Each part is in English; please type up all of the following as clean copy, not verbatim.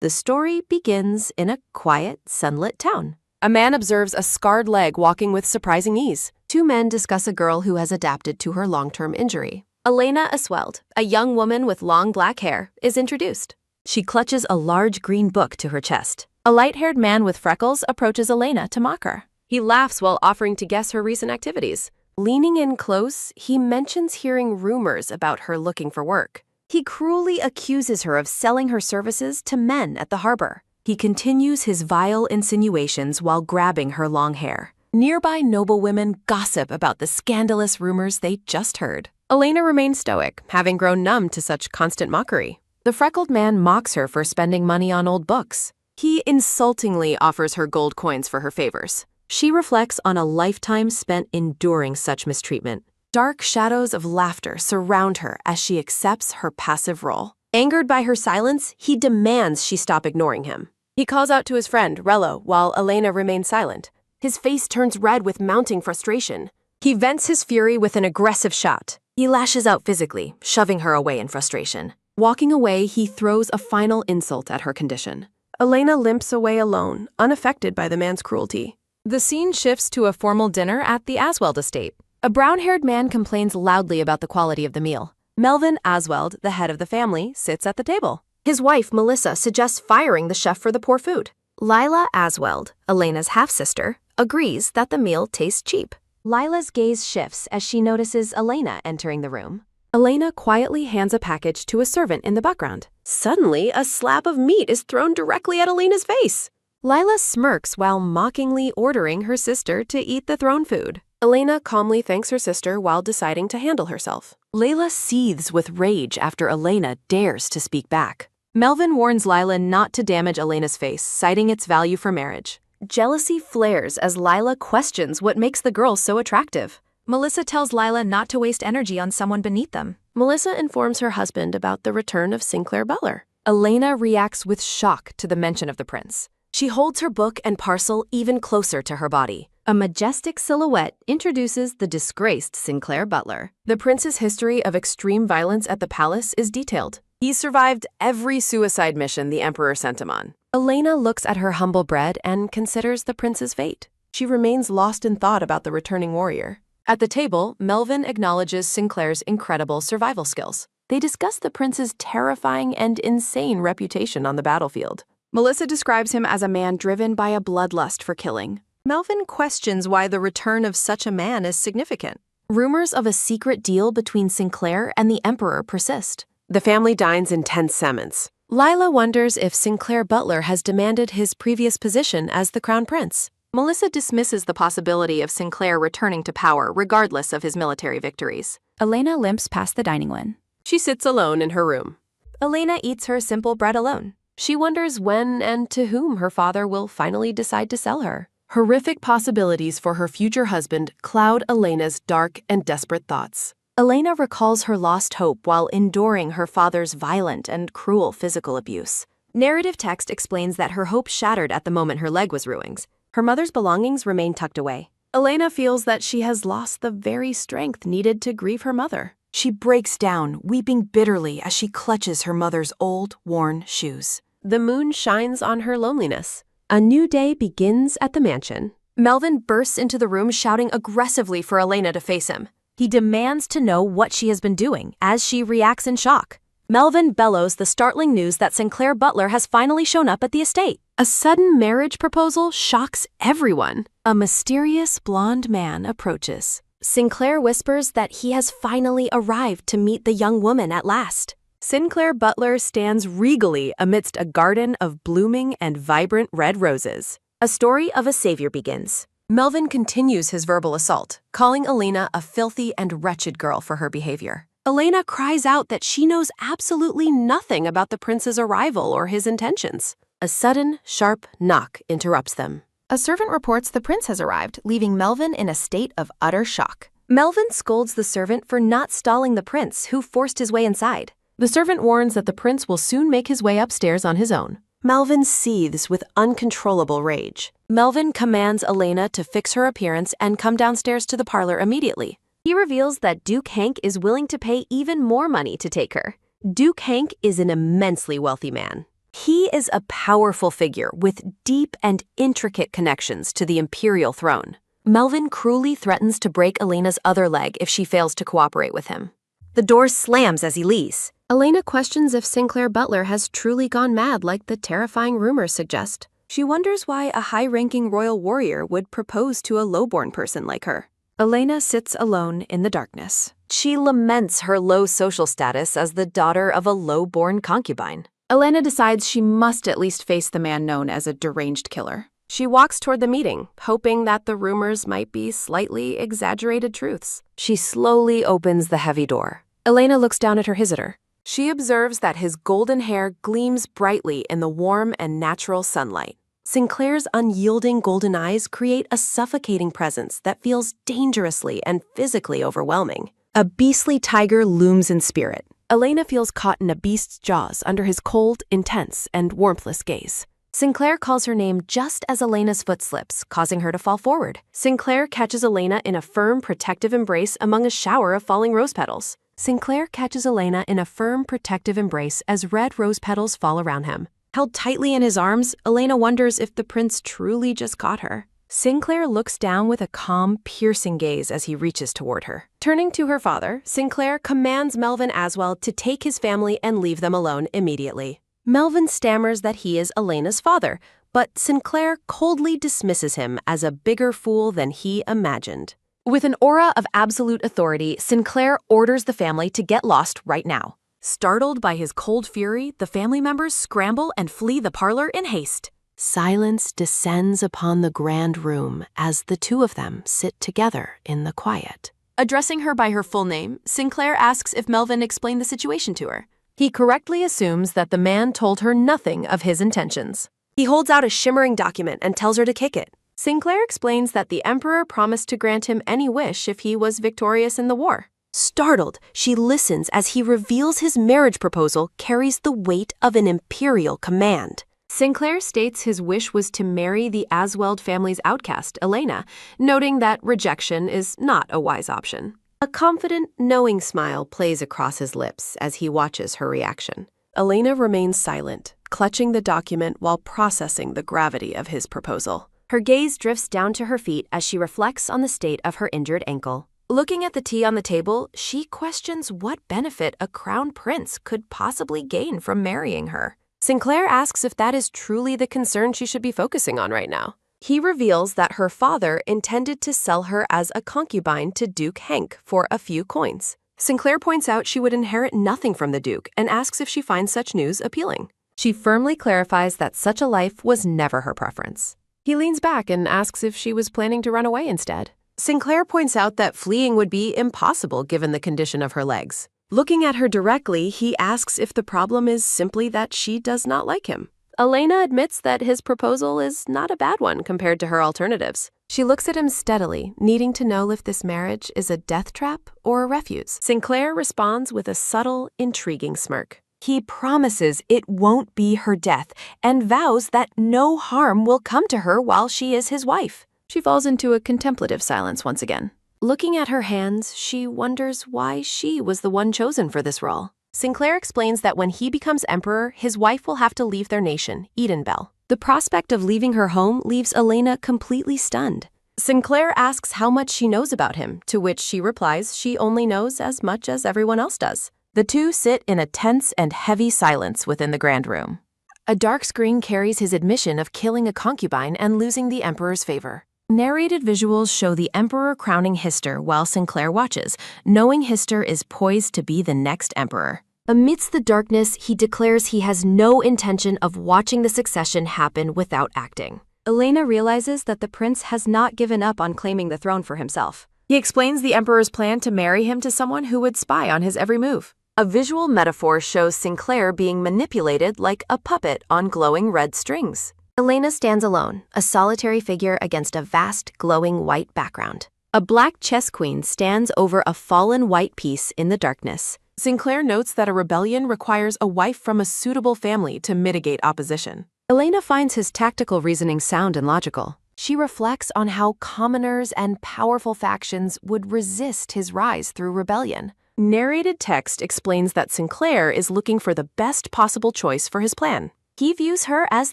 The story begins in a quiet, sunlit town. A man observes a scarred leg walking with surprising ease. Two men discuss a girl who has adapted to her long-term injury. Elena Asweld, a young woman with long black hair, is introduced. She clutches a large green book to her chest. A light-haired man with freckles approaches Elena to mock her. He laughs while offering to guess her recent activities. Leaning in close, he mentions hearing rumors about her looking for work. He cruelly accuses her of selling her services to men at the harbor. He continues his vile insinuations while grabbing her long hair. Nearby noblewomen gossip about the scandalous rumors they just heard. Elena remains stoic, having grown numb to such constant mockery. The freckled man mocks her for spending money on old books. He insultingly offers her gold coins for her favors. She reflects on a lifetime spent enduring such mistreatment. Dark shadows of laughter surround her as she accepts her passive role. Angered by her silence, he demands she stop ignoring him. He calls out to his friend, Rello, while Elena remains silent. His face turns red with mounting frustration. He vents his fury with an aggressive shot. He lashes out physically, shoving her away in frustration. Walking away, he throws a final insult at her condition. Elena limps away alone, unaffected by the man's cruelty. The scene shifts to a formal dinner at the Asweld estate. A brown-haired man complains loudly about the quality of the meal. Melvin Asweld, the head of the family, sits at the table. His wife, Melissa, suggests firing the chef for the poor food. Lila Asweld, Elena's half-sister, agrees that the meal tastes cheap. Lila's gaze shifts as she notices Elena entering the room. Elena quietly hands a package to a servant in the background. Suddenly, a slab of meat is thrown directly at Elena's face. Lila smirks while mockingly ordering her sister to eat the thrown food. Elena calmly thanks her sister while deciding to handle herself. Layla seethes with rage after Elena dares to speak back. Melvin warns Lila not to damage Elena's face, citing its value for marriage. Jealousy flares as Lila questions what makes the girl so attractive. Melissa tells Lila not to waste energy on someone beneath them. Melissa informs her husband about the return of Sinclair Butler. Elena reacts with shock to the mention of the prince. She holds her book and parcel even closer to her body. A majestic silhouette introduces the disgraced Sinclair Butler. The prince's history of extreme violence at the palace is detailed. He survived every suicide mission the emperor sent him on. Elena looks at her humble bread and considers the prince's fate. She remains lost in thought about the returning warrior. At the table, Melvin acknowledges Sinclair's incredible survival skills. They discuss the prince's terrifying and insane reputation on the battlefield. Melissa describes him as a man driven by a bloodlust for killing. Melvin questions why the return of such a man is significant. Rumors of a secret deal between Sinclair and the emperor persist. The family dines in tense silence. Lila wonders if Sinclair Butler has demanded his previous position as the crown prince. Melissa dismisses the possibility of Sinclair returning to power regardless of his military victories. Elena limps past the dining room. She sits alone in her room. Elena eats her simple bread alone. She wonders when and to whom her father will finally decide to sell her. Horrific possibilities for her future husband cloud Elena's dark and desperate thoughts. Elena recalls her lost hope while enduring her father's violent and cruel physical abuse. Narrative text explains that her hope shattered at the moment her leg was ruined. Her mother's belongings remain tucked away. Elena feels that she has lost the very strength needed to grieve her mother. She breaks down, weeping bitterly as she clutches her mother's old, worn shoes. The moon shines on her loneliness. A new day begins at the mansion. Melvin bursts into the room shouting aggressively for Elena to face him. He demands to know what she has been doing as she reacts in shock. Melvin bellows the startling news that Sinclair Butler has finally shown up at the estate. A sudden marriage proposal shocks everyone. A mysterious blonde man approaches. Sinclair whispers that he has finally arrived to meet the young woman at last. Sinclair Butler stands regally amidst a garden of blooming and vibrant red roses. A story of a savior begins. Melvin continues his verbal assault, calling Elena a filthy and wretched girl for her behavior. Elena cries out that she knows absolutely nothing about the prince's arrival or his intentions. A sudden, sharp knock interrupts them. A servant reports the prince has arrived, leaving Melvin in a state of utter shock. Melvin scolds the servant for not stalling the prince, who forced his way inside. The servant warns that the prince will soon make his way upstairs on his own. Melvin seethes with uncontrollable rage. Melvin commands Elena to fix her appearance and come downstairs to the parlor immediately. He reveals that Duke Hank is willing to pay even more money to take her. Duke Hank is an immensely wealthy man. He is a powerful figure with deep and intricate connections to the imperial throne. Melvin cruelly threatens to break Elena's other leg if she fails to cooperate with him. The door slams as he leaves. Elena questions if Sinclair Butler has truly gone mad like the terrifying rumors suggest. She wonders why a high-ranking royal warrior would propose to a lowborn person like her. Elena sits alone in the darkness. She laments her low social status as the daughter of a low-born concubine. Elena decides she must at least face the man known as a deranged killer. She walks toward the meeting, hoping that the rumors might be slightly exaggerated truths. She slowly opens the heavy door. Elena looks down at her visitor. She observes that his golden hair gleams brightly in the warm and natural sunlight. Sinclair's unyielding golden eyes create a suffocating presence that feels dangerously and physically overwhelming. A beastly tiger looms in spirit. Elena feels caught in a beast's jaws under his cold, intense, and warmthless gaze. Sinclair calls her name just as Elena's foot slips, causing her to fall forward. Sinclair catches Elena in a firm, protective embrace among a shower of falling rose petals. Sinclair catches Elena in a firm, protective embrace as red rose petals fall around him. Held tightly in his arms, Elena wonders if the prince truly just caught her. Sinclair looks down with a calm, piercing gaze as he reaches toward her. Turning to her father, Sinclair commands Melvin Aswell to take his family and leave them alone immediately. Melvin stammers that he is Elena's father, but Sinclair coldly dismisses him as a bigger fool than he imagined. With an aura of absolute authority, Sinclair orders the family to get lost right now. Startled by his cold fury, the family members scramble and flee the parlor in haste. Silence descends upon the grand room as the two of them sit together in the quiet. Addressing her by her full name, Sinclair asks if Melvin explained the situation to her. He correctly assumes that the man told her nothing of his intentions. He holds out a shimmering document and tells her to kick it. Sinclair explains that the Emperor promised to grant him any wish if he was victorious in the war. Startled, she listens as he reveals his marriage proposal carries the weight of an imperial command. Sinclair states his wish was to marry the Asweld family's outcast, Elena, noting that rejection is not a wise option. A confident, knowing smile plays across his lips as he watches her reaction. Elena remains silent, clutching the document while processing the gravity of his proposal. Her gaze drifts down to her feet as she reflects on the state of her injured ankle. Looking at the tea on the table, she questions what benefit a crown prince could possibly gain from marrying her. Sinclair asks if that is truly the concern she should be focusing on right now. He reveals that her father intended to sell her as a concubine to Duke Henk for a few coins. Sinclair points out she would inherit nothing from the Duke and asks if she finds such news appealing. She firmly clarifies that such a life was never her preference. He leans back and asks if she was planning to run away instead. Sinclair points out that fleeing would be impossible given the condition of her legs. Looking at her directly, he asks if the problem is simply that she does not like him. Elena admits that his proposal is not a bad one compared to her alternatives. She looks at him steadily, needing to know if this marriage is a death trap or a refuge. Sinclair responds with a subtle, intriguing smirk. He promises it won't be her death and vows that no harm will come to her while she is his wife. She falls into a contemplative silence once again. Looking at her hands, she wonders why she was the one chosen for this role. Sinclair explains that when he becomes emperor, his wife will have to leave their nation, Edenbell. The prospect of leaving her home leaves Elena completely stunned. Sinclair asks how much she knows about him, to which she replies she only knows as much as everyone else does. The two sit in a tense and heavy silence within the grand room. A dark screen carries his admission of killing a concubine and losing the emperor's favor. Narrated visuals show the emperor crowning Hister while Sinclair watches, knowing Hister is poised to be the next emperor. Amidst the darkness, he declares he has no intention of watching the succession happen without acting. Elena realizes that the prince has not given up on claiming the throne for himself. He explains the emperor's plan to marry him to someone who would spy on his every move. A visual metaphor shows Sinclair being manipulated like a puppet on glowing red strings. Elena stands alone, a solitary figure against a vast, glowing white background. A black chess queen stands over a fallen white piece in the darkness. Sinclair notes that a rebellion requires a wife from a suitable family to mitigate opposition. Elena finds his tactical reasoning sound and logical. She reflects on how commoners and powerful factions would resist his rise through rebellion. Narrated text explains that Sinclair is looking for the best possible choice for his plan. He views her as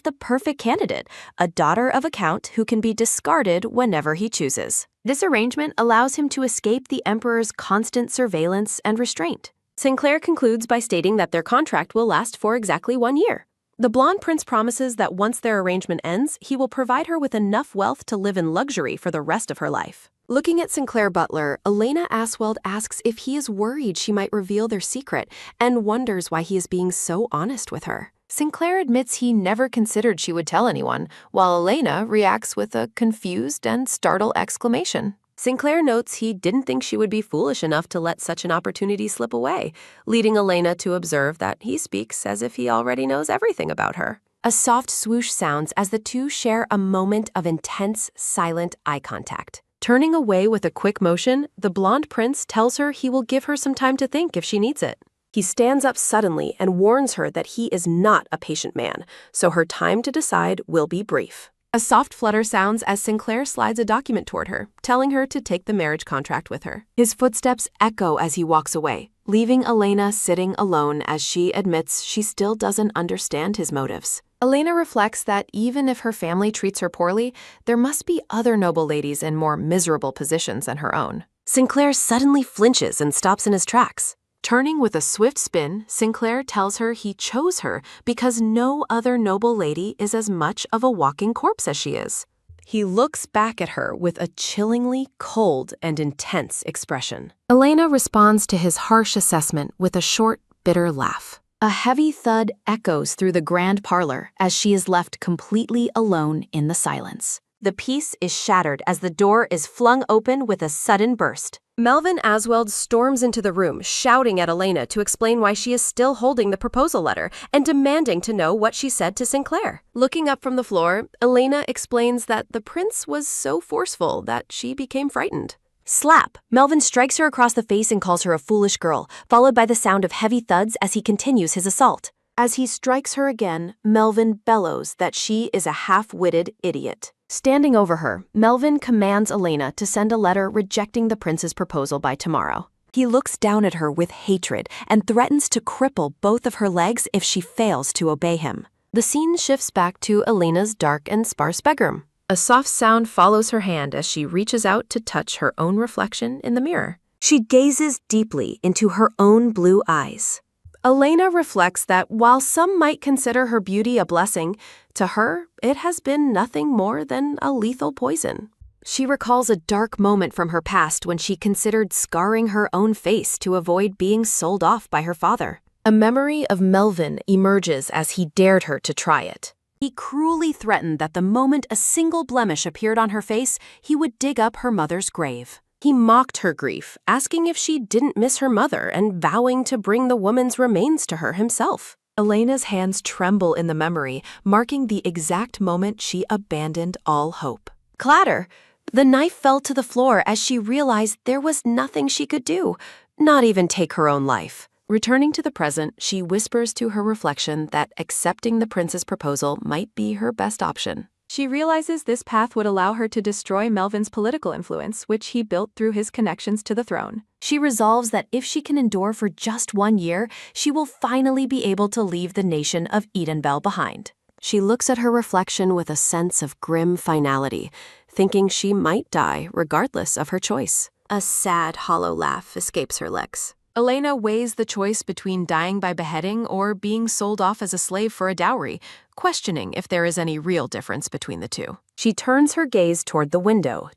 the perfect candidate, a daughter of a count who can be discarded whenever he chooses. This arrangement allows him to escape the emperor's constant surveillance and restraint. Sinclair concludes by stating that their contract will last for exactly 1 year. The blonde prince promises that once their arrangement ends, he will provide her with enough wealth to live in luxury for the rest of her life. Looking at Sinclair Butler, Elena Asweld asks if he is worried she might reveal their secret and wonders why he is being so honest with her. Sinclair admits he never considered she would tell anyone, while Elena reacts with a confused and startled exclamation. Sinclair notes he didn't think she would be foolish enough to let such an opportunity slip away, leading Elena to observe that he speaks as if he already knows everything about her. A soft swoosh sounds as the two share a moment of intense, silent eye contact. Turning away with a quick motion, the blonde prince tells her he will give her some time to think if she needs it. He stands up suddenly and warns her that he is not a patient man, so her time to decide will be brief. A soft flutter sounds as Sinclair slides a document toward her, telling her to take the marriage contract with her. His footsteps echo as he walks away, leaving Elena sitting alone as she admits she still doesn't understand his motives. Elena reflects that even if her family treats her poorly, there must be other noble ladies in more miserable positions than her own. Sinclair suddenly flinches and stops in his tracks. Turning with a swift spin, Sinclair tells her he chose her because no other noble lady is as much of a walking corpse as she is. He looks back at her with a chillingly cold and intense expression. Elena responds to his harsh assessment with a short, bitter laugh. A heavy thud echoes through the grand parlor as she is left completely alone in the silence. The peace is shattered as the door is flung open with a sudden burst. Melvin Asweld storms into the room, shouting at Elena to explain why she is still holding the proposal letter and demanding to know what she said to Sinclair. Looking up from the floor, Elena explains that the prince was so forceful that she became frightened. Slap! Melvin strikes her across the face and calls her a foolish girl, followed by the sound of heavy thuds as he continues his assault. As he strikes her again, Melvin bellows that she is a half-witted idiot. Standing over her, Melvin commands Elena to send a letter rejecting the prince's proposal by tomorrow. He looks down at her with hatred and threatens to cripple both of her legs if she fails to obey him. The scene shifts back to Elena's dark and sparse bedroom. A soft sound follows her hand as she reaches out to touch her own reflection in the mirror. She gazes deeply into her own blue eyes. Elena reflects that while some might consider her beauty a blessing, to her, it has been nothing more than a lethal poison. She recalls a dark moment from her past when she considered scarring her own face to avoid being sold off by her father. A memory of Melvin emerges as he dared her to try it. He cruelly threatened that the moment a single blemish appeared on her face, he would dig up her mother's grave. He mocked her grief, asking if she didn't miss her mother and vowing to bring the woman's remains to her himself. Elena's hands tremble in the memory, marking the exact moment she abandoned all hope. Clatter! The knife fell to the floor as she realized there was nothing she could do, not even take her own life. Returning to the present, she whispers to her reflection that accepting the prince's proposal might be her best option. She realizes this path would allow her to destroy Melvin's political influence, which he built through his connections to the throne. She resolves that if she can endure for just 1 year, she will finally be able to leave the nation of Edenbell behind. She looks at her reflection with a sense of grim finality, thinking she might die regardless of her choice. A sad, hollow laugh escapes her lips. Elena weighs the choice between dying by beheading or being sold off as a slave for a dowry, questioning if there is any real difference between the two. She turns her gaze toward the window,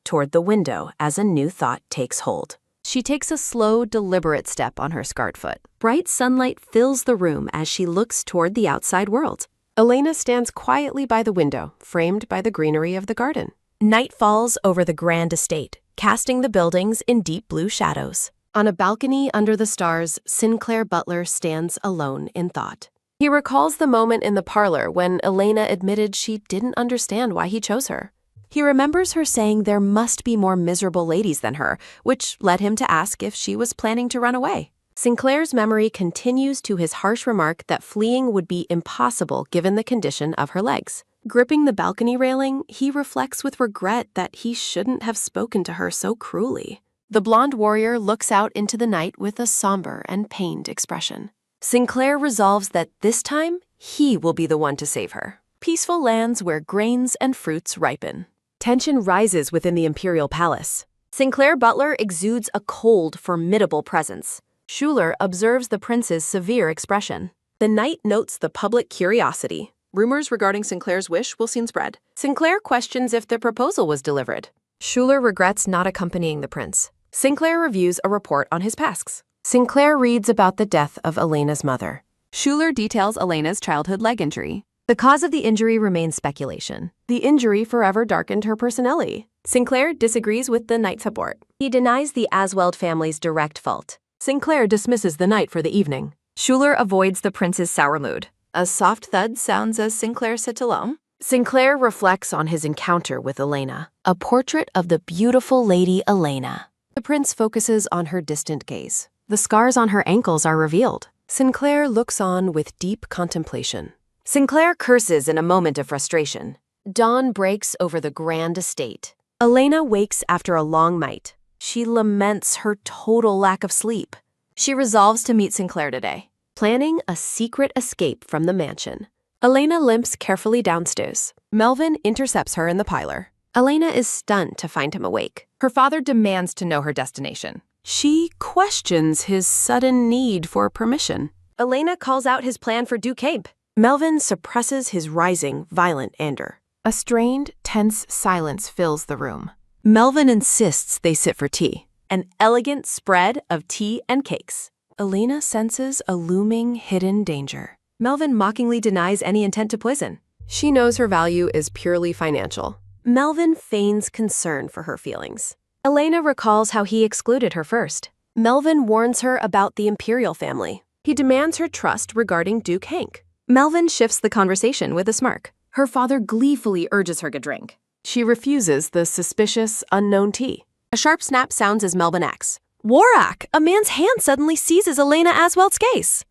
as a new thought takes hold. She takes a slow, deliberate step on her skirt foot. Bright sunlight fills the room as she looks toward the outside world. Elena stands quietly by the window, framed by the greenery of the garden. Night falls over the grand estate, casting the buildings in deep blue shadows. On a balcony under the stars, Sinclair Butler stands alone in thought. He recalls the moment in the parlor when Elena admitted she didn't understand why he chose her. He remembers her saying there must be more miserable ladies than her, which led him to ask if she was planning to run away. Sinclair's memory continues to his harsh remark that fleeing would be impossible given the condition of her legs. Gripping the balcony railing, he reflects with regret that he shouldn't have spoken to her so cruelly. The blonde warrior looks out into the night with a somber and pained expression. Sinclair resolves that this time he will be the one to save her. Peaceful lands where grains and fruits ripen. Tension rises within the imperial palace. Sinclair Butler exudes a cold, formidable presence. Schuler observes the prince's severe expression. The knight notes the public curiosity. Rumors regarding Sinclair's wish will soon spread. Sinclair questions if the proposal was delivered. Schuler regrets not accompanying the prince. Sinclair reviews a report on his tasks. Sinclair reads about the death of Elena's mother. Schuler details Elena's childhood leg injury. The cause of the injury remains speculation. The injury forever darkened her personality. Sinclair disagrees with the knight's support. He denies the Asweld family's direct fault. Sinclair dismisses the knight for the evening. Schuler avoids the prince's sour mood. A soft thud sounds as Sinclair sits alone. Sinclair reflects on his encounter with Elena. A portrait of the beautiful lady Elena. The prince focuses on her distant gaze. The scars on her ankles are revealed. Sinclair looks on with deep contemplation. Sinclair curses in a moment of frustration. Dawn breaks over the grand estate. Elena wakes after a long night. She laments her total lack of sleep. She resolves to meet Sinclair today, planning a secret escape from the mansion. Elena limps carefully downstairs. Melvin intercepts her in the parlor. Elena is stunned to find him awake. Her father demands to know her destination. She questions his sudden need for permission. Elena calls out his plan for Duke Abe. Melvin suppresses his rising, violent anger. A strained, tense silence fills the room. Melvin insists they sit for tea. An elegant spread of tea and cakes. Elena senses a looming, hidden danger. Melvin mockingly denies any intent to poison. She knows her value is purely financial. Melvin feigns concern for her feelings. Elena recalls how he excluded her first. Melvin warns her about the imperial family. He demands her trust regarding Duke Hank. Melvin shifts the conversation with a smirk. Her father gleefully urges her to drink. She refuses the suspicious, unknown tea. A sharp snap sounds as Melvin acts. Warrack! A man's hand suddenly seizes Elena Asweld's case.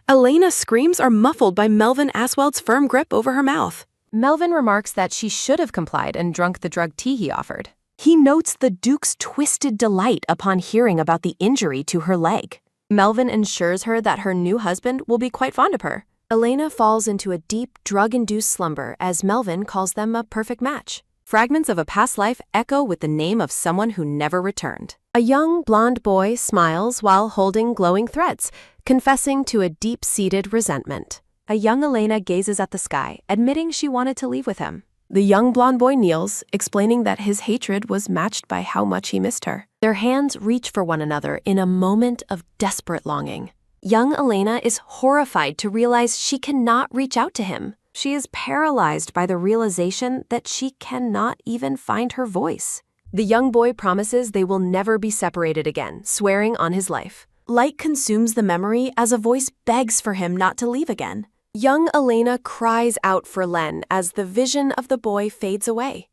Elena's screams are muffled by Melvin Asweld's firm grip over her mouth. Melvin remarks that she should have complied and drunk the drugged tea he offered. He notes the Duke's twisted delight upon hearing about the injury to her leg. Melvin assures her that her new husband will be quite fond of her. Elena falls into a deep, drug-induced slumber as Melvin calls them a perfect match. Fragments of a past life echo with the name of someone who never returned. A young, blonde boy smiles while holding glowing threads, confessing to a deep-seated resentment. A young Elena gazes at the sky, admitting she wanted to leave with him. The young blonde boy kneels, explaining that his hatred was matched by how much he missed her. Their hands reach for one another in a moment of desperate longing. Young Elena is horrified to realize she cannot reach out to him. She is paralyzed by the realization that she cannot even find her voice. The young boy promises they will never be separated again, swearing on his life. Light consumes the memory as a voice begs for him not to leave again. Young Elena cries out for Len as the vision of the boy fades away.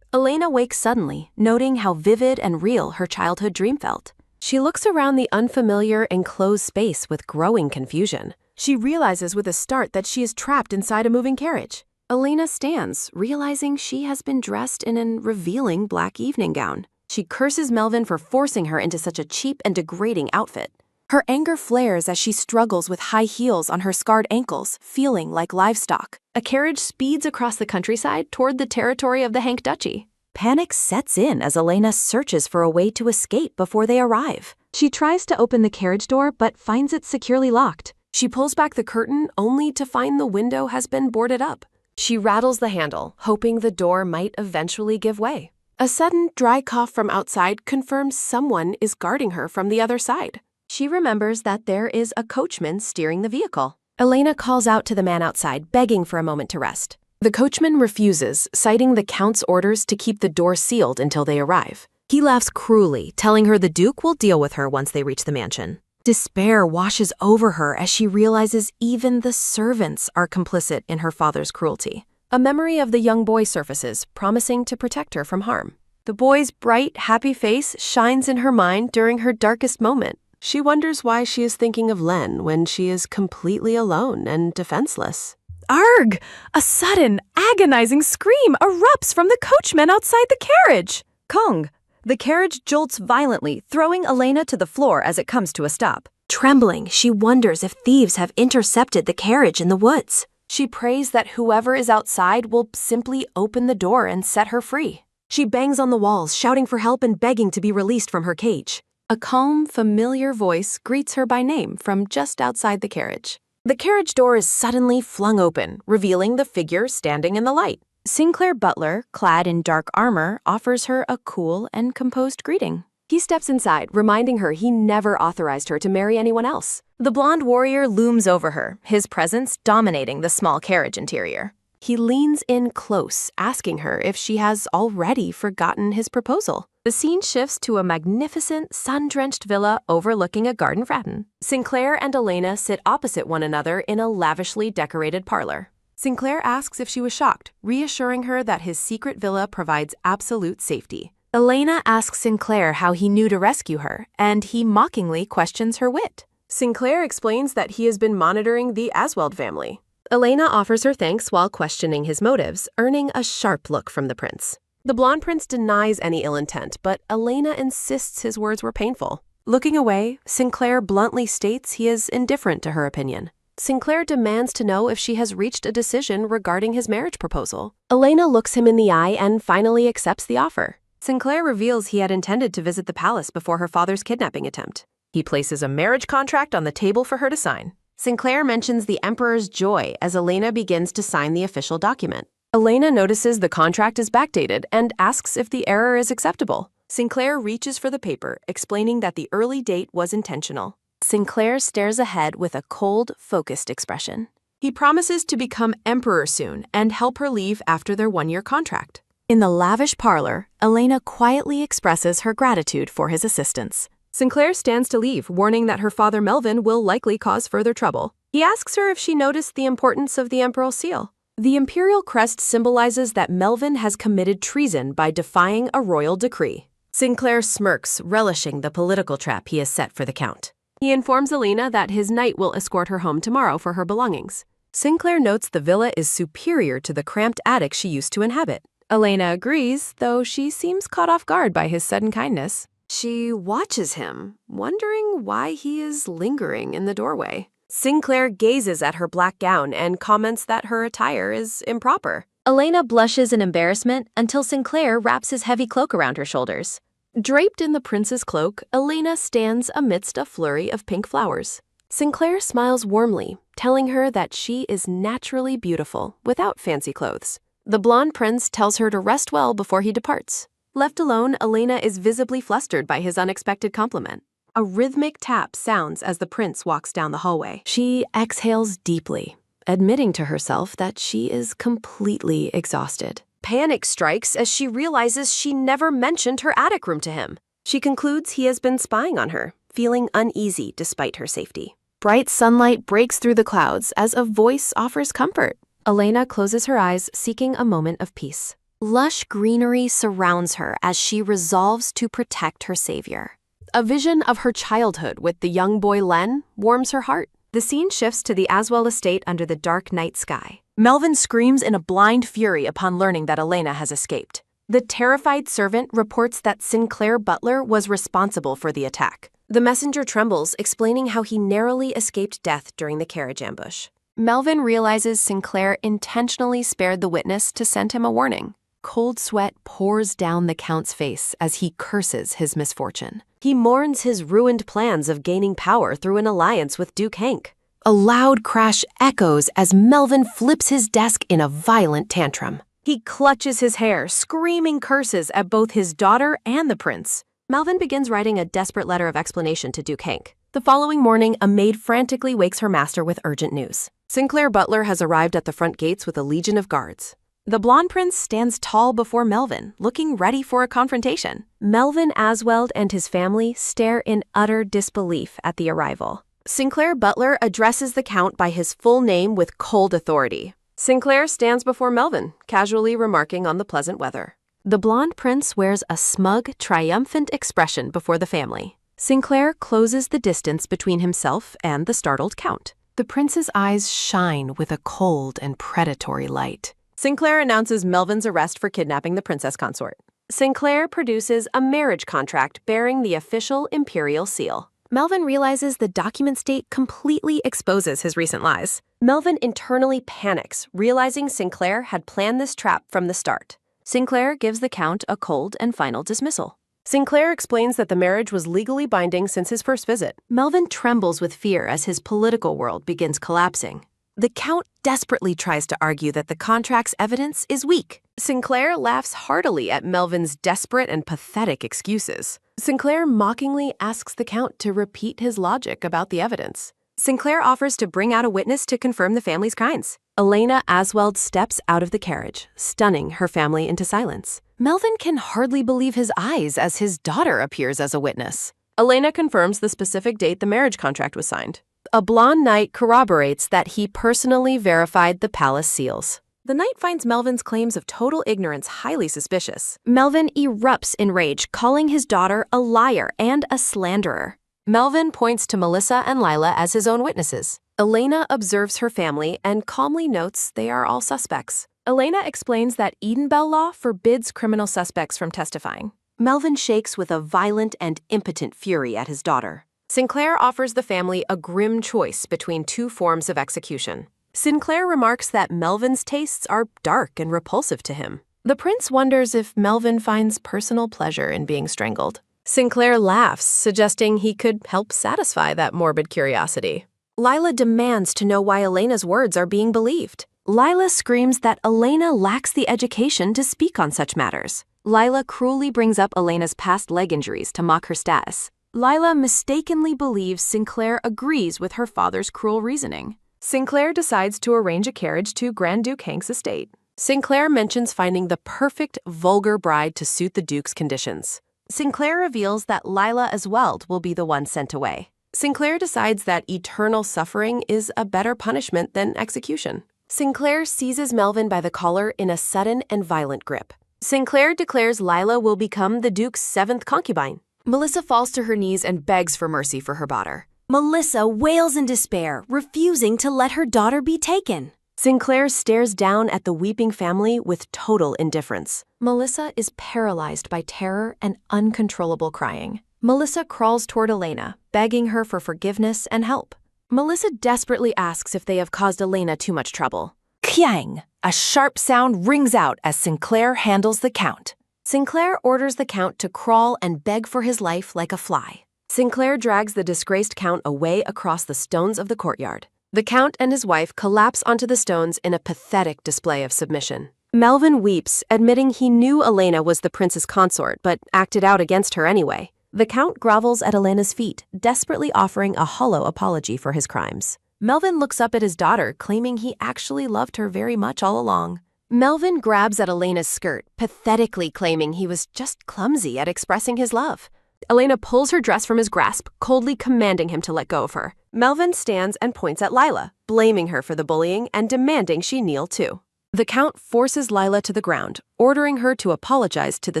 Elena wakes suddenly, noting how vivid and real her childhood dream felt. She looks around the unfamiliar enclosed space with growing confusion. She realizes with a start that she is trapped inside a moving carriage. Elena stands, realizing she has been dressed in a revealing black evening gown. She curses Melvin for forcing her into such a cheap and degrading outfit. Her anger flares as she struggles with high heels on her scarred ankles, feeling like livestock. A carriage speeds across the countryside toward the territory of the Hank Duchy. Panic sets in as Elena searches for a way to escape before they arrive. She tries to open the carriage door but finds it securely locked. She pulls back the curtain only to find the window has been boarded up. She rattles the handle, hoping the door might eventually give way. A sudden dry cough from outside confirms someone is guarding her from the other side. She remembers that there is a coachman steering the vehicle. Elena calls out to the man outside, begging for a moment to rest. The coachman refuses, citing the Count's orders to keep the door sealed until they arrive. He laughs cruelly, telling her the Duke will deal with her once they reach the mansion. Despair washes over her as she realizes even the servants are complicit in her father's cruelty. A memory of the young boy surfaces, promising to protect her from harm. The boy's bright, happy face shines in her mind during her darkest moment. She wonders why she is thinking of Len when she is completely alone and defenseless. Arg! A sudden, agonizing scream erupts from the coachman outside the carriage. Kong! The carriage jolts violently, throwing Elena to the floor as it comes to a stop. Trembling, she wonders if thieves have intercepted the carriage in the woods. She prays that whoever is outside will simply open the door and set her free. She bangs on the walls, shouting for help and begging to be released from her cage. A calm, familiar voice greets her by name from just outside the carriage. The carriage door is suddenly flung open, revealing the figure standing in the light. Sinclair Butler, clad in dark armor, offers her a cool and composed greeting. He steps inside, reminding her he never authorized her to marry anyone else. The blonde warrior looms over her, his presence dominating the small carriage interior. He leans in close, asking her if she has already forgotten his proposal. The scene shifts to a magnificent, sun-drenched villa overlooking a garden garden. Sinclair and Elena sit opposite one another in a lavishly decorated parlor. Sinclair asks if she was shocked, reassuring her that his secret villa provides absolute safety. Elena asks Sinclair how he knew to rescue her, and he mockingly questions her wit. Sinclair explains that he has been monitoring the Asweld family. Elena offers her thanks while questioning his motives, earning a sharp look from the prince. The blonde prince denies any ill intent, but Elena insists his words were painful. Looking away, Sinclair bluntly states he is indifferent to her opinion. Sinclair demands to know if she has reached a decision regarding his marriage proposal. Elena looks him in the eye and finally accepts the offer. Sinclair reveals he had intended to visit the palace before her father's kidnapping attempt. He places a marriage contract on the table for her to sign. Sinclair mentions the Emperor's joy as Elena begins to sign the official document. Elena notices the contract is backdated and asks if the error is acceptable. Sinclair reaches for the paper, explaining that the early date was intentional. Sinclair stares ahead with a cold, focused expression. He promises to become emperor soon and help her leave after their one-year contract. In the lavish parlor, Elena quietly expresses her gratitude for his assistance. Sinclair stands to leave, warning that her father Melvin will likely cause further trouble. He asks her if she noticed the importance of the Emperor seal. The imperial crest symbolizes that Melvin has committed treason by defying a royal decree. Sinclair smirks, relishing the political trap he has set for the Count. He informs Elena that his knight will escort her home tomorrow for her belongings. Sinclair notes the villa is superior to the cramped attic she used to inhabit. Elena agrees, though she seems caught off guard by his sudden kindness. She watches him, wondering why he is lingering in the doorway. Sinclair gazes at her black gown and comments that her attire is improper. Elena blushes in embarrassment until Sinclair wraps his heavy cloak around her shoulders. Draped in the prince's cloak, Elena stands amidst a flurry of pink flowers. Sinclair smiles warmly, telling her that she is naturally beautiful without fancy clothes. The blonde prince tells her to rest well before he departs. Left alone, Elena is visibly flustered by his unexpected compliment. A rhythmic tap sounds as the prince walks down the hallway. She exhales deeply, admitting to herself that she is completely exhausted. Panic strikes as she realizes she never mentioned her attic room to him. She concludes he has been spying on her, feeling uneasy despite her safety. Bright sunlight breaks through the clouds as a voice offers comfort. Elena closes her eyes, seeking a moment of peace. Lush greenery surrounds her as she resolves to protect her savior. A vision of her childhood with the young boy Len warms her heart. The scene shifts to the Aswell estate under the dark night sky. Melvin screams in a blind fury upon learning that Elena has escaped. The terrified servant reports that Sinclair Butler was responsible for the attack. The messenger trembles, explaining how he narrowly escaped death during the carriage ambush. Melvin realizes Sinclair intentionally spared the witness to send him a warning. Cold sweat pours down the Count's face as he curses his misfortune. He mourns his ruined plans of gaining power through an alliance with Duke Hank. A loud crash echoes as Melvin flips his desk in a violent tantrum. He clutches his hair, screaming curses at both his daughter and the prince. Melvin begins writing a desperate letter of explanation to Duke Hank. The following morning, a maid frantically wakes her master with urgent news. Sinclair Butler has arrived at the front gates with a legion of guards. The blonde prince stands tall before Melvin, looking ready for a confrontation. Melvin Asweld and his family stare in utter disbelief at the arrival. Sinclair Butler addresses the Count by his full name with cold authority. Sinclair stands before Melvin, casually remarking on the pleasant weather. The blonde prince wears a smug, triumphant expression before the family. Sinclair closes the distance between himself and the startled Count. The prince's eyes shine with a cold and predatory light. Sinclair announces Melvin's arrest for kidnapping the princess consort. Sinclair produces a marriage contract bearing the official imperial seal. Melvin realizes the document state completely exposes his recent lies. Melvin internally panics, realizing Sinclair had planned this trap from the start. Sinclair gives the Count a cold and final dismissal. Sinclair explains that the marriage was legally binding since his first visit. Melvin trembles with fear as his political world begins collapsing. The Count desperately tries to argue that the contract's evidence is weak. Sinclair laughs heartily at Melvin's desperate and pathetic excuses. Sinclair mockingly asks the Count to repeat his logic about the evidence. Sinclair offers to bring out a witness to confirm the family's crimes. Elena Asweld steps out of the carriage, stunning her family into silence. Melvin can hardly believe his eyes as his daughter appears as a witness. Elena confirms the specific date the marriage contract was signed. A blonde knight corroborates that he personally verified the palace seals. The knight finds Melvin's claims of total ignorance highly suspicious. Melvin erupts in rage, calling his daughter a liar and a slanderer. Melvin points to Melissa and Lila as his own witnesses. Elena observes her family and calmly notes they are all suspects. Elena explains that Edenbell law forbids criminal suspects from testifying. Melvin shakes with a violent and impotent fury at his daughter. Sinclair offers the family a grim choice between two forms of execution. Sinclair remarks that Melvin's tastes are dark and repulsive to him. The prince wonders if Melvin finds personal pleasure in being strangled. Sinclair laughs, suggesting he could help satisfy that morbid curiosity. Lila demands to know why Elena's words are being believed. Lila screams that Elena lacks the education to speak on such matters. Lila cruelly brings up Elena's past leg injuries to mock her status. Lila mistakenly believes Sinclair agrees with her father's cruel reasoning. Sinclair decides to arrange a carriage to Grand Duke Hank's estate. Sinclair mentions finding the perfect, vulgar bride to suit the Duke's conditions. Sinclair reveals that Lila Asweld will be the one sent away. Sinclair decides that eternal suffering is a better punishment than execution. Sinclair seizes Melvin by the collar in a sudden and violent grip. Sinclair declares Lila will become the Duke's 7th concubine. Melissa falls to her knees and begs for mercy for her daughter. Melissa wails in despair, refusing to let her daughter be taken. Sinclair stares down at the weeping family with total indifference. Melissa is paralyzed by terror and uncontrollable crying. Melissa crawls toward Elena, begging her for forgiveness and help. Melissa desperately asks if they have caused Elena too much trouble. Kyang! A sharp sound rings out as Sinclair handles the Count. Sinclair orders the Count to crawl and beg for his life like a fly. Sinclair drags the disgraced Count away across the stones of the courtyard. The Count and his wife collapse onto the stones in a pathetic display of submission. Melvin weeps, admitting he knew Elena was the prince's consort, but acted out against her anyway. The Count grovels at Elena's feet, desperately offering a hollow apology for his crimes. Melvin looks up at his daughter, claiming he actually loved her very much all along. Melvin grabs at Elena's skirt, pathetically claiming he was just clumsy at expressing his love. Elena pulls her dress from his grasp, coldly commanding him to let go of her. Melvin stands and points at Lila, blaming her for the bullying and demanding she kneel too. The Count forces Lila to the ground, ordering her to apologize to the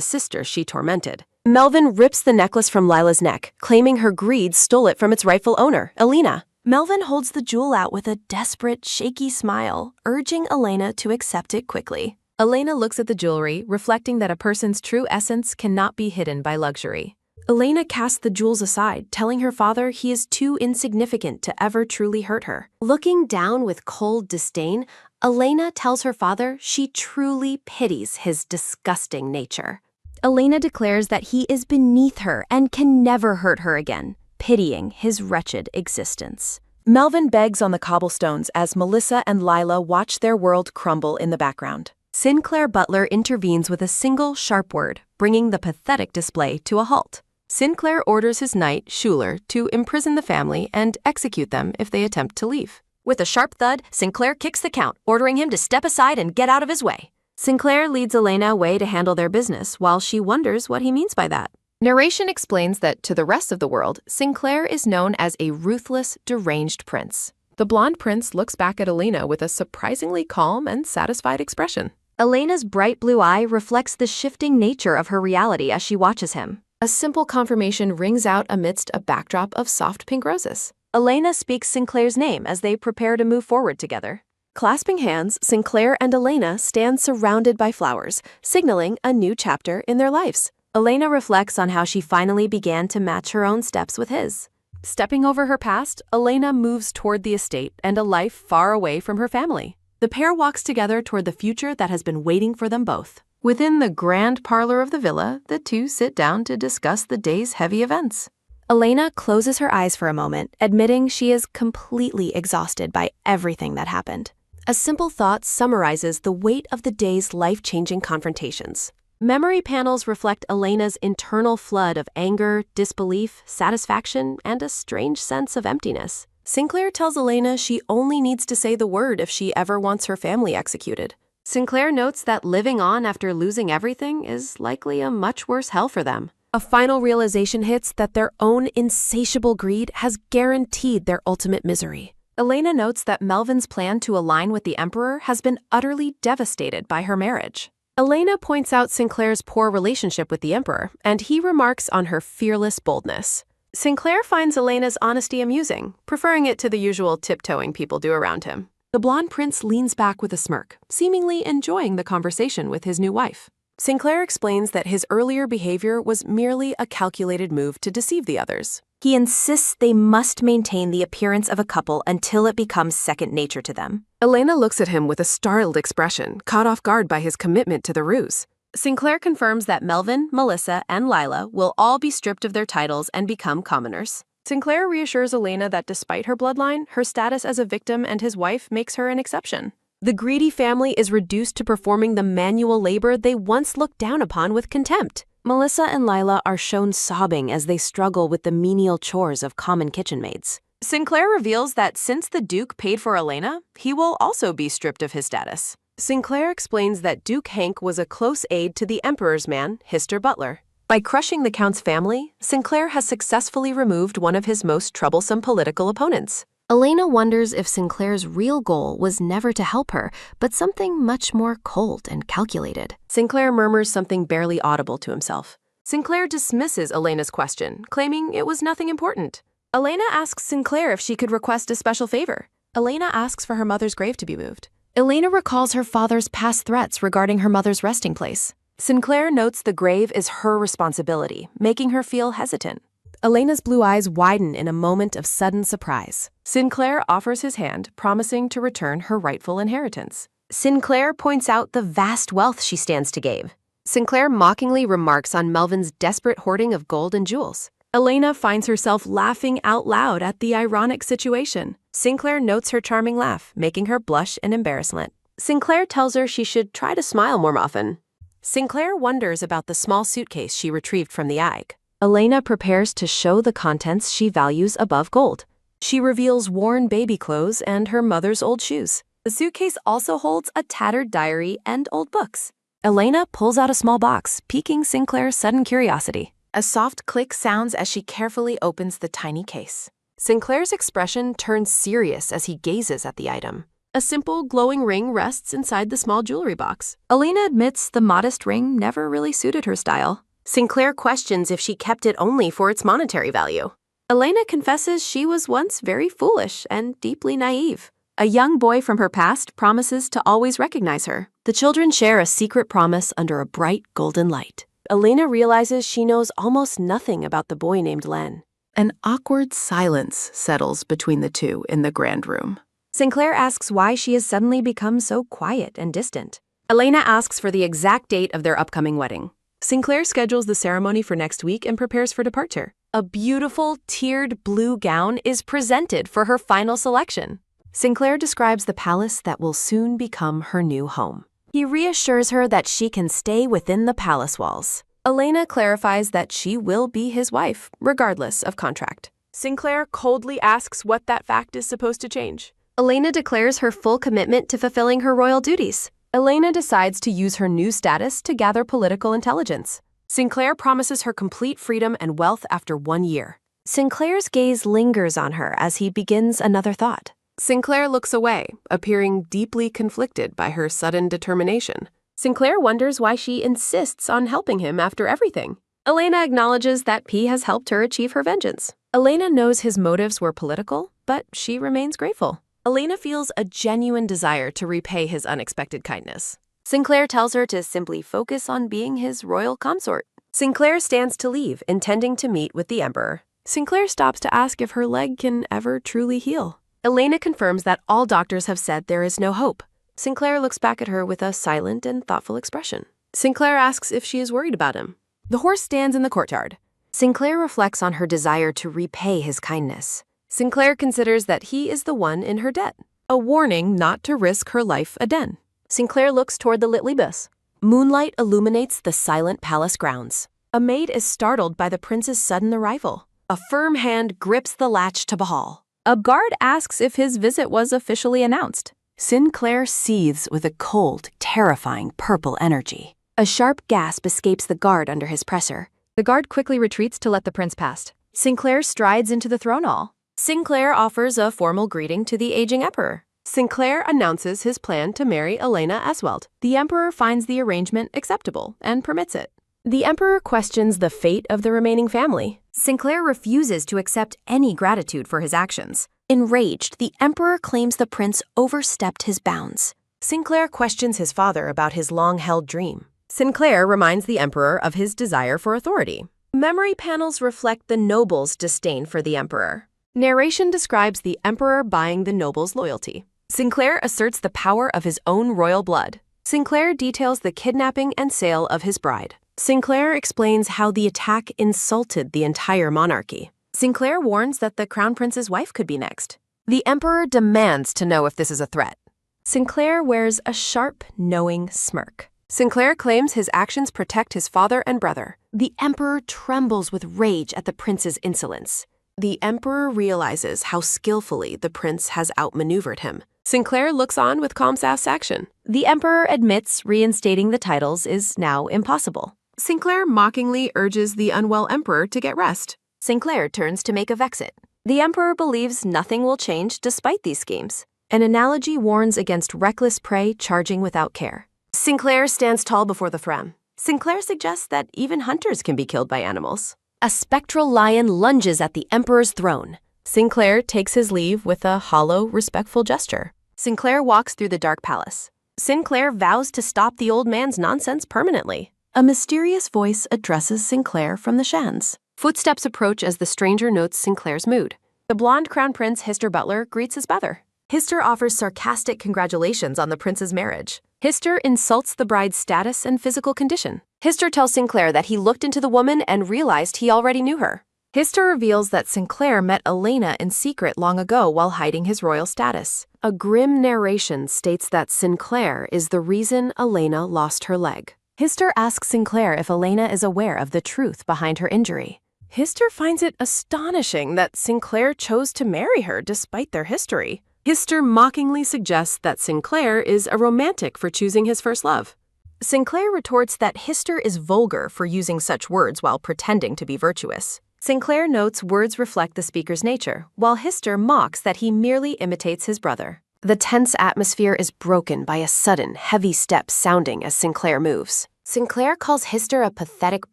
sister she tormented. Melvin rips the necklace from Lila's neck, claiming her greed stole it from its rightful owner, Elena. Melvin holds the jewel out with a desperate, shaky smile, urging Elena to accept it quickly. Elena looks at the jewelry, reflecting that a person's true essence cannot be hidden by luxury. Elena casts the jewels aside, telling her father he is too insignificant to ever truly hurt her. Looking down with cold disdain, Elena tells her father she truly pities his disgusting nature. Elena declares that he is beneath her and can never hurt her again, pitying his wretched existence. Melvin begs on the cobblestones as Melissa and Lila watch their world crumble in the background. Sinclair Butler intervenes with a single sharp word, bringing the pathetic display to a halt. Sinclair orders his knight, Schuler, to imprison the family and execute them if they attempt to leave. With a sharp thud, Sinclair kicks the Count, ordering him to step aside and get out of his way. Sinclair leads Elena away to handle their business while she wonders what he means by that. Narration explains that to the rest of the world, Sinclair is known as a ruthless, deranged prince. The blonde prince looks back at Elena with a surprisingly calm and satisfied expression. Elena's bright blue eye reflects the shifting nature of her reality as she watches him. A simple confirmation rings out amidst a backdrop of soft pink roses. Elena speaks Sinclair's name as they prepare to move forward together. Clasping hands, Sinclair and Elena stand surrounded by flowers, signaling a new chapter in their lives. Elena reflects on how she finally began to match her own steps with his. Stepping over her past, Elena moves toward the estate and a life far away from her family. The pair walks together toward the future that has been waiting for them both. Within the grand parlor of the villa, the two sit down to discuss the day's heavy events. Elena closes her eyes for a moment, admitting she is completely exhausted by everything that happened. A simple thought summarizes the weight of the day's life-changing confrontations. Memory panels reflect Elena's internal flood of anger, disbelief, satisfaction, and a strange sense of emptiness. Sinclair tells Elena she only needs to say the word if she ever wants her family executed. Sinclair notes that living on after losing everything is likely a much worse hell for them. A final realization hits that their own insatiable greed has guaranteed their ultimate misery. Elena notes that Melvin's plan to align with the Emperor has been utterly devastated by her marriage. Elena points out Sinclair's poor relationship with the Emperor, and he remarks on her fearless boldness. Sinclair finds Elena's honesty amusing, preferring it to the usual tiptoeing people do around him. The blonde prince leans back with a smirk, seemingly enjoying the conversation with his new wife. Sinclair explains that his earlier behavior was merely a calculated move to deceive the others. He insists they must maintain the appearance of a couple until it becomes second nature to them. Elena looks at him with a startled expression, caught off guard by his commitment to the ruse. Sinclair confirms that Melvin, Melissa, and Lila will all be stripped of their titles and become commoners. Sinclair reassures Elena that despite her bloodline, her status as a victim and his wife makes her an exception. The greedy family is reduced to performing the manual labor they once looked down upon with contempt. Melissa and Lila are shown sobbing as they struggle with the menial chores of common kitchen maids. Sinclair reveals that since the Duke paid for Elena, he will also be stripped of his status. Sinclair explains that Duke Hank was a close aide to the Emperor's man, Hister Butler. By crushing the Count's family, Sinclair has successfully removed one of his most troublesome political opponents. Elena wonders if Sinclair's real goal was never to help her, but something much more cold and calculated. Sinclair murmurs something barely audible to himself. Sinclair dismisses Elena's question, claiming it was nothing important. Elena asks Sinclair if she could request a special favor. Elena asks for her mother's grave to be moved. Elena recalls her father's past threats regarding her mother's resting place. Sinclair notes the grave is her responsibility, making her feel hesitant. Elena's blue eyes widen in a moment of sudden surprise. Sinclair offers his hand, promising to return her rightful inheritance. Sinclair points out the vast wealth she stands to gain. Sinclair mockingly remarks on Melvin's desperate hoarding of gold and jewels. Elena finds herself laughing out loud at the ironic situation. Sinclair notes her charming laugh, making her blush in embarrassment. Sinclair tells her she should try to smile more often. Sinclair wonders about the small suitcase she retrieved from the Ig. Elena prepares to show the contents she values above gold. She reveals worn baby clothes and her mother's old shoes. The suitcase also holds a tattered diary and old books. Elena pulls out a small box, piquing Sinclair's sudden curiosity. A soft click sounds as she carefully opens the tiny case. Sinclair's expression turns serious as he gazes at the item. A simple, glowing ring rests inside the small jewelry box. Elena admits the modest ring never really suited her style. Sinclair questions if she kept it only for its monetary value. Elena confesses she was once very foolish and deeply naive. A young boy from her past promises to always recognize her. The children share a secret promise under a bright golden light. Elena realizes she knows almost nothing about the boy named Len. An awkward silence settles between the two in the grand room. Sinclair asks why she has suddenly become so quiet and distant. Elena asks for the exact date of their upcoming wedding. Sinclair schedules the ceremony for next week and prepares for departure. A beautiful, tiered blue gown is presented for her final selection. Sinclair describes the palace that will soon become her new home. He reassures her that she can stay within the palace walls. Elena clarifies that she will be his wife, regardless of contract. Sinclair coldly asks what that fact is supposed to change. Elena declares her full commitment to fulfilling her royal duties. Elena decides to use her new status to gather political intelligence. Sinclair promises her complete freedom and wealth after 1 year. Sinclair's gaze lingers on her as he begins another thought. Sinclair looks away, appearing deeply conflicted by her sudden determination. Sinclair wonders why she insists on helping him after everything. Elena acknowledges that P has helped her achieve her vengeance. Elena knows his motives were political, but she remains grateful. Elena feels a genuine desire to repay his unexpected kindness. Sinclair tells her to simply focus on being his royal consort. Sinclair stands to leave, intending to meet with the Emperor. Sinclair stops to ask if her leg can ever truly heal. Elena confirms that all doctors have said there is no hope. Sinclair looks back at her with a silent and thoughtful expression. Sinclair asks if she is worried about him. The horse stands in the courtyard. Sinclair reflects on her desire to repay his kindness. Sinclair considers that he is the one in her debt. A warning not to risk her life again. Sinclair looks toward the lit libus. Moonlight illuminates the silent palace grounds. A maid is startled by the prince's sudden arrival. A firm hand grips the latch to Bahal. A guard asks if his visit was officially announced. Sinclair seethes with a cold, terrifying purple energy. A sharp gasp escapes the guard under his presser. The guard quickly retreats to let the prince pass. Sinclair strides into the throne hall. Sinclair offers a formal greeting to the aging emperor. Sinclair announces his plan to marry Elena Eswelt. The emperor finds the arrangement acceptable and permits it. The emperor questions the fate of the remaining family. Sinclair refuses to accept any gratitude for his actions. Enraged, the emperor claims the prince overstepped his bounds. Sinclair questions his father about his long-held dream. Sinclair reminds the emperor of his desire for authority. Memory panels reflect the noble's disdain for the emperor. Narration describes the emperor buying the noble's loyalty. Sinclair asserts the power of his own royal blood. Sinclair details the kidnapping and sale of his bride. Sinclair explains how the attack insulted the entire monarchy. Sinclair warns that the crown prince's wife could be next. The emperor demands to know if this is a threat. Sinclair wears a sharp, knowing smirk. Sinclair claims his actions protect his father and brother. The emperor trembles with rage at the prince's insolence. The emperor realizes how skillfully the prince has outmaneuvered him. Sinclair looks on with calm satisfaction. The emperor admits reinstating the titles is now impossible. Sinclair mockingly urges the unwell emperor to get rest. Sinclair turns to make a vexit. The emperor believes nothing will change despite these schemes. An analogy warns against reckless prey charging without care. Sinclair stands tall before the Frem. Sinclair suggests that even hunters can be killed by animals. A spectral lion lunges at the emperor's throne. Sinclair takes his leave with a hollow, respectful gesture. Sinclair walks through the dark palace. Sinclair vows to stop the old man's nonsense permanently. A mysterious voice addresses Sinclair from the Shans. Footsteps approach as the stranger notes Sinclair's mood. The blonde crown prince Hister Butler greets his brother. Hister offers sarcastic congratulations on the prince's marriage. Hister insults the bride's status and physical condition. Hister tells Sinclair that he looked into the woman and realized he already knew her. Hister reveals that Sinclair met Elena in secret long ago while hiding his royal status. A grim narration states that Sinclair is the reason Elena lost her leg. Hister asks Sinclair if Elena is aware of the truth behind her injury. Hister finds it astonishing that Sinclair chose to marry her despite their history. Hister mockingly suggests that Sinclair is a romantic for choosing his first love. Sinclair retorts that Hister is vulgar for using such words while pretending to be virtuous. Sinclair notes words reflect the speaker's nature, while Hister mocks that he merely imitates his brother. The tense atmosphere is broken by a sudden, heavy step sounding as Sinclair moves. Sinclair calls Hister a pathetic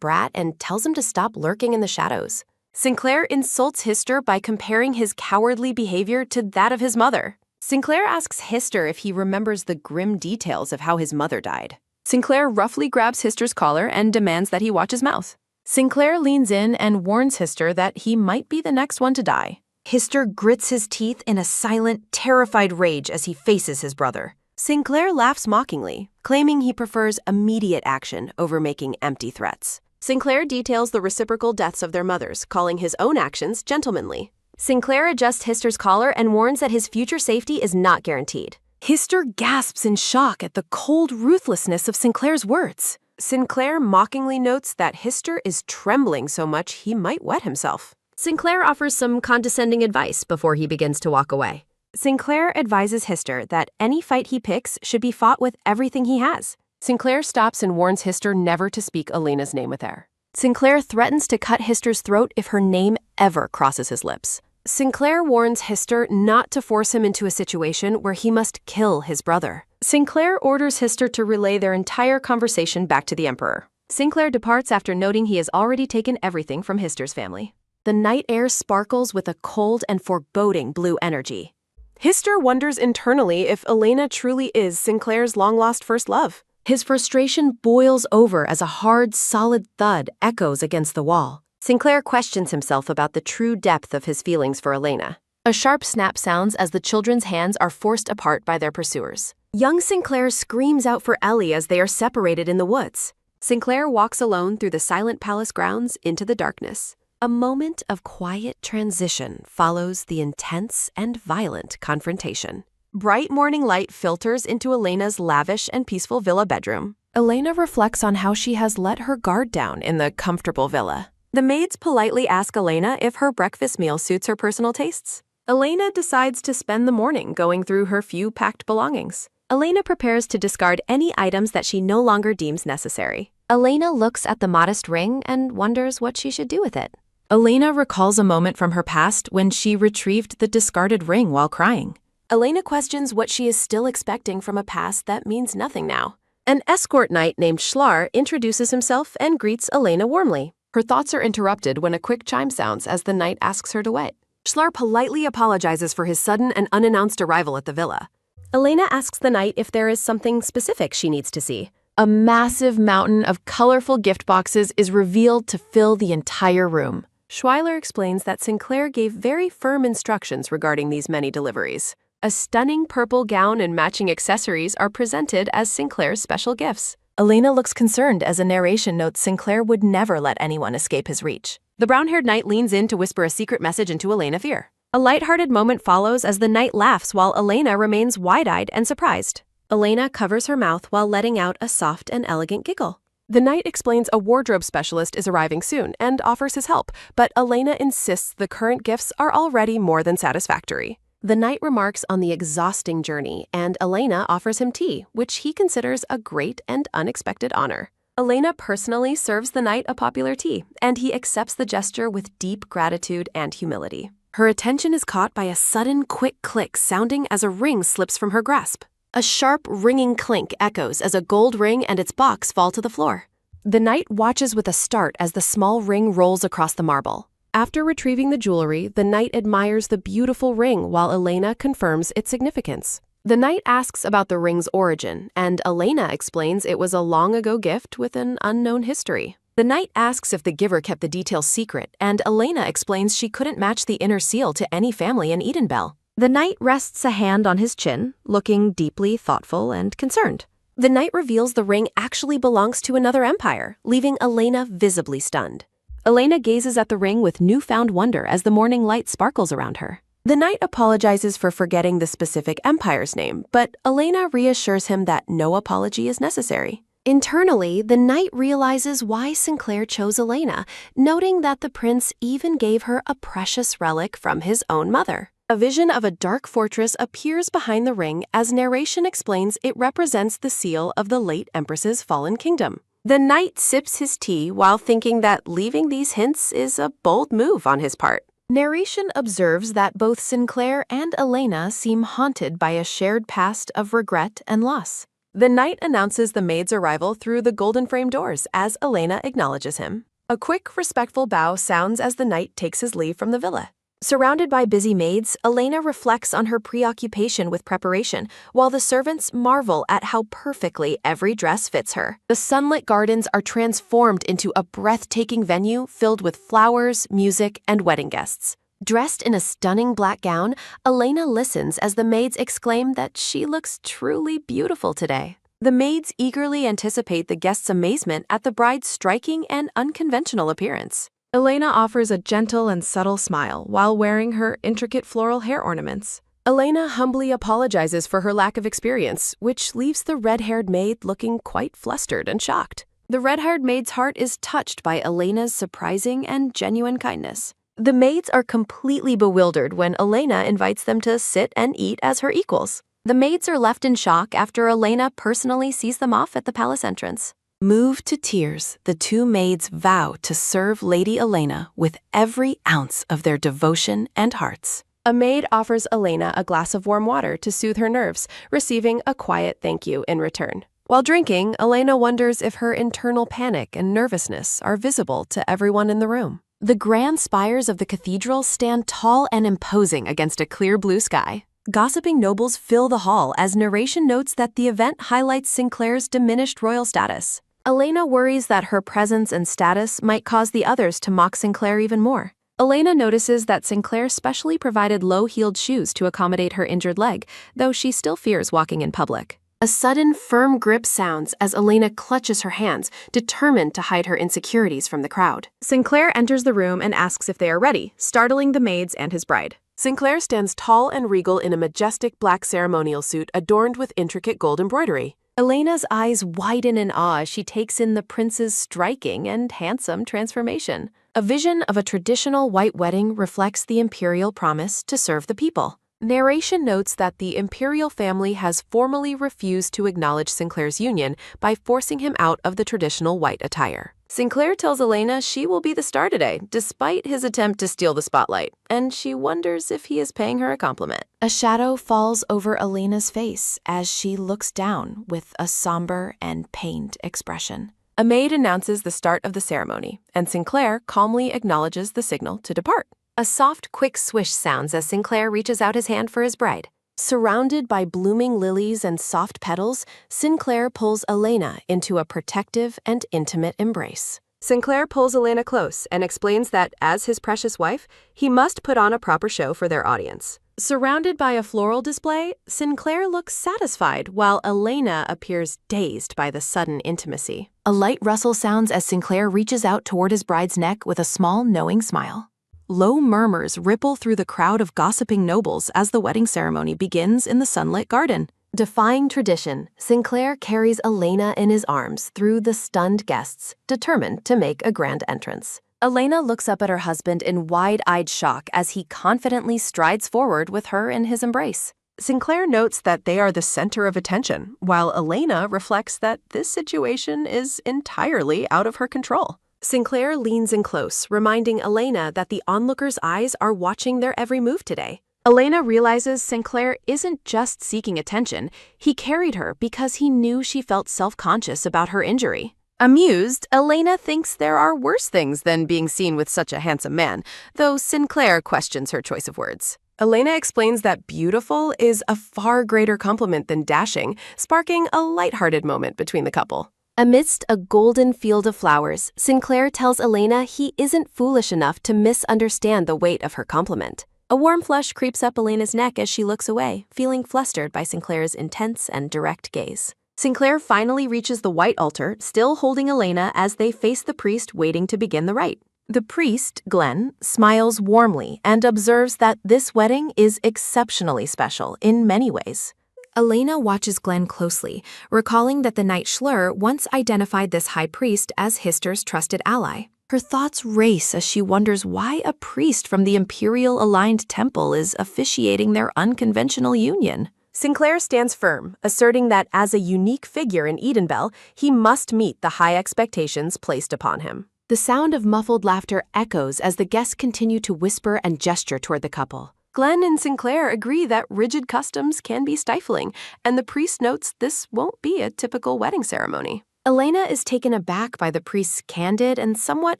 brat and tells him to stop lurking in the shadows. Sinclair insults Hister by comparing his cowardly behavior to that of his mother. Sinclair asks Hister if he remembers the grim details of how his mother died. Sinclair roughly grabs Hister's collar and demands that he watch his mouth. Sinclair leans in and warns Hister that he might be the next one to die. Hister grits his teeth in a silent, terrified rage as he faces his brother. Sinclair laughs mockingly, claiming he prefers immediate action over making empty threats. Sinclair details the reciprocal deaths of their mothers, calling his own actions gentlemanly. Sinclair adjusts Hister's collar and warns that his future safety is not guaranteed. Hister gasps in shock at the cold ruthlessness of Sinclair's words. Sinclair mockingly notes that Hister is trembling so much he might wet himself. Sinclair offers some condescending advice before he begins to walk away. Sinclair advises Hister that any fight he picks should be fought with everything he has. Sinclair stops and warns Hister never to speak Elena's name with her. Sinclair threatens to cut Hister's throat if her name ever crosses his lips. Sinclair warns Hister not to force him into a situation where he must kill his brother. Sinclair orders Hister to relay their entire conversation back to the emperor. Sinclair departs after noting he has already taken everything from Hister's family. The night air sparkles with a cold and foreboding blue energy. Hister wonders internally if Elena truly is Sinclair's long-lost first love. His frustration boils over as a hard, solid thud echoes against the wall. Sinclair questions himself about the true depth of his feelings for Elena. A sharp snap sounds as the children's hands are forced apart by their pursuers. Young Sinclair screams out for Ellie as they are separated in the woods. Sinclair walks alone through the silent palace grounds into the darkness. A moment of quiet transition follows the intense and violent confrontation. Bright morning light filters into Elena's lavish and peaceful villa bedroom. Elena reflects on how she has let her guard down in the comfortable villa. The maids politely ask Elena if her breakfast meal suits her personal tastes. Elena decides to spend the morning going through her few packed belongings. Elena prepares to discard any items that she no longer deems necessary. Elena looks at the modest ring and wonders what she should do with it. Elena recalls a moment from her past when she retrieved the discarded ring while crying. Elena questions what she is still expecting from a past that means nothing now. An escort knight named Schlar introduces himself and greets Elena warmly. Her thoughts are interrupted when a quick chime sounds as the knight asks her to wait. Schlar politely apologizes for his sudden and unannounced arrival at the villa. Elena asks the knight if there is something specific she needs to see. A massive mountain of colorful gift boxes is revealed to fill the entire room. Schuyler explains that Sinclair gave very firm instructions regarding these many deliveries. A stunning purple gown and matching accessories are presented as Sinclair's special gifts. Elena looks concerned as a narration notes Sinclair would never let anyone escape his reach. The brown-haired knight leans in to whisper a secret message into Elena's ear. A light-hearted moment follows as the knight laughs while Elena remains wide-eyed and surprised. Elena covers her mouth while letting out a soft and elegant giggle. The knight explains a wardrobe specialist is arriving soon and offers his help, but Elena insists the current gifts are already more than satisfactory. The knight remarks on the exhausting journey, and Elena offers him tea, which he considers a great and unexpected honor. Elena personally serves the knight a popular tea, and he accepts the gesture with deep gratitude and humility. Her attention is caught by a sudden, quick click sounding as a ring slips from her grasp. A sharp, ringing clink echoes as a gold ring and its box fall to the floor. The knight watches with a start as the small ring rolls across the marble. After retrieving the jewelry, the knight admires the beautiful ring while Elena confirms its significance. The knight asks about the ring's origin, and Elena explains it was a long-ago gift with an unknown history. The knight asks if the giver kept the details secret, and Elena explains she couldn't match the inner seal to any family in Edenbell. The knight rests a hand on his chin, looking deeply thoughtful and concerned. The knight reveals the ring actually belongs to another empire, leaving Elena visibly stunned. Elena gazes at the ring with newfound wonder as the morning light sparkles around her. The knight apologizes for forgetting the specific empire's name, but Elena reassures him that no apology is necessary. Internally, the knight realizes why Sinclair chose Elena, noting that the prince even gave her a precious relic from his own mother. A vision of a dark fortress appears behind the ring as narration explains it represents the seal of the late empress's fallen kingdom. The knight sips his tea while thinking that leaving these hints is a bold move on his part. Narration observes that both Sinclair and Elena seem haunted by a shared past of regret and loss. The knight announces the maid's arrival through the golden frame doors as Elena acknowledges him. A quick, respectful bow sounds as the knight takes his leave from the villa. Surrounded by busy maids, Elena reflects on her preoccupation with preparation, while the servants marvel at how perfectly every dress fits her. The sunlit gardens are transformed into a breathtaking venue filled with flowers, music, and wedding guests. Dressed in a stunning black gown, Elena listens as the maids exclaim that she looks truly beautiful today. The maids eagerly anticipate the guests' amazement at the bride's striking and unconventional appearance. Elena offers a gentle and subtle smile while wearing her intricate floral hair ornaments. Elena humbly apologizes for her lack of experience, which leaves the red-haired maid looking quite flustered and shocked. The red-haired maid's heart is touched by Elena's surprising and genuine kindness. The maids are completely bewildered when Elena invites them to sit and eat as her equals. The maids are left in shock after Elena personally sees them off at the palace entrance. Moved to tears, the two maids vow to serve Lady Elena with every ounce of their devotion and hearts. A maid offers Elena a glass of warm water to soothe her nerves, receiving a quiet thank you in return. While drinking, Elena wonders if her internal panic and nervousness are visible to everyone in the room. The grand spires of the cathedral stand tall and imposing against a clear blue sky. Gossiping nobles fill the hall as narration notes that the event highlights Sinclair's diminished royal status. Elena worries that her presence and status might cause the others to mock Sinclair even more. Elena notices that Sinclair specially provided low-heeled shoes to accommodate her injured leg, though she still fears walking in public. A sudden, firm grip sounds as Elena clutches her hands, determined to hide her insecurities from the crowd. Sinclair enters the room and asks if they are ready, startling the maids and his bride. Sinclair stands tall and regal in a majestic black ceremonial suit adorned with intricate gold embroidery. Elena's eyes widen in awe as she takes in the prince's striking and handsome transformation. A vision of a traditional white wedding reflects the imperial promise to serve the people. Narration notes that the imperial family has formally refused to acknowledge Sinclair's union by forcing him out of the traditional white attire. Sinclair tells Elena she will be the star today, despite his attempt to steal the spotlight, and she wonders if he is paying her a compliment. A shadow falls over Elena's face as she looks down with a somber and pained expression. A maid announces the start of the ceremony, and Sinclair calmly acknowledges the signal to depart. A soft, quick swish sounds as Sinclair reaches out his hand for his bride. Surrounded by blooming lilies and soft petals, Sinclair pulls Elena into a protective and intimate embrace. Sinclair pulls Elena close and explains that, as his precious wife, he must put on a proper show for their audience. Surrounded by a floral display, Sinclair looks satisfied while Elena appears dazed by the sudden intimacy. A light rustle sounds as Sinclair reaches out toward his bride's neck with a small, knowing smile. Low murmurs ripple through the crowd of gossiping nobles as the wedding ceremony begins in the sunlit garden. Defying tradition, Sinclair carries Elena in his arms through the stunned guests, determined to make a grand entrance. Elena looks up at her husband in wide-eyed shock as he confidently strides forward with her in his embrace. Sinclair notes that they are the center of attention, while Elena reflects that this situation is entirely out of her control. Sinclair leans in close, reminding Elena that the onlookers' eyes are watching their every move today. Elena realizes Sinclair isn't just seeking attention. He carried her because he knew she felt self-conscious about her injury. Amused, Elena thinks there are worse things than being seen with such a handsome man, though Sinclair questions her choice of words. Elena explains that beautiful is a far greater compliment than dashing, sparking a lighthearted moment between the couple. Amidst a golden field of flowers, Sinclair tells Elena he isn't foolish enough to misunderstand the weight of her compliment. A warm flush creeps up Elena's neck as she looks away, feeling flustered by Sinclair's intense and direct gaze. Sinclair finally reaches the white altar, still holding Elena as they face the priest waiting to begin the rite. The priest, Glenn, smiles warmly and observes that this wedding is exceptionally special in many ways. Elena watches Glenn closely, recalling that the Knight Schlur once identified this high priest as Hister's trusted ally. Her thoughts race as she wonders why a priest from the Imperial-aligned temple is officiating their unconventional union. Sinclair stands firm, asserting that as a unique figure in Edenbell, he must meet the high expectations placed upon him. The sound of muffled laughter echoes as the guests continue to whisper and gesture toward the couple. Glenn and Sinclair agree that rigid customs can be stifling, and the priest notes this won't be a typical wedding ceremony. Elena is taken aback by the priest's candid and somewhat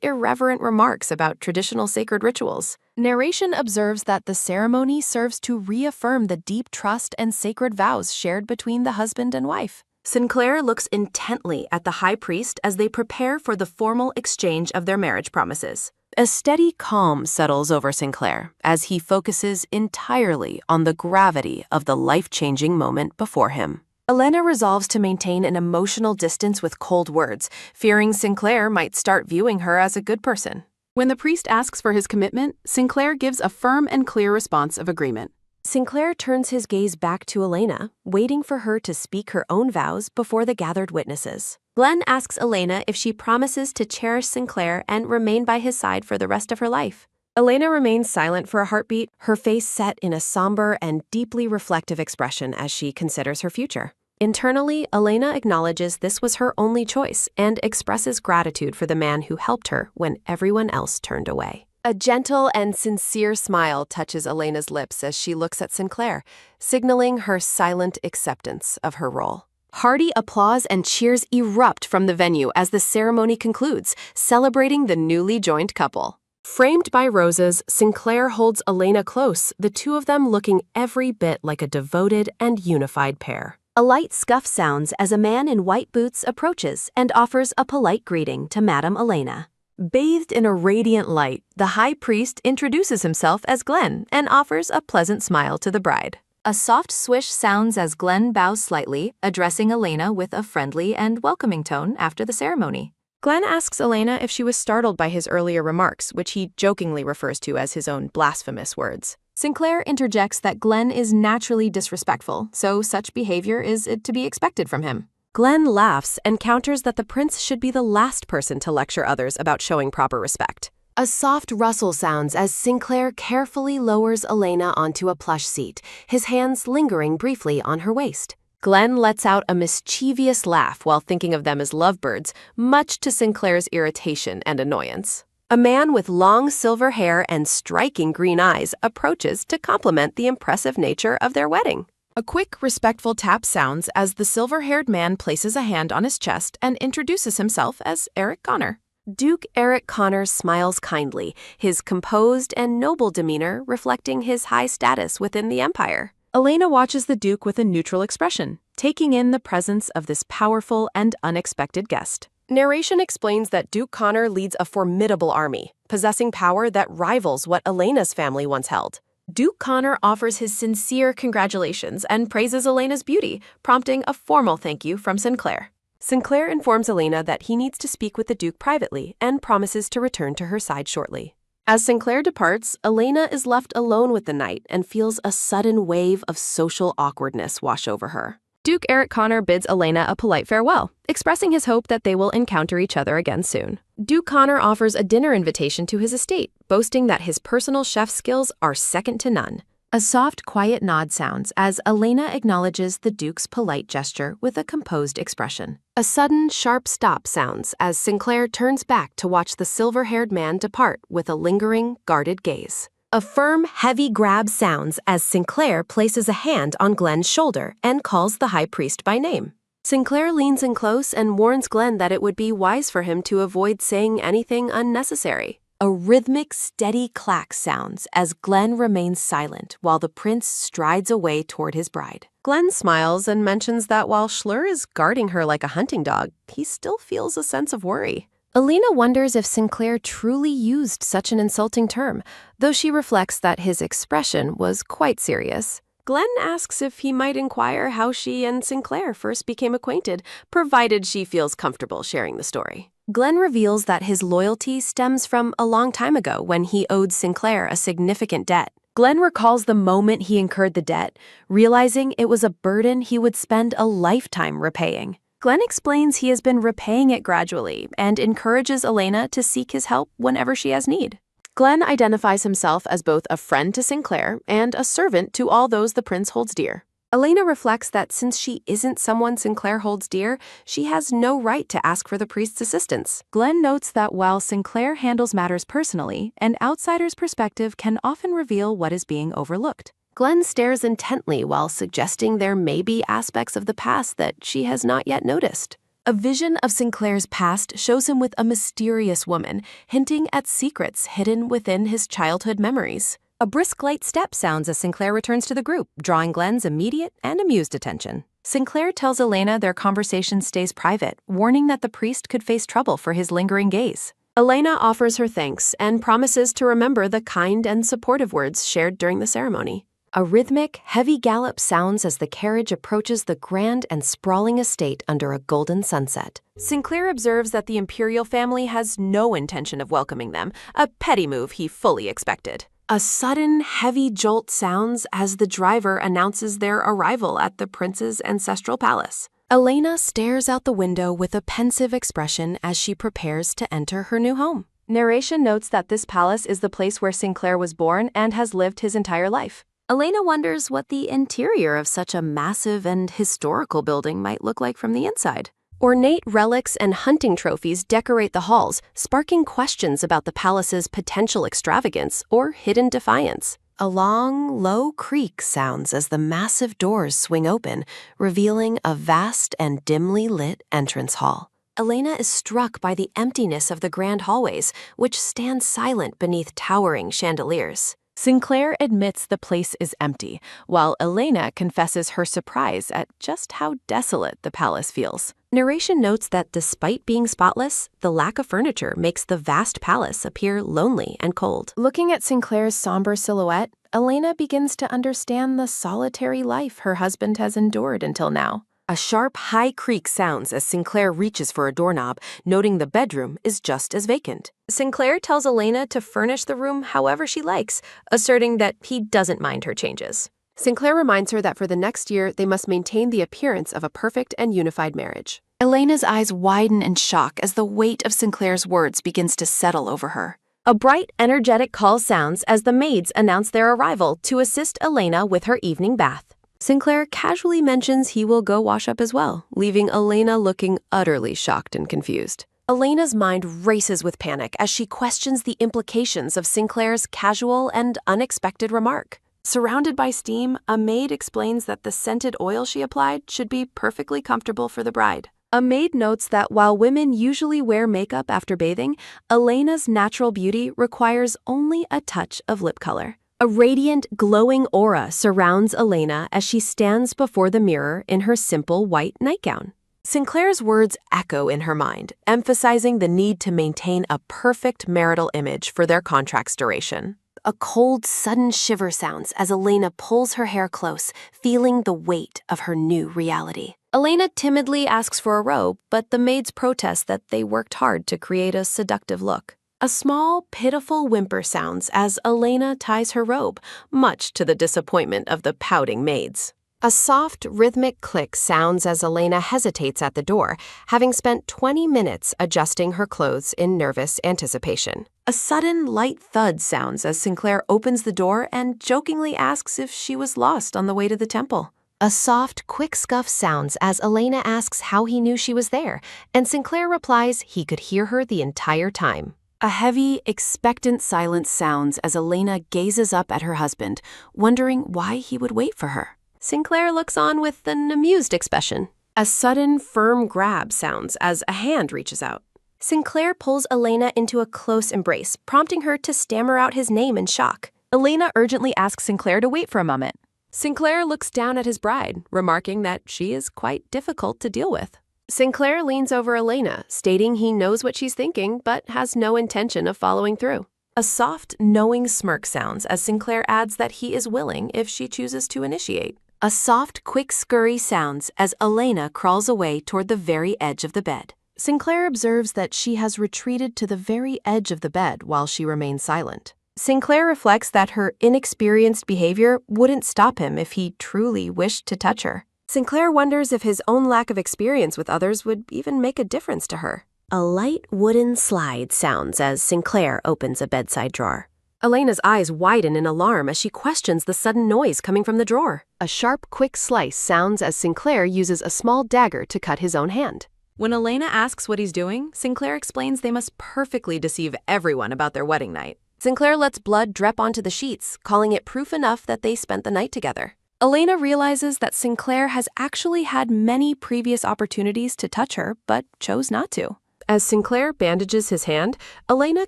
irreverent remarks about traditional sacred rituals. Narration observes that the ceremony serves to reaffirm the deep trust and sacred vows shared between the husband and wife. Sinclair looks intently at the high priest as they prepare for the formal exchange of their marriage promises. A steady calm settles over Sinclair as he focuses entirely on the gravity of the life-changing moment before him. Elena resolves to maintain an emotional distance with cold words, fearing Sinclair might start viewing her as a good person. When the priest asks for his commitment, Sinclair gives a firm and clear response of agreement. Sinclair turns his gaze back to Elena, waiting for her to speak her own vows before the gathered witnesses. Glenn asks Elena if she promises to cherish Sinclair and remain by his side for the rest of her life. Elena remains silent for a heartbeat, her face set in a somber and deeply reflective expression as she considers her future. Internally, Elena acknowledges this was her only choice and expresses gratitude for the man who helped her when everyone else turned away. A gentle and sincere smile touches Elena's lips as she looks at Sinclair, signaling her silent acceptance of her role. Hearty applause and cheers erupt from the venue as the ceremony concludes, celebrating the newly joined couple. Framed by roses, Sinclair holds Elena close, the two of them looking every bit like a devoted and unified pair. A light scuff sounds as a man in white boots approaches and offers a polite greeting to Madame Elena. Bathed in a radiant light, the high priest introduces himself as Glenn and offers a pleasant smile to the bride. A soft swish sounds as Glenn bows slightly, addressing Elena with a friendly and welcoming tone after the ceremony. Glenn asks Elena if she was startled by his earlier remarks, which he jokingly refers to as his own blasphemous words. Sinclair interjects that Glenn is naturally disrespectful, so such behavior is to be expected from him. Glenn laughs and counters that the prince should be the last person to lecture others about showing proper respect. A soft rustle sounds as Sinclair carefully lowers Elena onto a plush seat, his hands lingering briefly on her waist. Glenn lets out a mischievous laugh while thinking of them as lovebirds, much to Sinclair's irritation and annoyance. A man with long silver hair and striking green eyes approaches to compliment the impressive nature of their wedding. A quick, respectful tap sounds as the silver-haired man places a hand on his chest and introduces himself as Eric Connor. Duke Eric Connor smiles kindly, his composed and noble demeanor reflecting his high status within the empire. Elena watches the Duke with a neutral expression, taking in the presence of this powerful and unexpected guest. Narration explains that Duke Connor leads a formidable army, possessing power that rivals what Elena's family once held. Duke Connor offers his sincere congratulations and praises Elena's beauty, prompting a formal thank you from Sinclair. Sinclair informs Elena that he needs to speak with the Duke privately and promises to return to her side shortly. As Sinclair departs, Elena is left alone with the knight and feels a sudden wave of social awkwardness wash over her. Duke Eric Connor bids Elena a polite farewell, expressing his hope that they will encounter each other again soon. Duke Connor offers a dinner invitation to his estate, boasting that his personal chef skills are second to none. A soft, quiet nod sounds as Elena acknowledges the Duke's polite gesture with a composed expression. A sudden, sharp stop sounds as Sinclair turns back to watch the silver-haired man depart with a lingering, guarded gaze. A firm, heavy grab sounds as Sinclair places a hand on Glenn's shoulder and calls the high priest by name. Sinclair leans in close and warns Glenn that it would be wise for him to avoid saying anything unnecessary. A rhythmic, steady clack sounds as Glenn remains silent while the prince strides away toward his bride. Glenn smiles and mentions that while Schlur is guarding her like a hunting dog, he still feels a sense of worry. Elena wonders if Sinclair truly used such an insulting term, though she reflects that his expression was quite serious. Glenn asks if he might inquire how she and Sinclair first became acquainted, provided she feels comfortable sharing the story. Glenn reveals that his loyalty stems from a long time ago when he owed Sinclair a significant debt. Glenn recalls the moment he incurred the debt, realizing it was a burden he would spend a lifetime repaying. Glenn explains he has been repaying it gradually and encourages Elena to seek his help whenever she has need. Glenn identifies himself as both a friend to Sinclair and a servant to all those the prince holds dear. Elena reflects that since she isn't someone Sinclair holds dear, she has no right to ask for the priest's assistance. Glenn notes that while Sinclair handles matters personally, an outsider's perspective can often reveal what is being overlooked. Glenn stares intently while suggesting there may be aspects of the past that she has not yet noticed. A vision of Sinclair's past shows him with a mysterious woman, hinting at secrets hidden within his childhood memories. A brisk light step sounds as Sinclair returns to the group, drawing Glenn's immediate and amused attention. Sinclair tells Elena their conversation stays private, warning that the priest could face trouble for his lingering gaze. Elena offers her thanks and promises to remember the kind and supportive words shared during the ceremony. A rhythmic, heavy gallop sounds as the carriage approaches the grand and sprawling estate under a golden sunset. Sinclair observes that the imperial family has no intention of welcoming them, a petty move he fully expected. A sudden, heavy jolt sounds as the driver announces their arrival at the prince's ancestral palace. Elena stares out the window with a pensive expression as she prepares to enter her new home. Narration notes that this palace is the place where Sinclair was born and has lived his entire life. Elena wonders what the interior of such a massive and historical building might look like from the inside. Ornate relics and hunting trophies decorate the halls, sparking questions about the palace's potential extravagance or hidden defiance. A long, low creak sounds as the massive doors swing open, revealing a vast and dimly lit entrance hall. Elena is struck by the emptiness of the grand hallways, which stand silent beneath towering chandeliers. Sinclair admits the place is empty, while Elena confesses her surprise at just how desolate the palace feels. Narration notes that despite being spotless, the lack of furniture makes the vast palace appear lonely and cold. Looking at Sinclair's somber silhouette, Elena begins to understand the solitary life her husband has endured until now. A sharp, high creak sounds as Sinclair reaches for a doorknob, noting the bedroom is just as vacant. Sinclair tells Elena to furnish the room however she likes, asserting that he doesn't mind her changes. Sinclair reminds her that for the next year, they must maintain the appearance of a perfect and unified marriage. Elena's eyes widen in shock as the weight of Sinclair's words begins to settle over her. A bright, energetic call sounds as the maids announce their arrival to assist Elena with her evening bath. Sinclair casually mentions he will go wash up as well, leaving Elena looking utterly shocked and confused. Elena's mind races with panic as she questions the implications of Sinclair's casual and unexpected remark. Surrounded by steam, a maid explains that the scented oil she applied should be perfectly comfortable for the bride. A maid notes that while women usually wear makeup after bathing, Elena's natural beauty requires only a touch of lip color. A radiant, glowing aura surrounds Elena as she stands before the mirror in her simple white nightgown. Sinclair's words echo in her mind, emphasizing the need to maintain a perfect marital image for their contract's duration. A cold, sudden shiver sounds as Elena pulls her hair close, feeling the weight of her new reality. Elena timidly asks for a robe, but the maids protest that they worked hard to create a seductive look. A small, pitiful whimper sounds as Elena ties her robe, much to the disappointment of the pouting maids. A soft, rhythmic click sounds as Elena hesitates at the door, having spent 20 minutes adjusting her clothes in nervous anticipation. A sudden, light thud sounds as Sinclair opens the door and jokingly asks if she was lost on the way to the temple. A soft, quick scuff sounds as Elena asks how he knew she was there, and Sinclair replies he could hear her the entire time. A heavy, expectant silence sounds as Elena gazes up at her husband, wondering why he would wait for her. Sinclair looks on with an amused expression. A sudden, firm grab sounds as a hand reaches out. Sinclair pulls Elena into a close embrace, prompting her to stammer out his name in shock. Elena urgently asks Sinclair to wait for a moment. Sinclair looks down at his bride, remarking that she is quite difficult to deal with. Sinclair leans over Elena, stating he knows what she's thinking, but has no intention of following through. A soft, knowing smirk sounds as Sinclair adds that he is willing if she chooses to initiate. A soft, quick scurry sounds as Elena crawls away toward the very edge of the bed. Sinclair observes that she has retreated to the very edge of the bed while she remains silent. Sinclair reflects that her inexperienced behavior wouldn't stop him if he truly wished to touch her. Sinclair wonders if his own lack of experience with others would even make a difference to her. A light wooden slide sounds as Sinclair opens a bedside drawer. Elena's eyes widen in alarm as she questions the sudden noise coming from the drawer. A sharp, quick slice sounds as Sinclair uses a small dagger to cut his own hand. When Elena asks what he's doing, Sinclair explains they must perfectly deceive everyone about their wedding night. Sinclair lets blood drip onto the sheets, calling it proof enough that they spent the night together. Elena realizes that Sinclair has actually had many previous opportunities to touch her, but chose not to. As Sinclair bandages his hand, Elena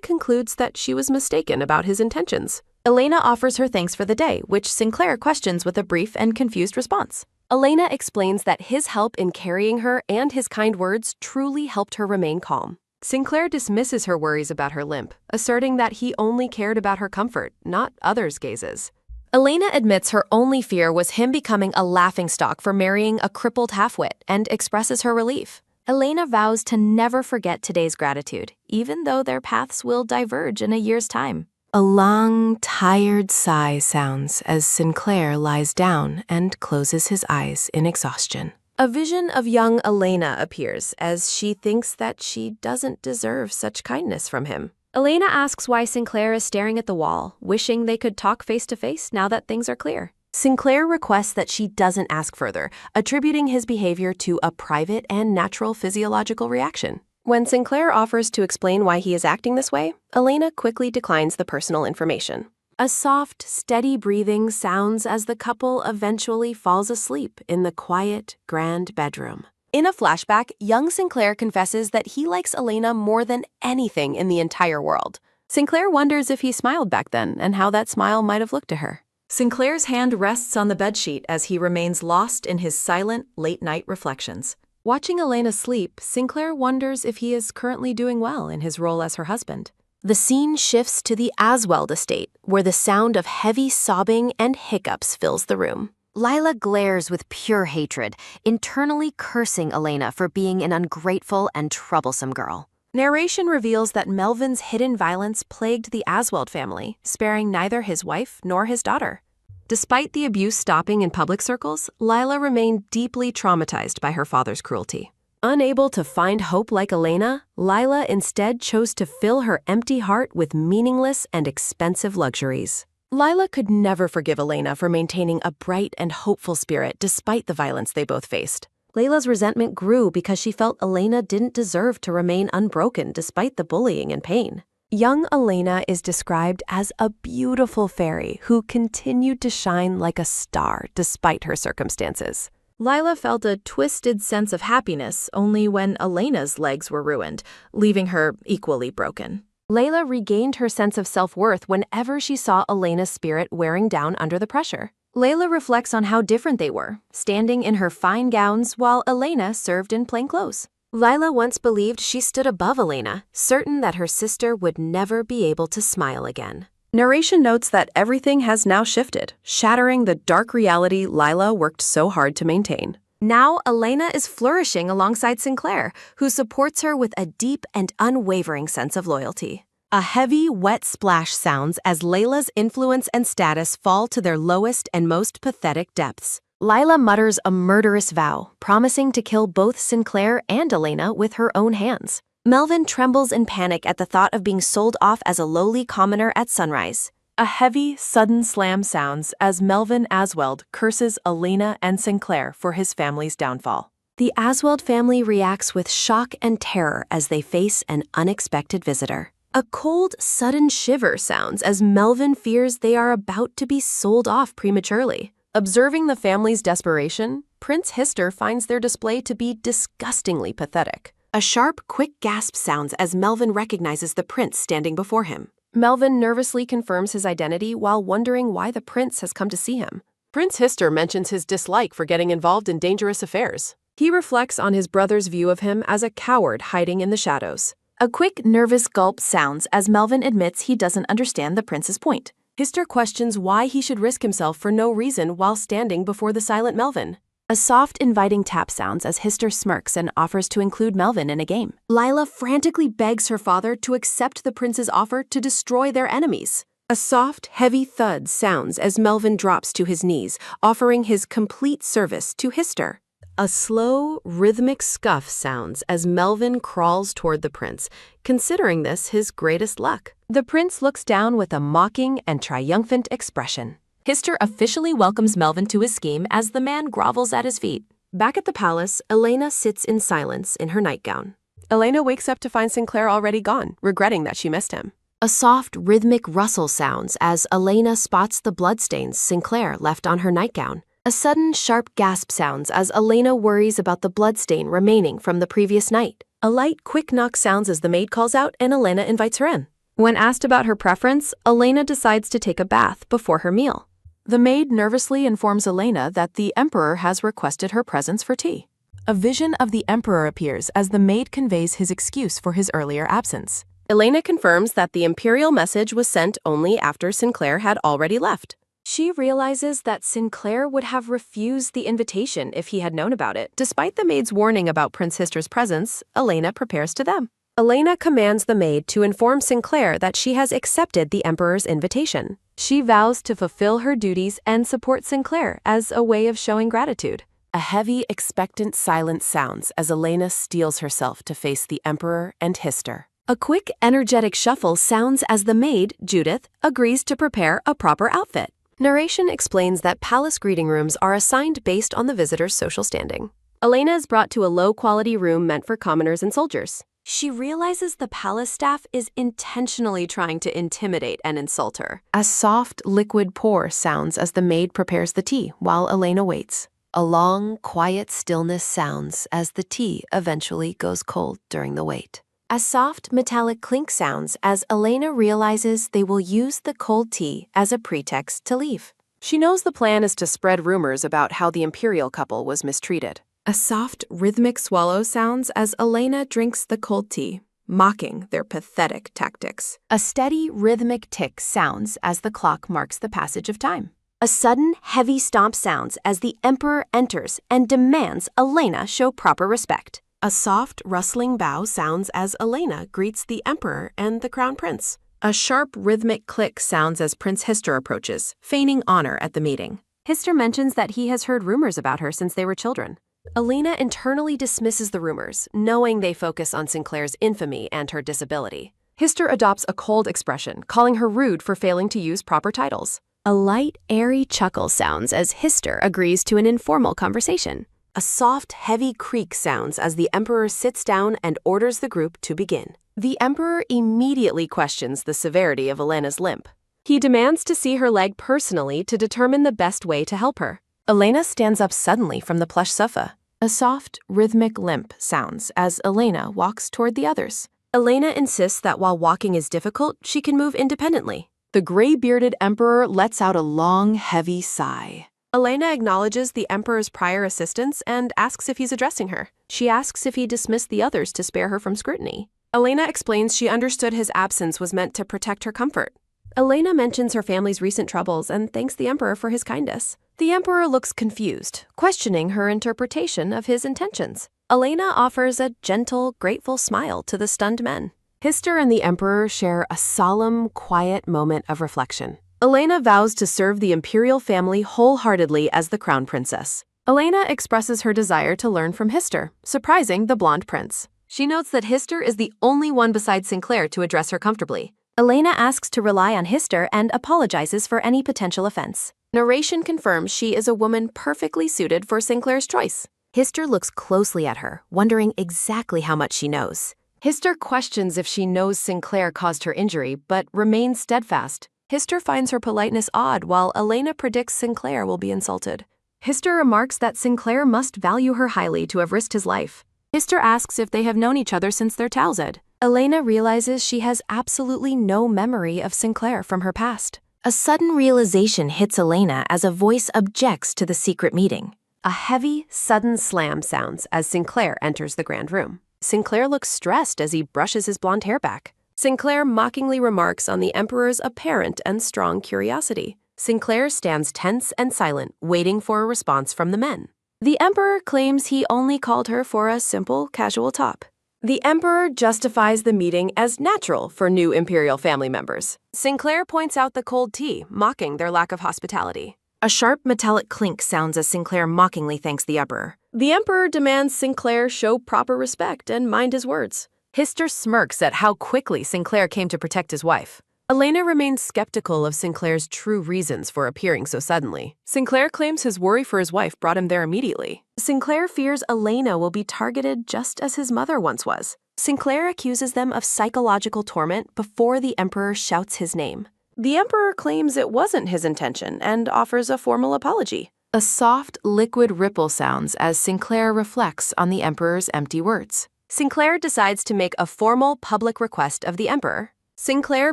concludes that she was mistaken about his intentions. Elena offers her thanks for the day, which Sinclair questions with a brief and confused response. Elena explains that his help in carrying her and his kind words truly helped her remain calm. Sinclair dismisses her worries about her limp, asserting that he only cared about her comfort, not others' gazes. Elena admits her only fear was him becoming a laughingstock for marrying a crippled halfwit and expresses her relief. Elena vows to never forget today's gratitude, even though their paths will diverge in a year's time. A long, tired sigh sounds as Sinclair lies down and closes his eyes in exhaustion. A vision of young Elena appears as she thinks that she doesn't deserve such kindness from him. Elena asks why Sinclair is staring at the wall, wishing they could talk face to face now that things are clear. Sinclair requests that she doesn't ask further, attributing his behavior to a private and natural physiological reaction. When Sinclair offers to explain why he is acting this way, Elena quickly declines the personal information. A soft, steady breathing sounds as the couple eventually falls asleep in the quiet, grand bedroom. In a flashback, young Sinclair confesses that he likes Elena more than anything in the entire world. Sinclair wonders if he smiled back then and how that smile might have looked to her. Sinclair's hand rests on the bedsheet as he remains lost in his silent, late-night reflections. Watching Elena sleep, Sinclair wonders if he is currently doing well in his role as her husband. The scene shifts to the Asweld estate, where the sound of heavy sobbing and hiccups fills the room. Lila glares with pure hatred, internally cursing Elena for being an ungrateful and troublesome girl. Narration reveals that Melvin's hidden violence plagued the Asweld family, sparing neither his wife nor his daughter. Despite the abuse stopping in public circles, Lila remained deeply traumatized by her father's cruelty. Unable to find hope like Elena, Lila instead chose to fill her empty heart with meaningless and expensive luxuries. Lila could never forgive Elena for maintaining a bright and hopeful spirit despite the violence they both faced. Layla's resentment grew because she felt Elena didn't deserve to remain unbroken despite the bullying and pain. Young Elena is described as a beautiful fairy who continued to shine like a star despite her circumstances. Lila felt a twisted sense of happiness only when Elena's legs were ruined, leaving her equally broken. Layla regained her sense of self-worth whenever she saw Elena's spirit wearing down under the pressure. Layla reflects on how different they were, standing in her fine gowns while Elena served in plain clothes. Lila once believed she stood above Elena, certain that her sister would never be able to smile again. Narration notes that everything has now shifted, shattering the dark reality Lila worked so hard to maintain. Now, Elena is flourishing alongside Sinclair, who supports her with a deep and unwavering sense of loyalty. A heavy, wet splash sounds as Layla's influence and status fall to their lowest and most pathetic depths. Lila mutters a murderous vow, promising to kill both Sinclair and Elena with her own hands. Melvin trembles in panic at the thought of being sold off as a lowly commoner at sunrise. A heavy, sudden slam sounds as Melvin Asweld curses Elena and Sinclair for his family's downfall. The Asweld family reacts with shock and terror as they face an unexpected visitor. A cold, sudden shiver sounds as Melvin fears they are about to be sold off prematurely. Observing the family's desperation, Prince Hister finds their display to be disgustingly pathetic. A sharp, quick gasp sounds as Melvin recognizes the prince standing before him. Melvin nervously confirms his identity while wondering why the prince has come to see him. Prince Hister mentions his dislike for getting involved in dangerous affairs. He reflects on his brother's view of him as a coward hiding in the shadows. A quick, nervous gulp sounds as Melvin admits he doesn't understand the prince's point. Hister questions why he should risk himself for no reason while standing before the silent Melvin. A soft, inviting tap sounds as Hister smirks and offers to include Melvin in a game. Lila frantically begs her father to accept the prince's offer to destroy their enemies. A soft, heavy thud sounds as Melvin drops to his knees, offering his complete service to Hister. A slow, rhythmic scuff sounds as Melvin crawls toward the prince, considering this his greatest luck. The prince looks down with a mocking and triumphant expression. Hister officially welcomes Melvin to his scheme as the man grovels at his feet. Back at the palace, Elena sits in silence in her nightgown. Elena wakes up to find Sinclair already gone, regretting that she missed him. A soft, rhythmic rustle sounds as Elena spots the bloodstains Sinclair left on her nightgown. A sudden, sharp gasp sounds as Elena worries about the bloodstain remaining from the previous night. A light, quick knock sounds as the maid calls out and Elena invites her in. When asked about her preference, Elena decides to take a bath before her meal. The maid nervously informs Elena that the Emperor has requested her presence for tea. A vision of the Emperor appears as the maid conveys his excuse for his earlier absence. Elena confirms that the imperial message was sent only after Sinclair had already left. She realizes that Sinclair would have refused the invitation if he had known about it. Despite the maid's warning about Prince Hister's presence, Elena prepares to them. Elena commands the maid to inform Sinclair that she has accepted the Emperor's invitation. She vows to fulfill her duties and support Sinclair as a way of showing gratitude. A heavy, expectant silence sounds as Elena steels herself to face the Emperor and Hister. A quick, energetic shuffle sounds as the maid, Judith, agrees to prepare a proper outfit. Narration explains that palace greeting rooms are assigned based on the visitor's social standing. Elena is brought to a low-quality room meant for commoners and soldiers. She realizes the palace staff is intentionally trying to intimidate and insult her. A soft, liquid pour sounds as the maid prepares the tea while Elena waits. A long, quiet stillness sounds as the tea eventually goes cold during the wait. A soft metallic clink sounds as Elena realizes they will use the cold tea as a pretext to leave. She knows the plan is to spread rumors about how the imperial couple was mistreated. A soft, rhythmic swallow sounds as Elena drinks the cold tea, mocking their pathetic tactics. A steady, rhythmic tick sounds as the clock marks the passage of time. A sudden, heavy stomp sounds as the Emperor enters and demands Elena show proper respect. A soft, rustling bow sounds as Elena greets the Emperor and the Crown Prince. A sharp, rhythmic click sounds as Prince Hister approaches, feigning honor at the meeting. Hister mentions that he has heard rumors about her since they were children. Elena internally dismisses the rumors, knowing they focus on Sinclair's infamy and her disability. Hister adopts a cold expression, calling her rude for failing to use proper titles. A light, airy chuckle sounds as Hister agrees to an informal conversation. A soft, heavy creak sounds as the Emperor sits down and orders the group to begin. The Emperor immediately questions the severity of Elena's limp. He demands to see her leg personally to determine the best way to help her. Elena stands up suddenly from the plush sofa. A soft, rhythmic limp sounds as Elena walks toward the others. Elena insists that while walking is difficult, she can move independently. The gray-bearded Emperor lets out a long, heavy sigh. Elena acknowledges the Emperor's prior assistance and asks if he's addressing her. She asks if he dismissed the others to spare her from scrutiny. Elena explains she understood his absence was meant to protect her comfort. Elena mentions her family's recent troubles and thanks the Emperor for his kindness. The Emperor looks confused, questioning her interpretation of his intentions. Elena offers a gentle, grateful smile to the stunned men. Hister and the Emperor share a solemn, quiet moment of reflection. Elena vows to serve the imperial family wholeheartedly as the crown princess. Elena expresses her desire to learn from Hister, surprising the blonde prince. She notes that Hister is the only one besides Sinclair to address her comfortably. Elena asks to rely on Hister and apologizes for any potential offense. Narration confirms she is a woman perfectly suited for Sinclair's choice. Hister looks closely at her, wondering exactly how much she knows. Hister questions if she knows Sinclair caused her injury, but remains steadfast. Hister finds her politeness odd, while Elena predicts Sinclair will be insulted. Hister remarks that Sinclair must value her highly to have risked his life. Hister asks if they have known each other since their childhood. Elena realizes she has absolutely no memory of Sinclair from her past. A sudden realization hits Elena as a voice objects to the secret meeting. A heavy, sudden slam sounds as Sinclair enters the grand room. Sinclair looks stressed as he brushes his blonde hair back. Sinclair mockingly remarks on the Emperor's apparent and strong curiosity. Sinclair stands tense and silent, waiting for a response from the men. The Emperor claims he only called her for a simple, casual talk. The Emperor justifies the meeting as natural for new imperial family members. Sinclair points out the cold tea, mocking their lack of hospitality. A sharp metallic clink sounds as Sinclair mockingly thanks the Emperor. The Emperor demands Sinclair show proper respect and mind his words. Hister smirks at how quickly Sinclair came to protect his wife. Elena remains skeptical of Sinclair's true reasons for appearing so suddenly. Sinclair claims his worry for his wife brought him there immediately. Sinclair fears Elena will be targeted just as his mother once was. Sinclair accuses them of psychological torment before the Emperor shouts his name. The Emperor claims it wasn't his intention and offers a formal apology. A soft, liquid ripple sounds as Sinclair reflects on the Emperor's empty words. Sinclair decides to make a formal public request of the Emperor. Sinclair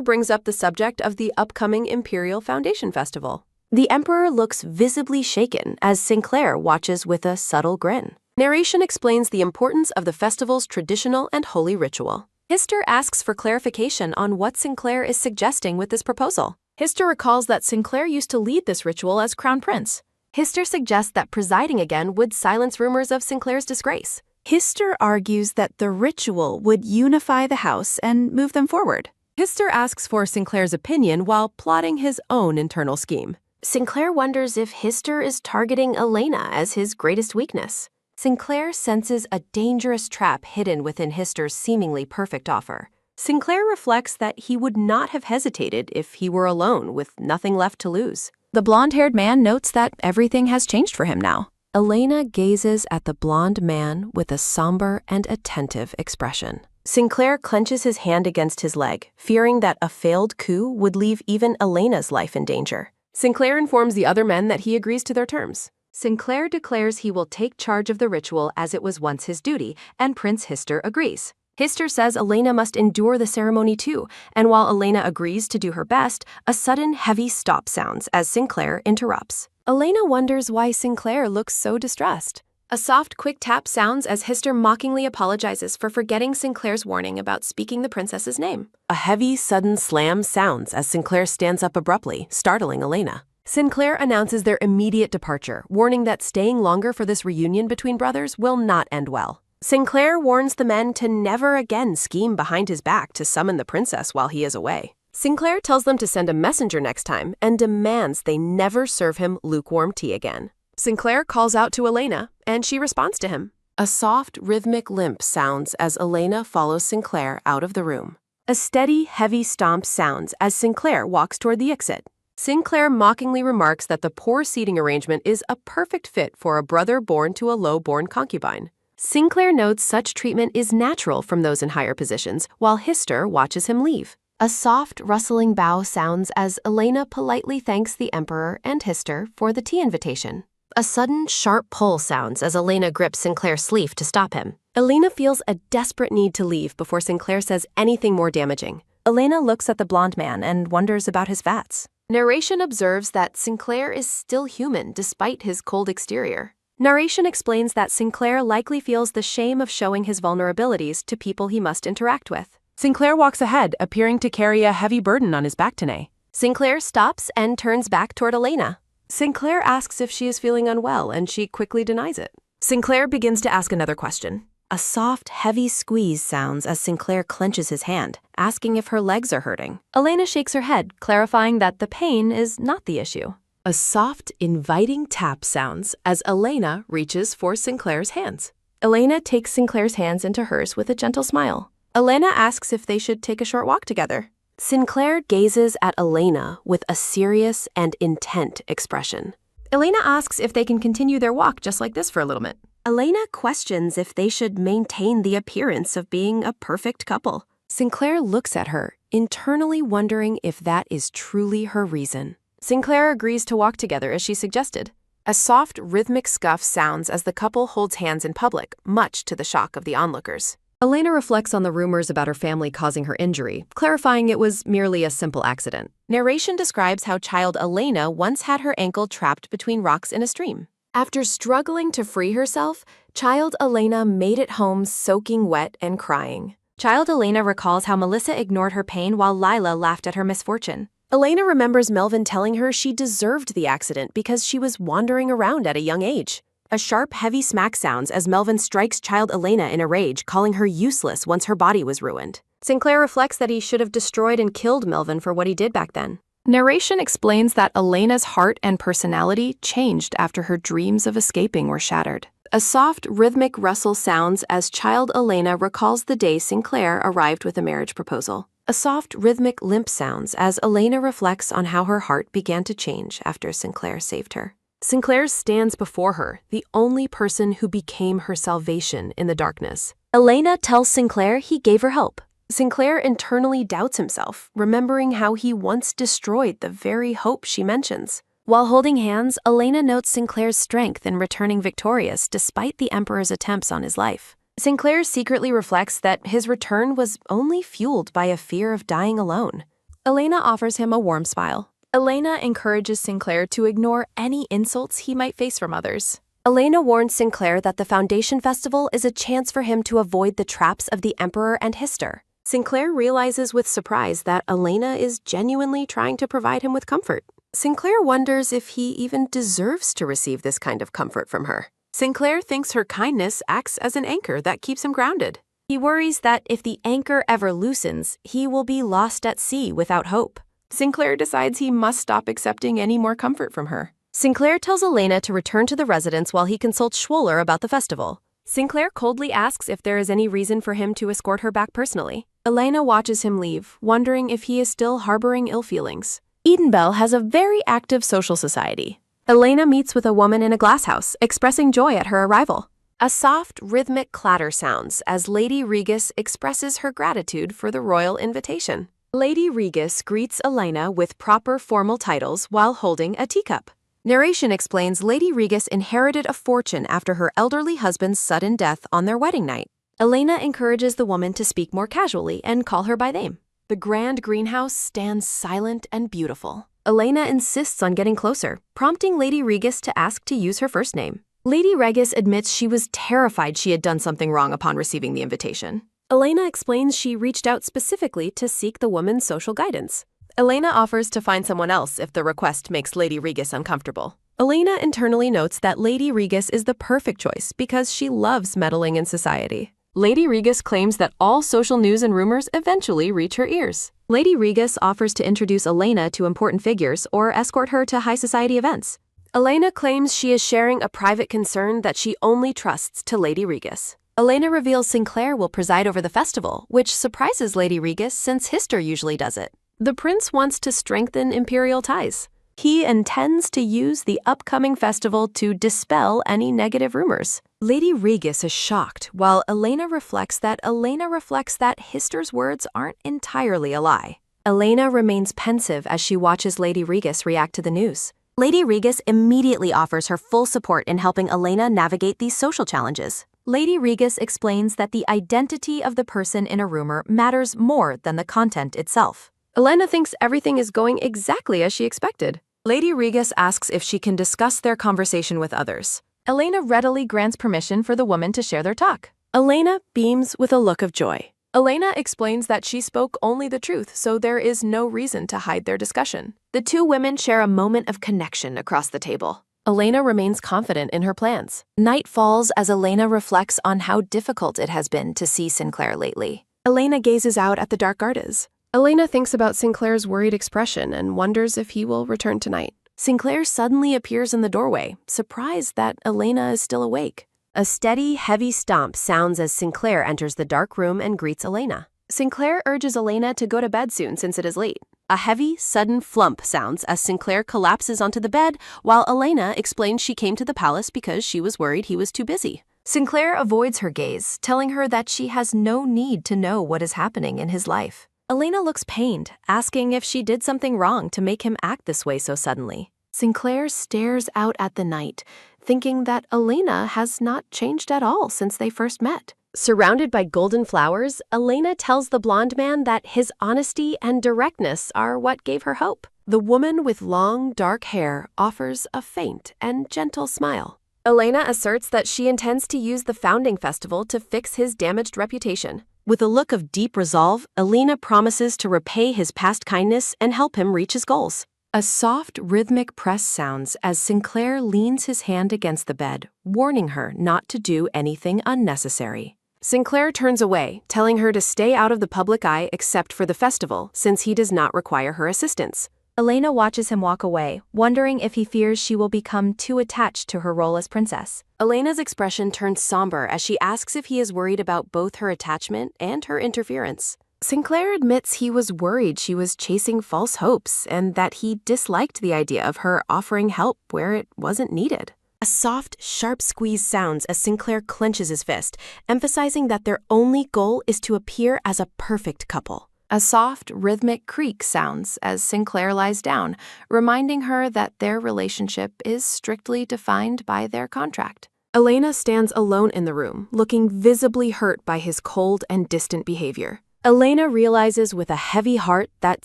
brings up the subject of the upcoming Imperial Foundation Festival. The Emperor looks visibly shaken as Sinclair watches with a subtle grin. Narration explains the importance of the festival's traditional and holy ritual. Hister asks for clarification on what Sinclair is suggesting with this proposal. Hister recalls that Sinclair used to lead this ritual as Crown Prince. Hister suggests that presiding again would silence rumors of Sinclair's disgrace. Hister argues that the ritual would unify the house and move them forward. Hister asks for Sinclair's opinion while plotting his own internal scheme. Sinclair wonders if Hister is targeting Elena as his greatest weakness. Sinclair senses a dangerous trap hidden within Hister's seemingly perfect offer. Sinclair reflects that he would not have hesitated if he were alone with nothing left to lose. The blonde-haired man notes that everything has changed for him now. Elena gazes at the blonde man with a somber and attentive expression. Sinclair clenches his hand against his leg, fearing that a failed coup would leave even Elena's life in danger. Sinclair informs the other men that he agrees to their terms. Sinclair declares he will take charge of the ritual as it was once his duty, and Prince Hister agrees. Hister says Elena must endure the ceremony too, and while Elena agrees to do her best, a sudden heavy stop sounds as Sinclair interrupts. Elena wonders why Sinclair looks so distressed. A soft, quick tap sounds as Hister mockingly apologizes for forgetting Sinclair's warning about speaking the princess's name. A heavy, sudden slam sounds as Sinclair stands up abruptly, startling Elena. Sinclair announces their immediate departure, warning that staying longer for this reunion between brothers will not end well. Sinclair warns the men to never again scheme behind his back to summon the princess while he is away. Sinclair tells them to send a messenger next time and demands they never serve him lukewarm tea again. Sinclair calls out to Elena, and she responds to him. A soft, rhythmic limp sounds as Elena follows Sinclair out of the room. A steady, heavy stomp sounds as Sinclair walks toward the exit. Sinclair mockingly remarks that the poor seating arrangement is a perfect fit for a brother born to a low-born concubine. Sinclair notes such treatment is natural from those in higher positions, while Hister watches him leave. A soft, rustling bow sounds as Elena politely thanks the Emperor and Hister for the tea invitation. A sudden, sharp pull sounds as Elena grips Sinclair's sleeve to stop him. Elena feels a desperate need to leave before Sinclair says anything more damaging. Elena looks at the blonde man and wonders about his vats. Narration observes that Sinclair is still human despite his cold exterior. Narration explains that Sinclair likely feels the shame of showing his vulnerabilities to people he must interact with. Sinclair walks ahead, appearing to carry a heavy burden on his back today. Sinclair stops and turns back toward Elena. Sinclair asks if she is feeling unwell, and she quickly denies it. Sinclair begins to ask another question. A soft, heavy squeeze sounds as Sinclair clenches his hand, asking if her legs are hurting. Elena shakes her head, clarifying that the pain is not the issue. A soft, inviting tap sounds as Elena reaches for Sinclair's hands. Elena takes Sinclair's hands into hers with a gentle smile. Elena asks if they should take a short walk together. Sinclair gazes at Elena with a serious and intent expression. Elena asks if they can continue their walk just like this for a little bit. Elena questions if they should maintain the appearance of being a perfect couple. Sinclair looks at her, internally wondering if that is truly her reason. Sinclair agrees to walk together as she suggested. A soft, rhythmic scuff sounds as the couple holds hands in public, much to the shock of the onlookers. Elena reflects on the rumors about her family causing her injury, clarifying it was merely a simple accident. Narration describes how child Elena once had her ankle trapped between rocks in a stream. After struggling to free herself, child Elena made it home soaking wet and crying. Child Elena recalls how Melissa ignored her pain while Lila laughed at her misfortune. Elena remembers Melvin telling her she deserved the accident because she was wandering around at a young age. A sharp, heavy smack sounds as Melvin strikes child Elena in a rage, calling her useless once her body was ruined. Sinclair reflects that he should have destroyed and killed Melvin for what he did back then. Narration explains that Elena's heart and personality changed after her dreams of escaping were shattered. A soft, rhythmic rustle sounds as child Elena recalls the day Sinclair arrived with a marriage proposal. A soft, rhythmic limp sounds as Elena reflects on how her heart began to change after Sinclair saved her. Sinclair stands before her, the only person who became her salvation in the darkness. Elena tells Sinclair he gave her hope. Sinclair internally doubts himself, remembering how he once destroyed the very hope she mentions. While holding hands, Elena notes Sinclair's strength in returning victorious despite the Emperor's attempts on his life. Sinclair secretly reflects that his return was only fueled by a fear of dying alone. Elena offers him a warm smile. Elena encourages Sinclair to ignore any insults he might face from others. Elena warns Sinclair that the Foundation Festival is a chance for him to avoid the traps of the Emperor and Hister. Sinclair realizes with surprise that Elena is genuinely trying to provide him with comfort. Sinclair wonders if he even deserves to receive this kind of comfort from her. Sinclair thinks her kindness acts as an anchor that keeps him grounded. He worries that if the anchor ever loosens, he will be lost at sea without hope. Sinclair decides he must stop accepting any more comfort from her. Sinclair tells Elena to return to the residence while he consults Schwoller about the festival. Sinclair coldly asks if there is any reason for him to escort her back personally. Elena watches him leave, wondering if he is still harboring ill feelings. Edenbell has a very active social society. Elena meets with a woman in a glasshouse, expressing joy at her arrival. A soft, rhythmic clatter sounds as Lady Regis expresses her gratitude for the royal invitation. Lady Regis greets Elena with proper formal titles while holding a teacup. Narration explains Lady Regis inherited a fortune after her elderly husband's sudden death on their wedding night. Elena encourages the woman to speak more casually and call her by name. The grand greenhouse stands silent and beautiful. Elena insists on getting closer, prompting Lady Regis to ask to use her first name. Lady Regis admits she was terrified she had done something wrong upon receiving the invitation. Elena explains she reached out specifically to seek the woman's social guidance. Elena offers to find someone else if the request makes Lady Regis uncomfortable. Elena internally notes that Lady Regis is the perfect choice because she loves meddling in society. Lady Regis claims that all social news and rumors eventually reach her ears. Lady Regis offers to introduce Elena to important figures or escort her to high society events. Elena claims she is sharing a private concern that she only trusts to Lady Regis. Elena reveals Sinclair will preside over the festival, which surprises Lady Regis since Hister usually does it. The prince wants to strengthen imperial ties. He intends to use the upcoming festival to dispel any negative rumors. Lady Regis is shocked, while Elena reflects that Hister's words aren't entirely a lie. Elena remains pensive as she watches Lady Regis react to the news. Lady Regis immediately offers her full support in helping Elena navigate these social challenges. Lady Regis explains that the identity of the person in a rumor matters more than the content itself. Elena thinks everything is going exactly as she expected. Lady Regis asks if she can discuss their conversation with others. Elena readily grants permission for the woman to share their talk. Elena beams with a look of joy. Elena explains that she spoke only the truth, so there is no reason to hide their discussion. The two women share a moment of connection across the table. Elena remains confident in her plans. Night falls as Elena reflects on how difficult it has been to see Sinclair lately. Elena gazes out at the dark gardens. Elena thinks about Sinclair's worried expression and wonders if he will return tonight. Sinclair suddenly appears in the doorway, surprised that Elena is still awake. A steady, heavy stomp sounds as Sinclair enters the dark room and greets Elena. Sinclair urges Elena to go to bed soon since it is late. A heavy, sudden flump sounds as Sinclair collapses onto the bed, while Elena explains she came to the palace because she was worried he was too busy. Sinclair avoids her gaze, telling her that she has no need to know what is happening in his life. Elena looks pained, asking if she did something wrong to make him act this way so suddenly. Sinclair stares out at the night, thinking that Elena has not changed at all since they first met. Surrounded by golden flowers, Elena tells the blonde man that his honesty and directness are what gave her hope. The woman with long, dark hair offers a faint and gentle smile. Elena asserts that she intends to use the founding festival to fix his damaged reputation. With a look of deep resolve, Elena promises to repay his past kindness and help him reach his goals. A soft, rhythmic press sounds as Sinclair leans his hand against the bed, warning her not to do anything unnecessary. Sinclair turns away, telling her to stay out of the public eye except for the festival, since he does not require her assistance. Elena watches him walk away, wondering if he fears she will become too attached to her role as princess. Elena's expression turns somber as she asks if he is worried about both her attachment and her interference. Sinclair admits he was worried she was chasing false hopes and that he disliked the idea of her offering help where it wasn't needed. A soft, sharp squeeze sounds as Sinclair clenches his fist, emphasizing that their only goal is to appear as a perfect couple. A soft, rhythmic creak sounds as Sinclair lies down, reminding her that their relationship is strictly defined by their contract. Elena stands alone in the room, looking visibly hurt by his cold and distant behavior. Elena realizes with a heavy heart that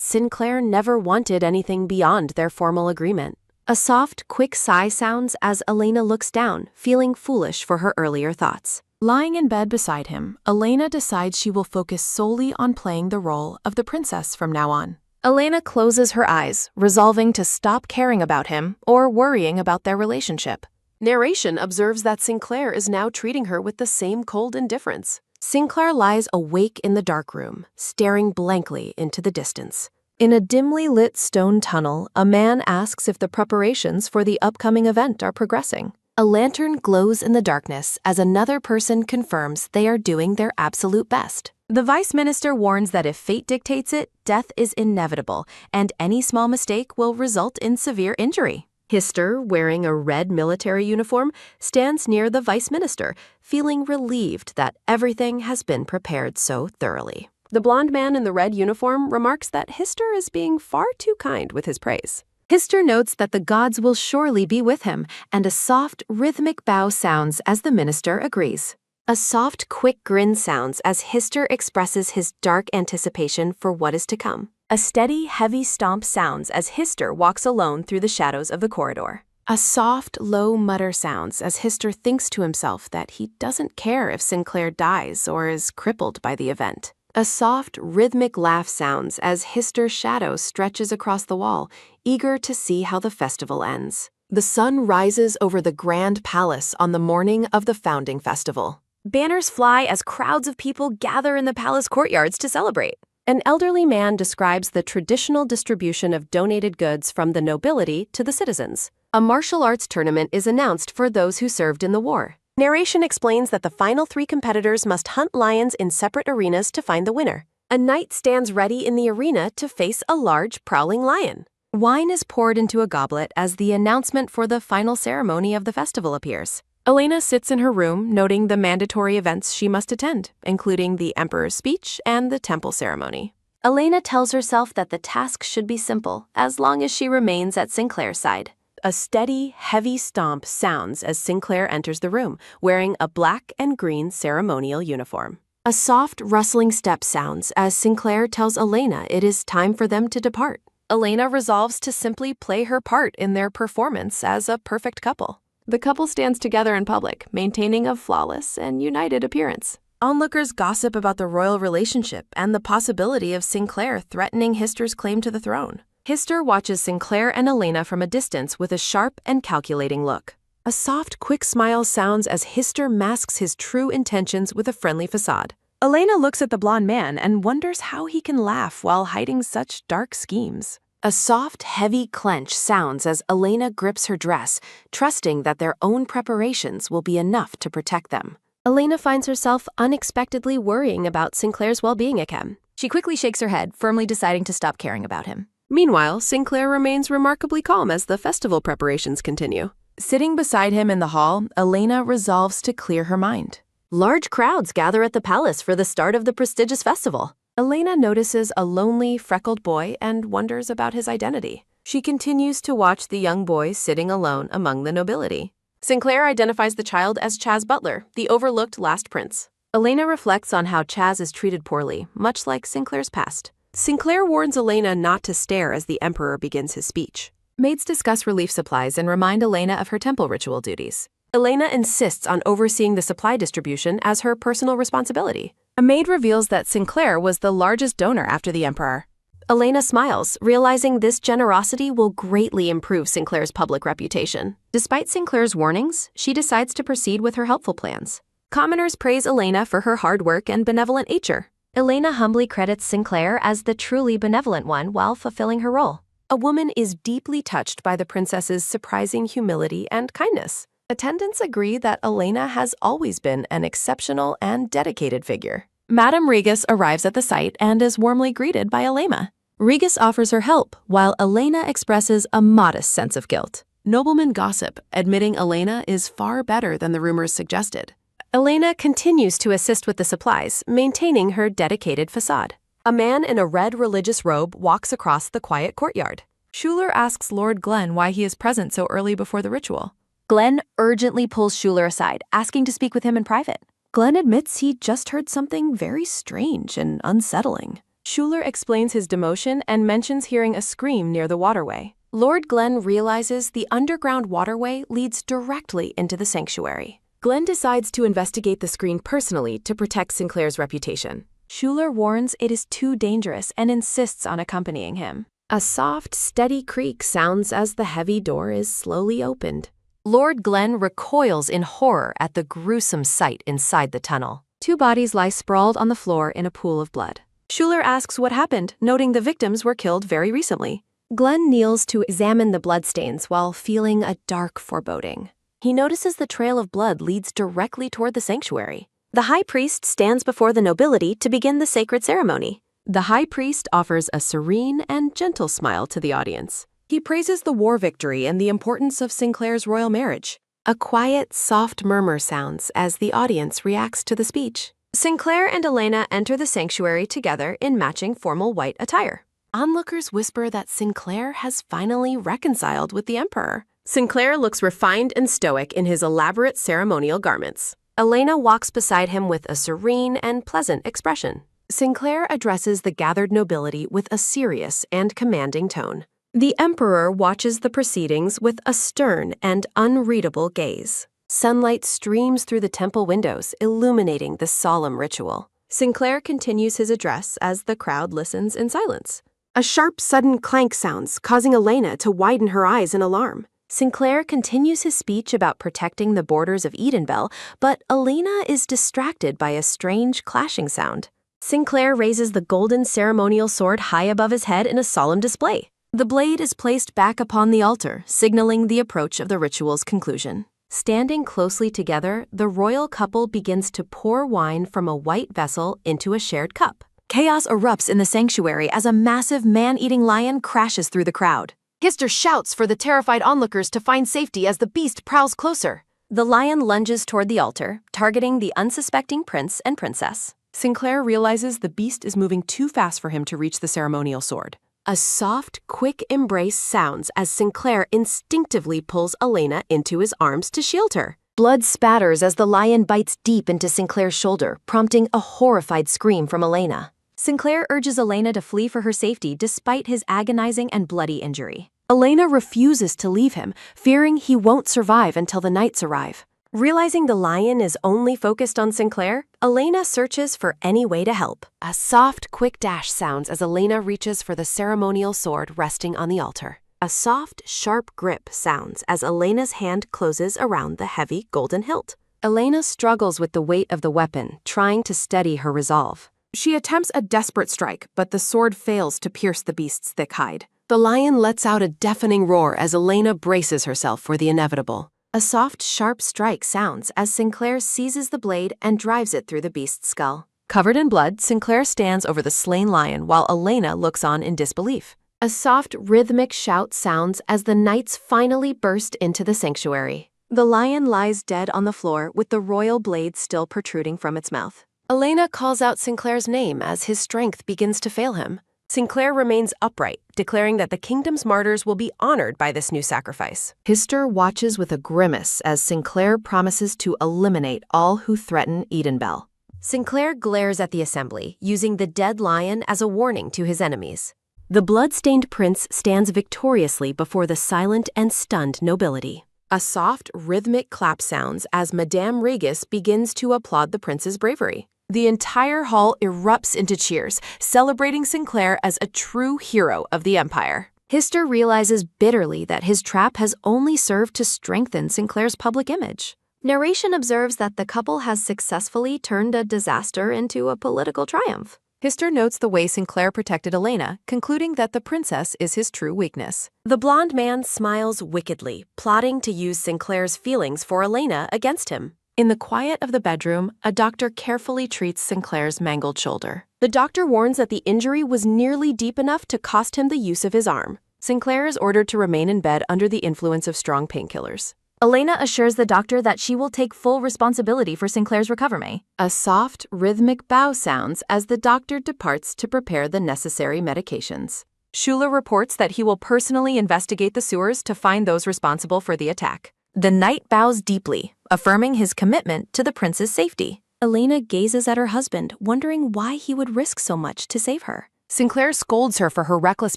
Sinclair never wanted anything beyond their formal agreement. A soft, quick sigh sounds as Elena looks down, feeling foolish for her earlier thoughts. Lying in bed beside him, Elena decides she will focus solely on playing the role of the princess from now on. Elena closes her eyes, resolving to stop caring about him or worrying about their relationship. Narration observes that Sinclair is now treating her with the same cold indifference. Sinclair lies awake in the dark room, staring blankly into the distance. In a dimly lit stone tunnel, a man asks if the preparations for the upcoming event are progressing. A lantern glows in the darkness as another person confirms they are doing their absolute best. The vice minister warns that if fate dictates it, death is inevitable, and any small mistake will result in severe injury. Hister, wearing a red military uniform, stands near the vice minister, feeling relieved that everything has been prepared so thoroughly. The blonde man in the red uniform remarks that Hister is being far too kind with his praise. Hister notes that the gods will surely be with him, and a soft, rhythmic bow sounds as the minister agrees. A soft, quick grin sounds as Hister expresses his dark anticipation for what is to come. A steady, heavy stomp sounds as Hister walks alone through the shadows of the corridor. A soft, low mutter sounds as Hister thinks to himself that he doesn't care if Sinclair dies or is crippled by the event. A soft, rhythmic laugh sounds as Hister's shadow stretches across the wall, eager to see how the festival ends. The sun rises over the Grand Palace on the morning of the founding festival. Banners fly as crowds of people gather in the palace courtyards to celebrate. An elderly man describes the traditional distribution of donated goods from the nobility to the citizens. A martial arts tournament is announced for those who served in the war. Narration explains that the final 3 competitors must hunt lions in separate arenas to find the winner. A knight stands ready in the arena to face a large, prowling lion. Wine is poured into a goblet as the announcement for the final ceremony of the festival appears. Elena sits in her room, noting the mandatory events she must attend, including the emperor's speech and the temple ceremony. Elena tells herself that the task should be simple, as long as she remains at Sinclair's side. A steady, heavy stomp sounds as Sinclair enters the room, wearing a black and green ceremonial uniform. A soft, rustling step sounds as Sinclair tells Elena it is time for them to depart. Elena resolves to simply play her part in their performance as a perfect couple. The couple stands together in public, maintaining a flawless and united appearance. Onlookers gossip about the royal relationship and the possibility of Sinclair threatening Hister's claim to the throne. Hister watches Sinclair and Elena from a distance with a sharp and calculating look. A soft, quick smile sounds as Hister masks his true intentions with a friendly facade. Elena looks at the blonde man and wonders how he can laugh while hiding such dark schemes. A soft, heavy clench sounds as Elena grips her dress, trusting that their own preparations will be enough to protect them. Elena finds herself unexpectedly worrying about Sinclair's well-being again. She quickly shakes her head, firmly deciding to stop caring about him. Meanwhile, Sinclair remains remarkably calm as the festival preparations continue. Sitting beside him in the hall, Elena resolves to clear her mind. Large crowds gather at the palace for the start of the prestigious festival. Elena notices a lonely, freckled boy and wonders about his identity. She continues to watch the young boy sitting alone among the nobility. Sinclair identifies the child as Chaz Butler, the overlooked last prince. Elena reflects on how Chaz is treated poorly, much like Sinclair's past. Sinclair warns Elena not to stare as the emperor begins his speech. Maids discuss relief supplies and remind Elena of her temple ritual duties. Elena insists on overseeing the supply distribution as her personal responsibility. A maid reveals that Sinclair was the largest donor after the emperor. Elena smiles, realizing this generosity will greatly improve Sinclair's public reputation. Despite Sinclair's warnings, she decides to proceed with her helpful plans. Commoners praise Elena for her hard work and benevolent nature. Elena humbly credits Sinclair as the truly benevolent one while fulfilling her role. A woman is deeply touched by the princess's surprising humility and kindness. Attendants agree that Elena has always been an exceptional and dedicated figure. Madame Regis arrives at the site and is warmly greeted by Elena. Regis offers her help, while Elena expresses a modest sense of guilt. Noblemen gossip, admitting Elena is far better than the rumors suggested. Elena continues to assist with the supplies, maintaining her dedicated facade. A man in a red religious robe walks across the quiet courtyard. Schuler asks Lord Glenn why he is present so early before the ritual. Glenn urgently pulls Schuler aside, asking to speak with him in private. Glenn admits he just heard something very strange and unsettling. Schuler explains his demotion and mentions hearing a scream near the waterway. Lord Glenn realizes the underground waterway leads directly into the sanctuary. Glenn decides to investigate the screen personally to protect Sinclair's reputation. Schuler warns it is too dangerous and insists on accompanying him. A soft, steady creak sounds as the heavy door is slowly opened. Lord Glenn recoils in horror at the gruesome sight inside the tunnel. 2 bodies lie sprawled on the floor in a pool of blood. Schuler asks what happened, noting the victims were killed very recently. Glenn kneels to examine the bloodstains while feeling a dark foreboding. He notices the trail of blood leads directly toward the sanctuary. The high priest stands before the nobility to begin the sacred ceremony. The high priest offers a serene and gentle smile to the audience. He praises the war victory and the importance of Sinclair's royal marriage. A quiet, soft murmur sounds as the audience reacts to the speech. Sinclair and Elena enter the sanctuary together in matching formal white attire. Onlookers whisper that Sinclair has finally reconciled with the emperor. Sinclair looks refined and stoic in his elaborate ceremonial garments. Elena walks beside him with a serene and pleasant expression. Sinclair addresses the gathered nobility with a serious and commanding tone. The emperor watches the proceedings with a stern and unreadable gaze. Sunlight streams through the temple windows, illuminating the solemn ritual. Sinclair continues his address as the crowd listens in silence. A sharp, sudden clank sounds, causing Elena to widen her eyes in alarm. Sinclair continues his speech about protecting the borders of Edenville, but Elena is distracted by a strange clashing sound. Sinclair raises the golden ceremonial sword high above his head in a solemn display. The blade is placed back upon the altar, signaling the approach of the ritual's conclusion. Standing closely together, the royal couple begins to pour wine from a white vessel into a shared cup. Chaos erupts in the sanctuary as a massive man-eating lion crashes through the crowd. Hister shouts for the terrified onlookers to find safety as the beast prowls closer. The lion lunges toward the altar, targeting the unsuspecting prince and princess. Sinclair realizes the beast is moving too fast for him to reach the ceremonial sword. A soft, quick embrace sounds as Sinclair instinctively pulls Elena into his arms to shield her. Blood spatters as the lion bites deep into Sinclair's shoulder, prompting a horrified scream from Elena. Sinclair urges Elena to flee for her safety despite his agonizing and bloody injury. Elena refuses to leave him, fearing he won't survive until the knights arrive. Realizing the lion is only focused on Sinclair, Elena searches for any way to help. A soft, quick dash sounds as Elena reaches for the ceremonial sword resting on the altar. A soft, sharp grip sounds as Elena's hand closes around the heavy golden hilt. Elena struggles with the weight of the weapon, trying to steady her resolve. She attempts a desperate strike, but the sword fails to pierce the beast's thick hide. The lion lets out a deafening roar as Elena braces herself for the inevitable. A soft, sharp strike sounds as Sinclair seizes the blade and drives it through the beast's skull. Covered in blood, Sinclair stands over the slain lion while Elena looks on in disbelief. A soft, rhythmic shout sounds as the knights finally burst into the sanctuary. The lion lies dead on the floor with the royal blade still protruding from its mouth. Elena calls out Sinclair's name as his strength begins to fail him. Sinclair remains upright, declaring that the kingdom's martyrs will be honored by this new sacrifice. Hister watches with a grimace as Sinclair promises to eliminate all who threaten Edenville. Sinclair glares at the assembly, using the dead lion as a warning to his enemies. The blood-stained prince stands victoriously before the silent and stunned nobility. A soft, rhythmic clap sounds as Madame Regis begins to applaud the prince's bravery. The entire hall erupts into cheers, celebrating Sinclair as a true hero of the empire. Hister realizes bitterly that his trap has only served to strengthen Sinclair's public image. Narration observes that the couple has successfully turned a disaster into a political triumph. Hister notes the way Sinclair protected Elena, concluding that the princess is his true weakness. The blonde man smiles wickedly, plotting to use Sinclair's feelings for Elena against him. In the quiet of the bedroom, a doctor carefully treats Sinclair's mangled shoulder. The doctor warns that the injury was nearly deep enough to cost him the use of his arm. Sinclair is ordered to remain in bed under the influence of strong painkillers. Elena assures the doctor that she will take full responsibility for Sinclair's recovery. A soft, rhythmic bow sounds as the doctor departs to prepare the necessary medications. Shula reports that he will personally investigate the sewers to find those responsible for the attack. The knight bows deeply, affirming his commitment to the prince's safety. Elena gazes at her husband, wondering why he would risk so much to save her. Sinclair scolds her for her reckless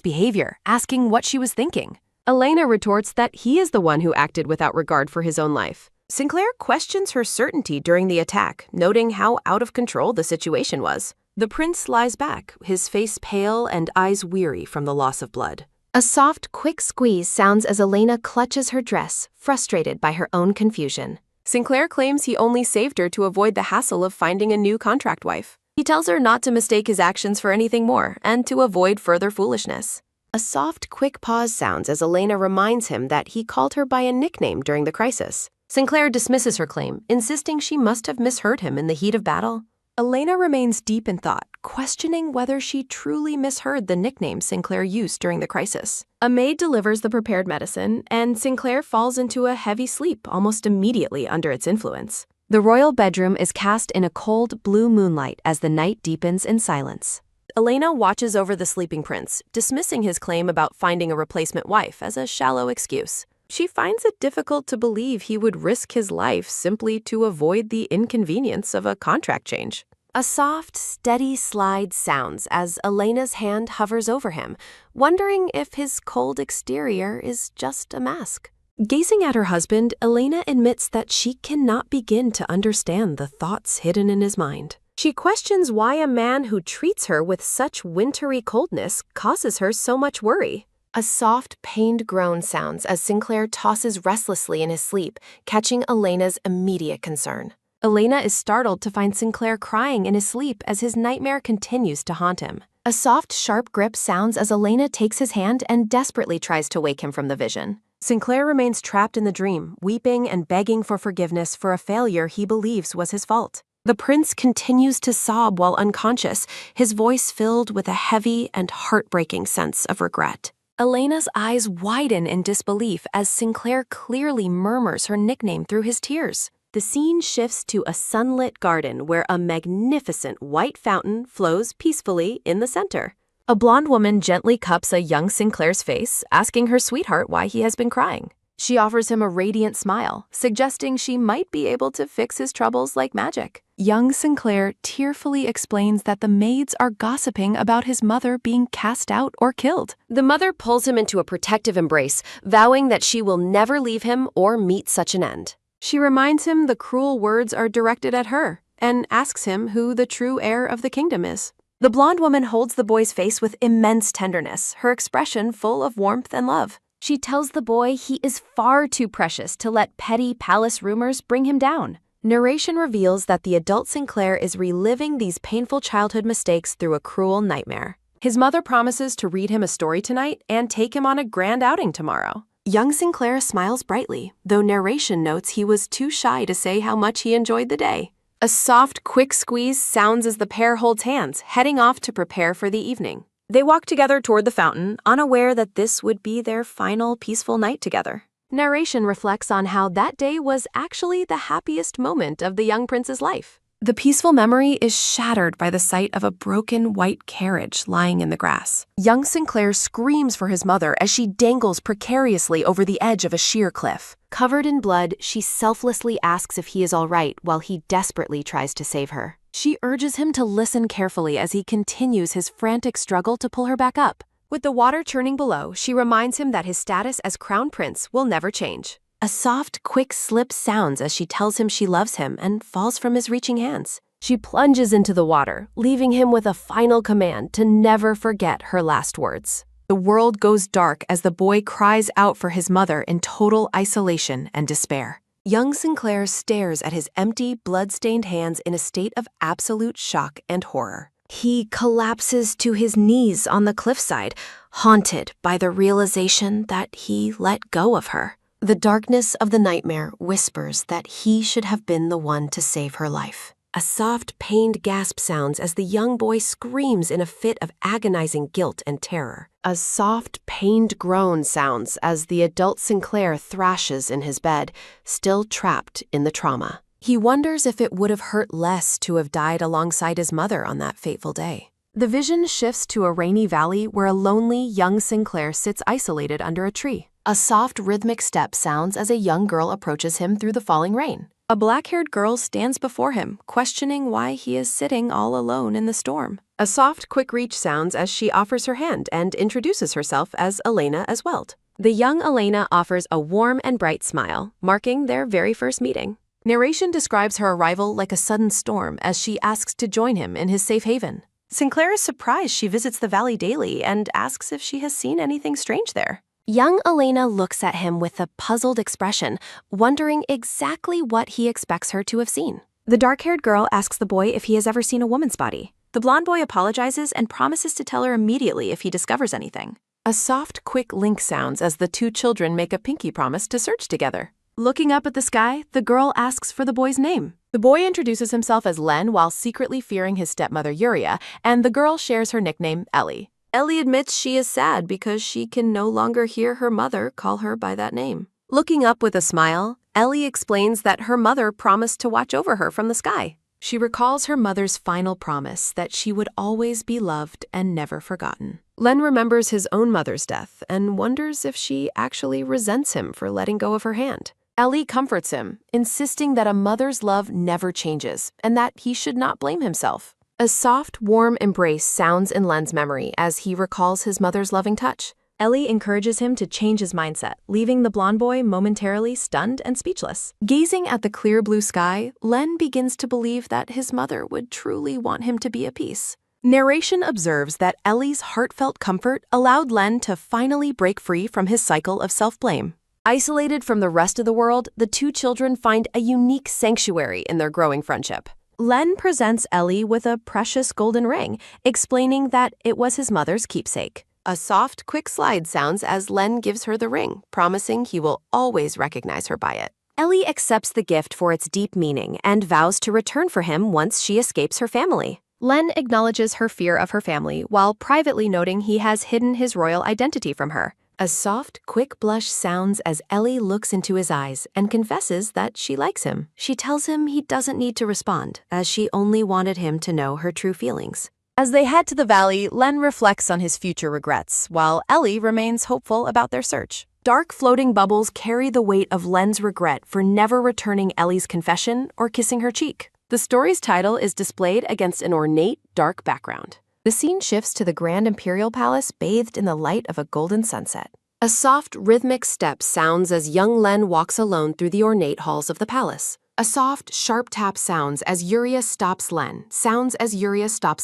behavior, asking what she was thinking. Elena retorts that he is the one who acted without regard for his own life. Sinclair questions her certainty during the attack, noting how out of control the situation was. The prince lies back, his face pale and eyes weary from the loss of blood. A soft, quick squeeze sounds as Elena clutches her dress, frustrated by her own confusion. Sinclair claims he only saved her to avoid the hassle of finding a new contract wife. He tells her not to mistake his actions for anything more and to avoid further foolishness. A soft, quick pause sounds as Elena reminds him that he called her by a nickname during the crisis. Sinclair dismisses her claim, insisting she must have misheard him in the heat of battle. Elena remains deep in thought, questioning whether she truly misheard the nickname Sinclair used during the crisis. A maid delivers the prepared medicine, and Sinclair falls into a heavy sleep almost immediately under its influence. The royal bedroom is cast in a cold blue moonlight as the night deepens in silence. Elena watches over the sleeping prince, dismissing his claim about finding a replacement wife as a shallow excuse. She finds it difficult to believe he would risk his life simply to avoid the inconvenience of a contract change. A soft, steady slide sounds as Elena's hand hovers over him, wondering if his cold exterior is just a mask. Gazing at her husband, Elena admits that she cannot begin to understand the thoughts hidden in his mind. She questions why a man who treats her with such wintry coldness causes her so much worry. A soft, pained groan sounds as Sinclair tosses restlessly in his sleep, catching Elena's immediate concern. Elena is startled to find Sinclair crying in his sleep as his nightmare continues to haunt him. A soft, sharp grip sounds as Elena takes his hand and desperately tries to wake him from the vision. Sinclair remains trapped in the dream, weeping and begging for forgiveness for a failure he believes was his fault. The prince continues to sob while unconscious, his voice filled with a heavy and heartbreaking sense of regret. Elena's eyes widen in disbelief as Sinclair clearly murmurs her nickname through his tears. The scene shifts to a sunlit garden where a magnificent white fountain flows peacefully in the center. A blonde woman gently cups a young Sinclair's face, asking her sweetheart why he has been crying. She offers him a radiant smile, suggesting she might be able to fix his troubles like magic. Young Sinclair tearfully explains that the maids are gossiping about his mother being cast out or killed. The mother pulls him into a protective embrace, vowing that she will never leave him or meet such an end. She reminds him the cruel words are directed at her, and asks him who the true heir of the kingdom is. The blonde woman holds the boy's face with immense tenderness, her expression full of warmth and love. She tells the boy he is far too precious to let petty palace rumors bring him down. Narration reveals that the adult Sinclair is reliving these painful childhood mistakes through a cruel nightmare. His mother promises to read him a story tonight and take him on a grand outing tomorrow. Young Sinclair smiles brightly, though narration notes he was too shy to say how much he enjoyed the day. A soft, quick squeeze sounds as the pair holds hands, heading off to prepare for the evening. They walk together toward the fountain, unaware that this would be their final peaceful night together. Narration reflects on how that day was actually the happiest moment of the young prince's life. The peaceful memory is shattered by the sight of a broken white carriage lying in the grass. Young Sinclair screams for his mother as she dangles precariously over the edge of a sheer cliff. Covered in blood, she selflessly asks if he is all right while he desperately tries to save her. She urges him to listen carefully as he continues his frantic struggle to pull her back up. With the water churning below, she reminds him that his status as crown prince will never change. A soft, quick slip sounds as she tells him she loves him and falls from his reaching hands. She plunges into the water, leaving him with a final command to never forget her last words. The world goes dark as the boy cries out for his mother in total isolation and despair. Young Sinclair stares at his empty, blood-stained hands in a state of absolute shock and horror. He collapses to his knees on the cliffside, haunted by the realization that he let go of her. The darkness of the nightmare whispers that he should have been the one to save her life. A soft, pained gasp sounds as the young boy screams in a fit of agonizing guilt and terror. A soft, pained groan sounds as the adult Sinclair thrashes in his bed, still trapped in the trauma. He wonders if it would have hurt less to have died alongside his mother on that fateful day. The vision shifts to a rainy valley where a lonely young Sinclair sits isolated under a tree. A soft, rhythmic step sounds as a young girl approaches him through the falling rain. A black-haired girl stands before him, questioning why he is sitting all alone in the storm. A soft, quick reach sounds as she offers her hand and introduces herself as Elena as well. The young Elena offers a warm and bright smile, marking their very first meeting. Narration describes her arrival like a sudden storm as she asks to join him in his safe haven. Sinclair is surprised she visits the valley daily and asks if she has seen anything strange there. Young Elena looks at him with a puzzled expression, wondering exactly what he expects her to have seen. The dark-haired girl asks the boy if he has ever seen a woman's body. The blonde boy apologizes and promises to tell her immediately if he discovers anything. A soft, quick link sounds as the two children make a pinky promise to search together. Looking up at the sky, the girl asks for the boy's name. The boy introduces himself as Len while secretly fearing his stepmother Yuria, and the girl shares her nickname, Ellie. Ellie admits she is sad because she can no longer hear her mother call her by that name. Looking up with a smile, Ellie explains that her mother promised to watch over her from the sky. She recalls her mother's final promise that she would always be loved and never forgotten. Len remembers his own mother's death and wonders if she actually resents him for letting go of her hand. Ellie comforts him, insisting that a mother's love never changes and that he should not blame himself. A soft, warm embrace sounds in Len's memory as he recalls his mother's loving touch. Ellie encourages him to change his mindset, leaving the blonde boy momentarily stunned and speechless. Gazing at the clear blue sky, Len begins to believe that his mother would truly want him to be at peace. Narration observes that Ellie's heartfelt comfort allowed Len to finally break free from his cycle of self-blame. Isolated from the rest of the world, the two children find a unique sanctuary in their growing friendship. Len presents Ellie with a precious golden ring, explaining that it was his mother's keepsake. A soft, quick slide sounds as Len gives her the ring, promising he will always recognize her by it. Ellie accepts the gift for its deep meaning and vows to return for him once she escapes her family. Len acknowledges her fear of her family while privately noting he has hidden his royal identity from her. A soft, quick blush sounds as Ellie looks into his eyes and confesses that she likes him. She tells him he doesn't need to respond, as she only wanted him to know her true feelings. As they head to the valley, Len reflects on his future regrets, while Ellie remains hopeful about their search. Dark floating bubbles carry the weight of Len's regret for never returning Ellie's confession or kissing her cheek. The story's title is displayed against an ornate, dark background. The scene shifts to the Grand Imperial Palace bathed in the light of a golden sunset. A soft, rhythmic step sounds as young Len walks alone through the ornate halls of the palace. A soft, sharp tap sounds as Yuria stops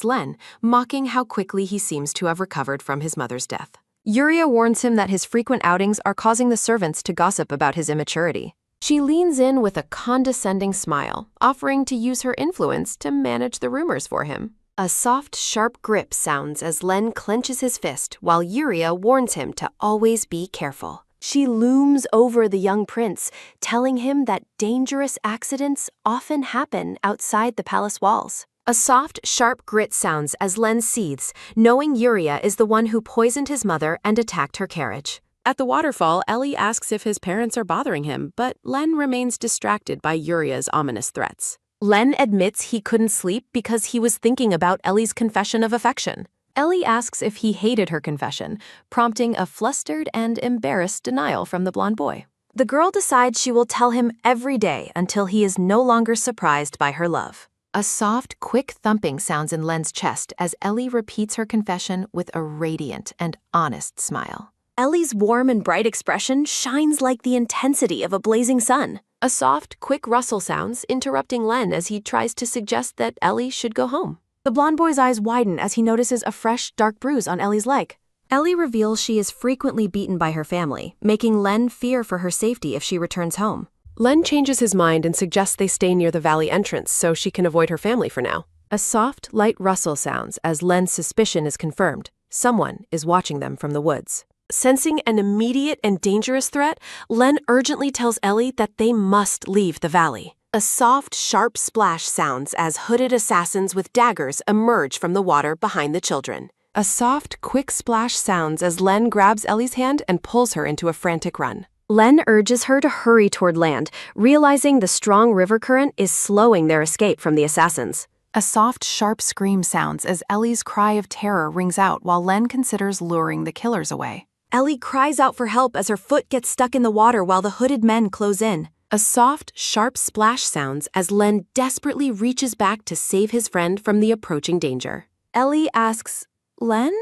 Len, mocking how quickly he seems to have recovered from his mother's death. Yuria warns him that his frequent outings are causing the servants to gossip about his immaturity. She leans in with a condescending smile, offering to use her influence to manage the rumors for him. A soft, sharp grip sounds as Len clenches his fist while Yuria warns him to always be careful. She looms over the young prince, telling him that dangerous accidents often happen outside the palace walls. A soft, sharp grit sounds as Len seethes, knowing Yuria is the one who poisoned his mother and attacked her carriage. At the waterfall, Ellie asks if his parents are bothering him, but Len remains distracted by Yuria's ominous threats. Len admits he couldn't sleep because he was thinking about Ellie's confession of affection. Ellie asks if he hated her confession, prompting a flustered and embarrassed denial from the blonde boy. The girl decides she will tell him every day until he is no longer surprised by her love. A soft, quick thumping sounds in Len's chest as Ellie repeats her confession with a radiant and honest smile. Ellie's warm and bright expression shines like the intensity of a blazing sun. A soft, quick rustle sounds, interrupting Len as he tries to suggest that Ellie should go home. The blonde boy's eyes widen as he notices a fresh, dark bruise on Ellie's leg. Ellie reveals she is frequently beaten by her family, making Len fear for her safety if she returns home. Len changes his mind and suggests they stay near the valley entrance so she can avoid her family for now. A soft, light rustle sounds as Len's suspicion is confirmed. Someone is watching them from the woods. Sensing an immediate and dangerous threat, Len urgently tells Ellie that they must leave the valley. A soft, sharp splash sounds as hooded assassins with daggers emerge from the water behind the children. A soft, quick splash sounds as Len grabs Ellie's hand and pulls her into a frantic run. Len urges her to hurry toward land, realizing the strong river current is slowing their escape from the assassins. A soft, sharp scream sounds as Ellie's cry of terror rings out while Len considers luring the killers away. Ellie cries out for help as her foot gets stuck in the water while the hooded men close in. A soft, sharp splash sounds as Len desperately reaches back to save his friend from the approaching danger. Ellie asks, "Len?"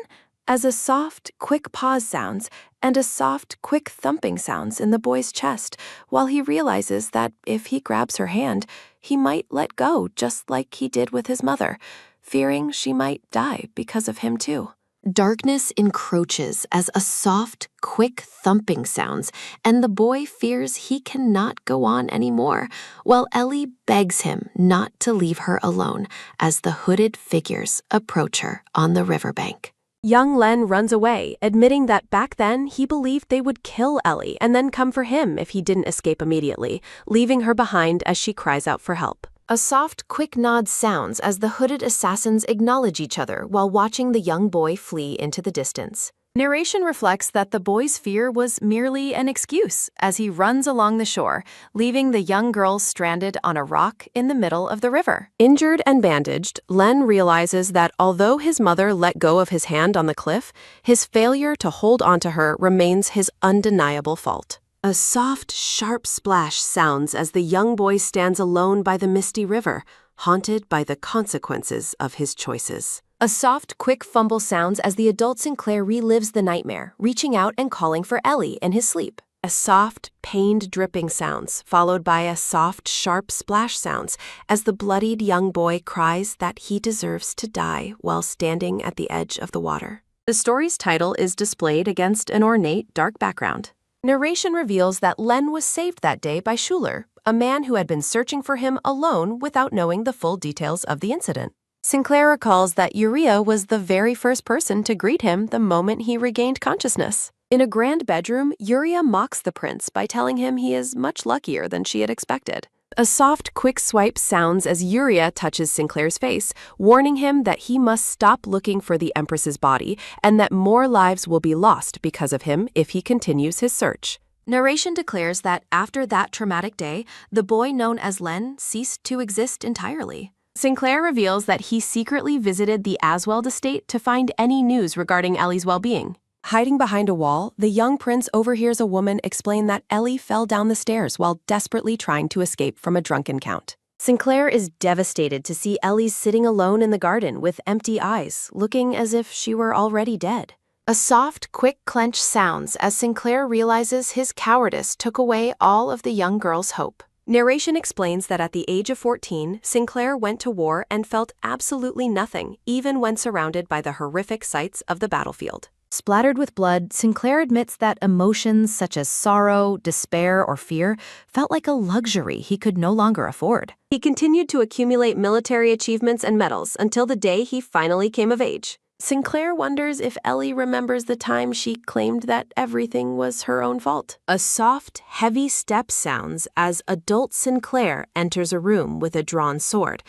as a soft, quick pause sounds and a soft, quick thumping sounds in the boy's chest while he realizes that if he grabs her hand, he might let go just like he did with his mother, fearing she might die because of him too. Darkness encroaches as a soft, quick thumping sounds, and the boy fears he cannot go on anymore, while Ellie begs him not to leave her alone as the hooded figures approach her on the riverbank. Young Len runs away, admitting that back then he believed they would kill Ellie and then come for him if he didn't escape immediately, leaving her behind as she cries out for help. A soft, quick nod sounds as the hooded assassins acknowledge each other while watching the young boy flee into the distance. Narration reflects that the boy's fear was merely an excuse as he runs along the shore, leaving the young girls stranded on a rock in the middle of the river. Injured and bandaged, Len realizes that although his mother let go of his hand on the cliff, his failure to hold onto her remains his undeniable fault. A soft, sharp splash sounds as the young boy stands alone by the misty river, haunted by the consequences of his choices. A soft, quick fumble sounds as the adult Sinclair relives the nightmare, reaching out and calling for Ellie in his sleep. A soft, pained dripping sounds, followed by a soft, sharp splash sounds as the bloodied young boy cries that he deserves to die while standing at the edge of the water. The story's title is displayed against an ornate, dark background. Narration reveals that Len was saved that day by Schuler, a man who had been searching for him alone without knowing the full details of the incident. Sinclair recalls that Uriah was the very first person to greet him the moment he regained consciousness. In a grand bedroom, Uriah mocks the prince by telling him he is much luckier than she had expected. A soft, quick swipe sounds as Uriah touches Sinclair's face, warning him that he must stop looking for the Empress's body and that more lives will be lost because of him if he continues his search. Narration declares that after that traumatic day, the boy known as Len ceased to exist entirely. Sinclair reveals that he secretly visited the Asweld estate to find any news regarding Ellie's well-being. Hiding behind a wall, the young prince overhears a woman explain that Ellie fell down the stairs while desperately trying to escape from a drunken count. Sinclair is devastated to see Ellie sitting alone in the garden with empty eyes, looking as if she were already dead. A soft, quick clench sounds as Sinclair realizes his cowardice took away all of the young girl's hope. Narration explains that at the age of 14, Sinclair went to war and felt absolutely nothing, even when surrounded by the horrific sights of the battlefield. Splattered with blood, Sinclair admits that emotions such as sorrow, despair, or fear felt like a luxury he could no longer afford. He continued to accumulate military achievements and medals until the day he finally came of age. Sinclair wonders if Ellie remembers the time she claimed that everything was her own fault. A soft, heavy step sounds as adult Sinclair enters a room with a drawn sword,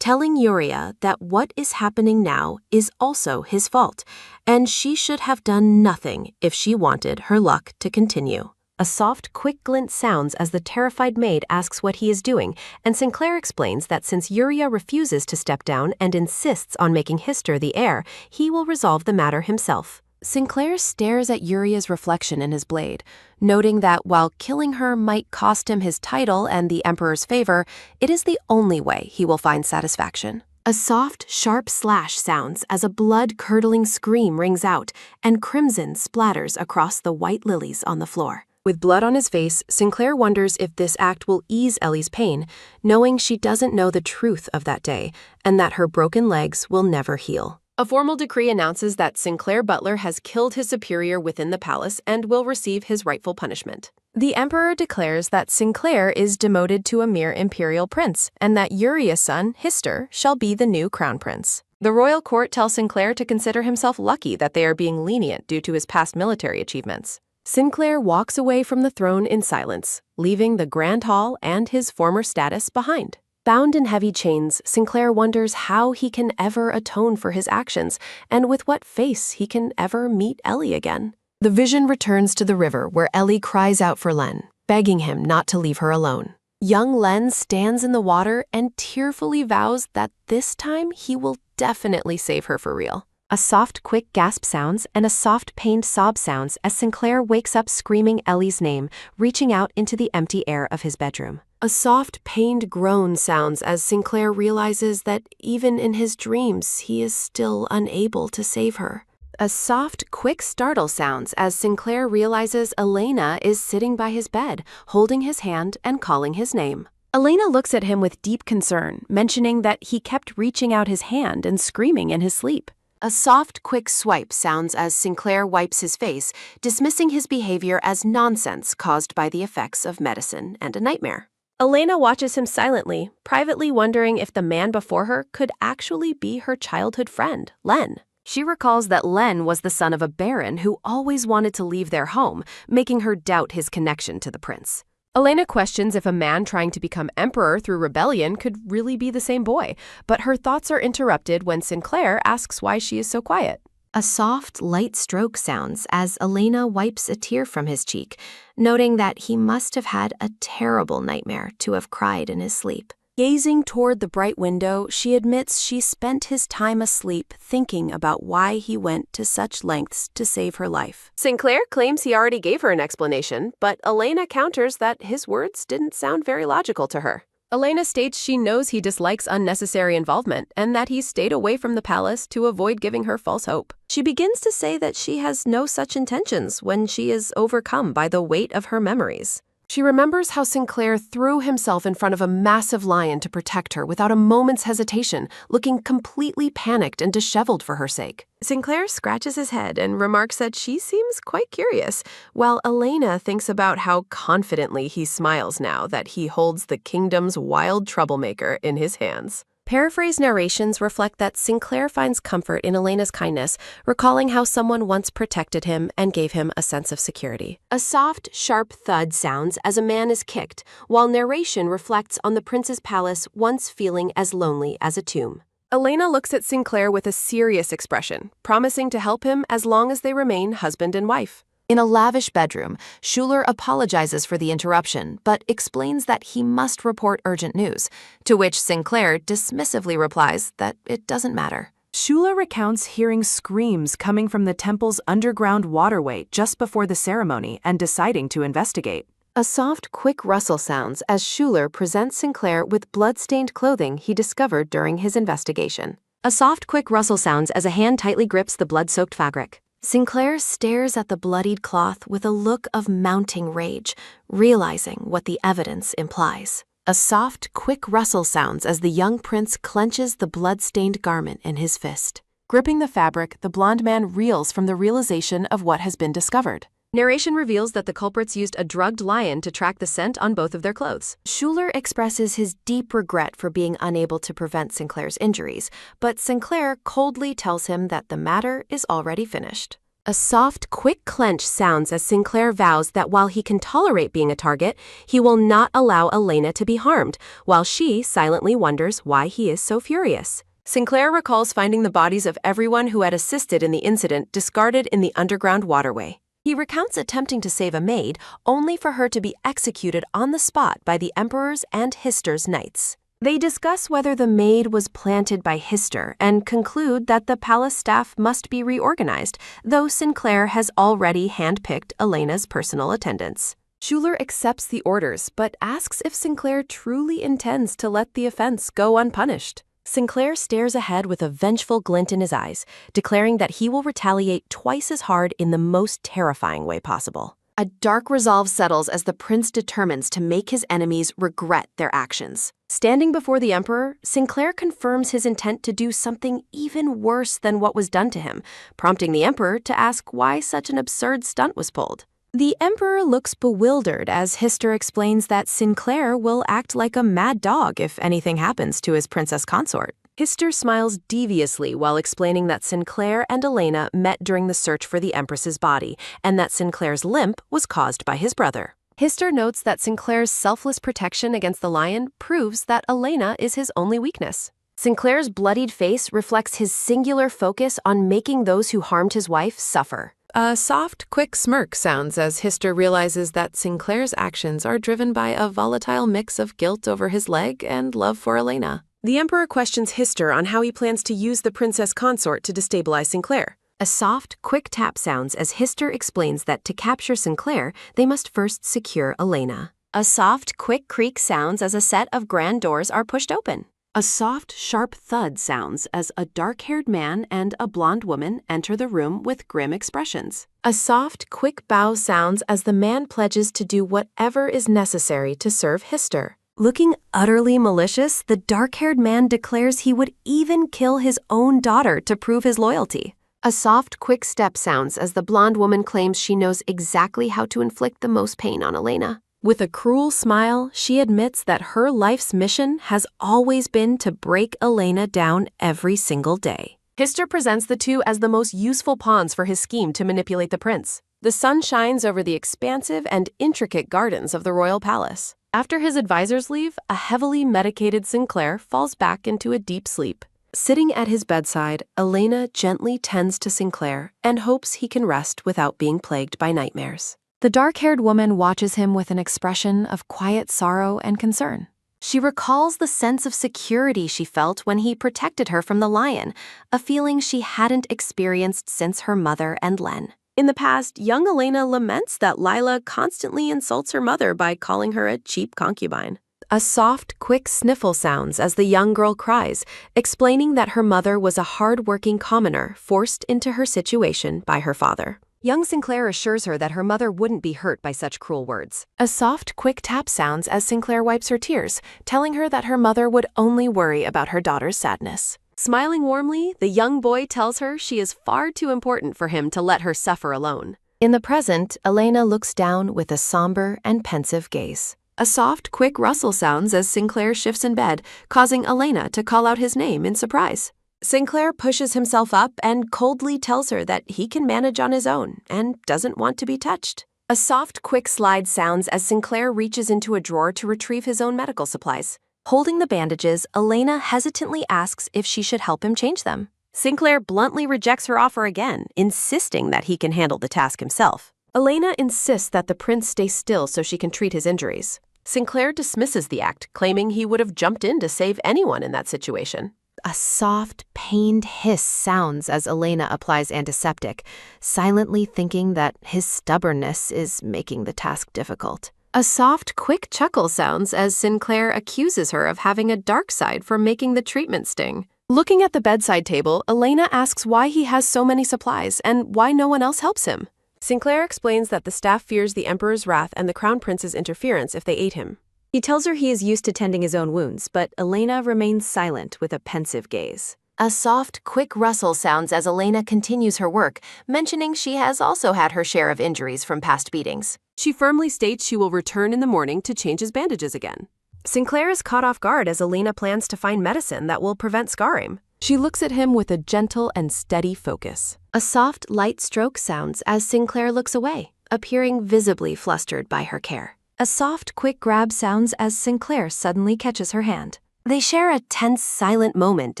telling Uriah that what is happening now is also his fault, and she should have done nothing if she wanted her luck to continue. A soft, quick glint sounds as the terrified maid asks what he is doing, and Sinclair explains that since Uriah refuses to step down and insists on making Hister the heir, he will resolve the matter himself. Sinclair stares at Uriah's reflection in his blade, noting that while killing her might cost him his title and the Emperor's favor, it is the only way he will find satisfaction. A soft, sharp slash sounds as a blood-curdling scream rings out, and crimson splatters across the white lilies on the floor. With blood on his face, Sinclair wonders if this act will ease Ellie's pain, knowing she doesn't know the truth of that day and that her broken legs will never heal. A formal decree announces that Sinclair Butler has killed his superior within the palace and will receive his rightful punishment. The Emperor declares that Sinclair is demoted to a mere imperial prince and that Uriah's son, Hister, shall be the new crown prince. The royal court tells Sinclair to consider himself lucky that they are being lenient due to his past military achievements. Sinclair walks away from the throne in silence, leaving the Grand Hall and his former status behind. Bound in heavy chains, Sinclair wonders how he can ever atone for his actions and with what face he can ever meet Ellie again. The vision returns to the river where Ellie cries out for Len, begging him not to leave her alone. Young Len stands in the water and tearfully vows that this time he will definitely save her for real. A soft, quick gasp sounds and a soft, pained sob sounds as Sinclair wakes up screaming Ellie's name, reaching out into the empty air of his bedroom. A soft, pained groan sounds as Sinclair realizes that even in his dreams, he is still unable to save her. A soft, quick startle sounds as Sinclair realizes Elena is sitting by his bed, holding his hand and calling his name. Elena looks at him with deep concern, mentioning that he kept reaching out his hand and screaming in his sleep. A soft, quick swipe sounds as Sinclair wipes his face, dismissing his behavior as nonsense caused by the effects of medicine and a nightmare. Elena watches him silently, privately wondering if the man before her could actually be her childhood friend, Len. She recalls that Len was the son of a baron who always wanted to leave their home, making her doubt his connection to the prince. Elena questions if a man trying to become emperor through rebellion could really be the same boy, but her thoughts are interrupted when Sinclair asks why she is so quiet. A soft, light stroke sounds as Elena wipes a tear from his cheek, noting that he must have had a terrible nightmare to have cried in his sleep. Gazing toward the bright window, she admits she spent his time asleep thinking about why he went to such lengths to save her life. Sinclair claims he already gave her an explanation, but Elena counters that his words didn't sound very logical to her. Elena states she knows he dislikes unnecessary involvement and that he stayed away from the palace to avoid giving her false hope. She begins to say that she has no such intentions when she is overcome by the weight of her memories. She remembers how Sinclair threw himself in front of a massive lion to protect her without a moment's hesitation, looking completely panicked and disheveled for her sake. Sinclair scratches his head and remarks that she seems quite curious, while Elena thinks about how confidently he smiles now that he holds the kingdom's wild troublemaker in his hands. Paraphrased narrations reflect that Sinclair finds comfort in Elena's kindness, recalling how someone once protected him and gave him a sense of security. A soft, sharp thud sounds as a man is kicked, while narration reflects on the prince's palace once feeling as lonely as a tomb. Elena looks at Sinclair with a serious expression, promising to help him as long as they remain husband and wife. In a lavish bedroom, Schuler apologizes for the interruption, but explains that he must report urgent news, to which Sinclair dismissively replies that it doesn't matter. Schuler recounts hearing screams coming from the temple's underground waterway just before the ceremony and deciding to investigate. A soft, quick rustle sounds as Schuler presents Sinclair with blood-stained clothing he discovered during his investigation. A soft, quick rustle sounds as a hand tightly grips the blood-soaked fabric. Sinclair stares at the bloodied cloth with a look of mounting rage, realizing what the evidence implies. A soft, quick rustle sounds as the young prince clenches the blood-stained garment in his fist. Gripping the fabric, the blonde man reels from the realization of what has been discovered. Narration reveals that the culprits used a drugged lion to track the scent on both of their clothes. Schuler expresses his deep regret for being unable to prevent Sinclair's injuries, but Sinclair coldly tells him that the matter is already finished. A soft, quick clench sounds as Sinclair vows that while he can tolerate being a target, he will not allow Elena to be harmed, while she silently wonders why he is so furious. Sinclair recalls finding the bodies of everyone who had assisted in the incident discarded in the underground waterway. He recounts attempting to save a maid, only for her to be executed on the spot by the Emperor's and Hister's knights. They discuss whether the maid was planted by Hister and conclude that the palace staff must be reorganized, though Sinclair has already handpicked Elena's personal attendants. Schuler accepts the orders, but asks if Sinclair truly intends to let the offense go unpunished. Sinclair stares ahead with a vengeful glint in his eyes, declaring that he will retaliate twice as hard in the most terrifying way possible. A dark resolve settles as the prince determines to make his enemies regret their actions. Standing before the Emperor, Sinclair confirms his intent to do something even worse than what was done to him, prompting the Emperor to ask why such an absurd stunt was pulled. The Emperor looks bewildered as Hister explains that Sinclair will act like a mad dog if anything happens to his princess consort. Hister smiles deviously while explaining that Sinclair and Elena met during the search for the Empress's body, and that Sinclair's limp was caused by his brother. Hister notes that Sinclair's selfless protection against the lion proves that Elena is his only weakness. Sinclair's bloodied face reflects his singular focus on making those who harmed his wife suffer. A soft, quick smirk sounds as Hister realizes that Sinclair's actions are driven by a volatile mix of guilt over his leg and love for Elena. The Emperor questions Hister on how he plans to use the princess consort to destabilize Sinclair. A soft, quick tap sounds as Hister explains that to capture Sinclair, they must first secure Elena. A soft, quick creak sounds as a set of grand doors are pushed open. A soft, sharp thud sounds as a dark-haired man and a blonde woman enter the room with grim expressions. A soft, quick bow sounds as the man pledges to do whatever is necessary to serve Hister. Looking utterly malicious, the dark-haired man declares he would even kill his own daughter to prove his loyalty. A soft, quick step sounds as the blonde woman claims she knows exactly how to inflict the most pain on Elena. With a cruel smile, she admits that her life's mission has always been to break Elena down every single day. Hister presents the two as the most useful pawns for his scheme to manipulate the prince. The sun shines over the expansive and intricate gardens of the royal palace. After his advisors leave, a heavily medicated Sinclair falls back into a deep sleep. Sitting at his bedside, Elena gently tends to Sinclair and hopes he can rest without being plagued by nightmares. The dark-haired woman watches him with an expression of quiet sorrow and concern. She recalls the sense of security she felt when he protected her from the lion, a feeling she hadn't experienced since her mother and Len. In the past, young Elena laments that Lila constantly insults her mother by calling her a cheap concubine. A soft, quick sniffle sounds as the young girl cries, explaining that her mother was a hard-working commoner forced into her situation by her father. Young Sinclair assures her that her mother wouldn't be hurt by such cruel words. A soft, quick tap sounds as Sinclair wipes her tears, telling her that her mother would only worry about her daughter's sadness. Smiling warmly, the young boy tells her she is far too important for him to let her suffer alone. In the present, Elena looks down with a somber and pensive gaze. A soft, quick rustle sounds as Sinclair shifts in bed, causing Elena to call out his name in surprise. Sinclair pushes himself up and coldly tells her that he can manage on his own and doesn't want to be touched. A soft, quick slide sounds as Sinclair reaches into a drawer to retrieve his own medical supplies. Holding the bandages, Elena hesitantly asks if she should help him change them. Sinclair bluntly rejects her offer again, insisting that he can handle the task himself. Elena insists that the prince stay still so she can treat his injuries. Sinclair dismisses the act, claiming he would have jumped in to save anyone in that situation. A soft, pained hiss sounds as Elena applies antiseptic, silently thinking that his stubbornness is making the task difficult. A soft, quick chuckle sounds as Sinclair accuses her of having a dark side for making the treatment sting. Looking at the bedside table, Elena asks why he has so many supplies and why no one else helps him. Sinclair explains that the staff fears the Emperor's wrath and the Crown Prince's interference if they aid him. He tells her he is used to tending his own wounds, but Elena remains silent with a pensive gaze. A soft, quick rustle sounds as Elena continues her work, mentioning she has also had her share of injuries from past beatings. She firmly states she will return in the morning to change his bandages again. Sinclair is caught off guard as Elena plans to find medicine that will prevent scarring. She looks at him with a gentle and steady focus. A soft, light stroke sounds as Sinclair looks away, appearing visibly flustered by her care. A soft, quick grab sounds as Sinclair suddenly catches her hand. They share a tense, silent moment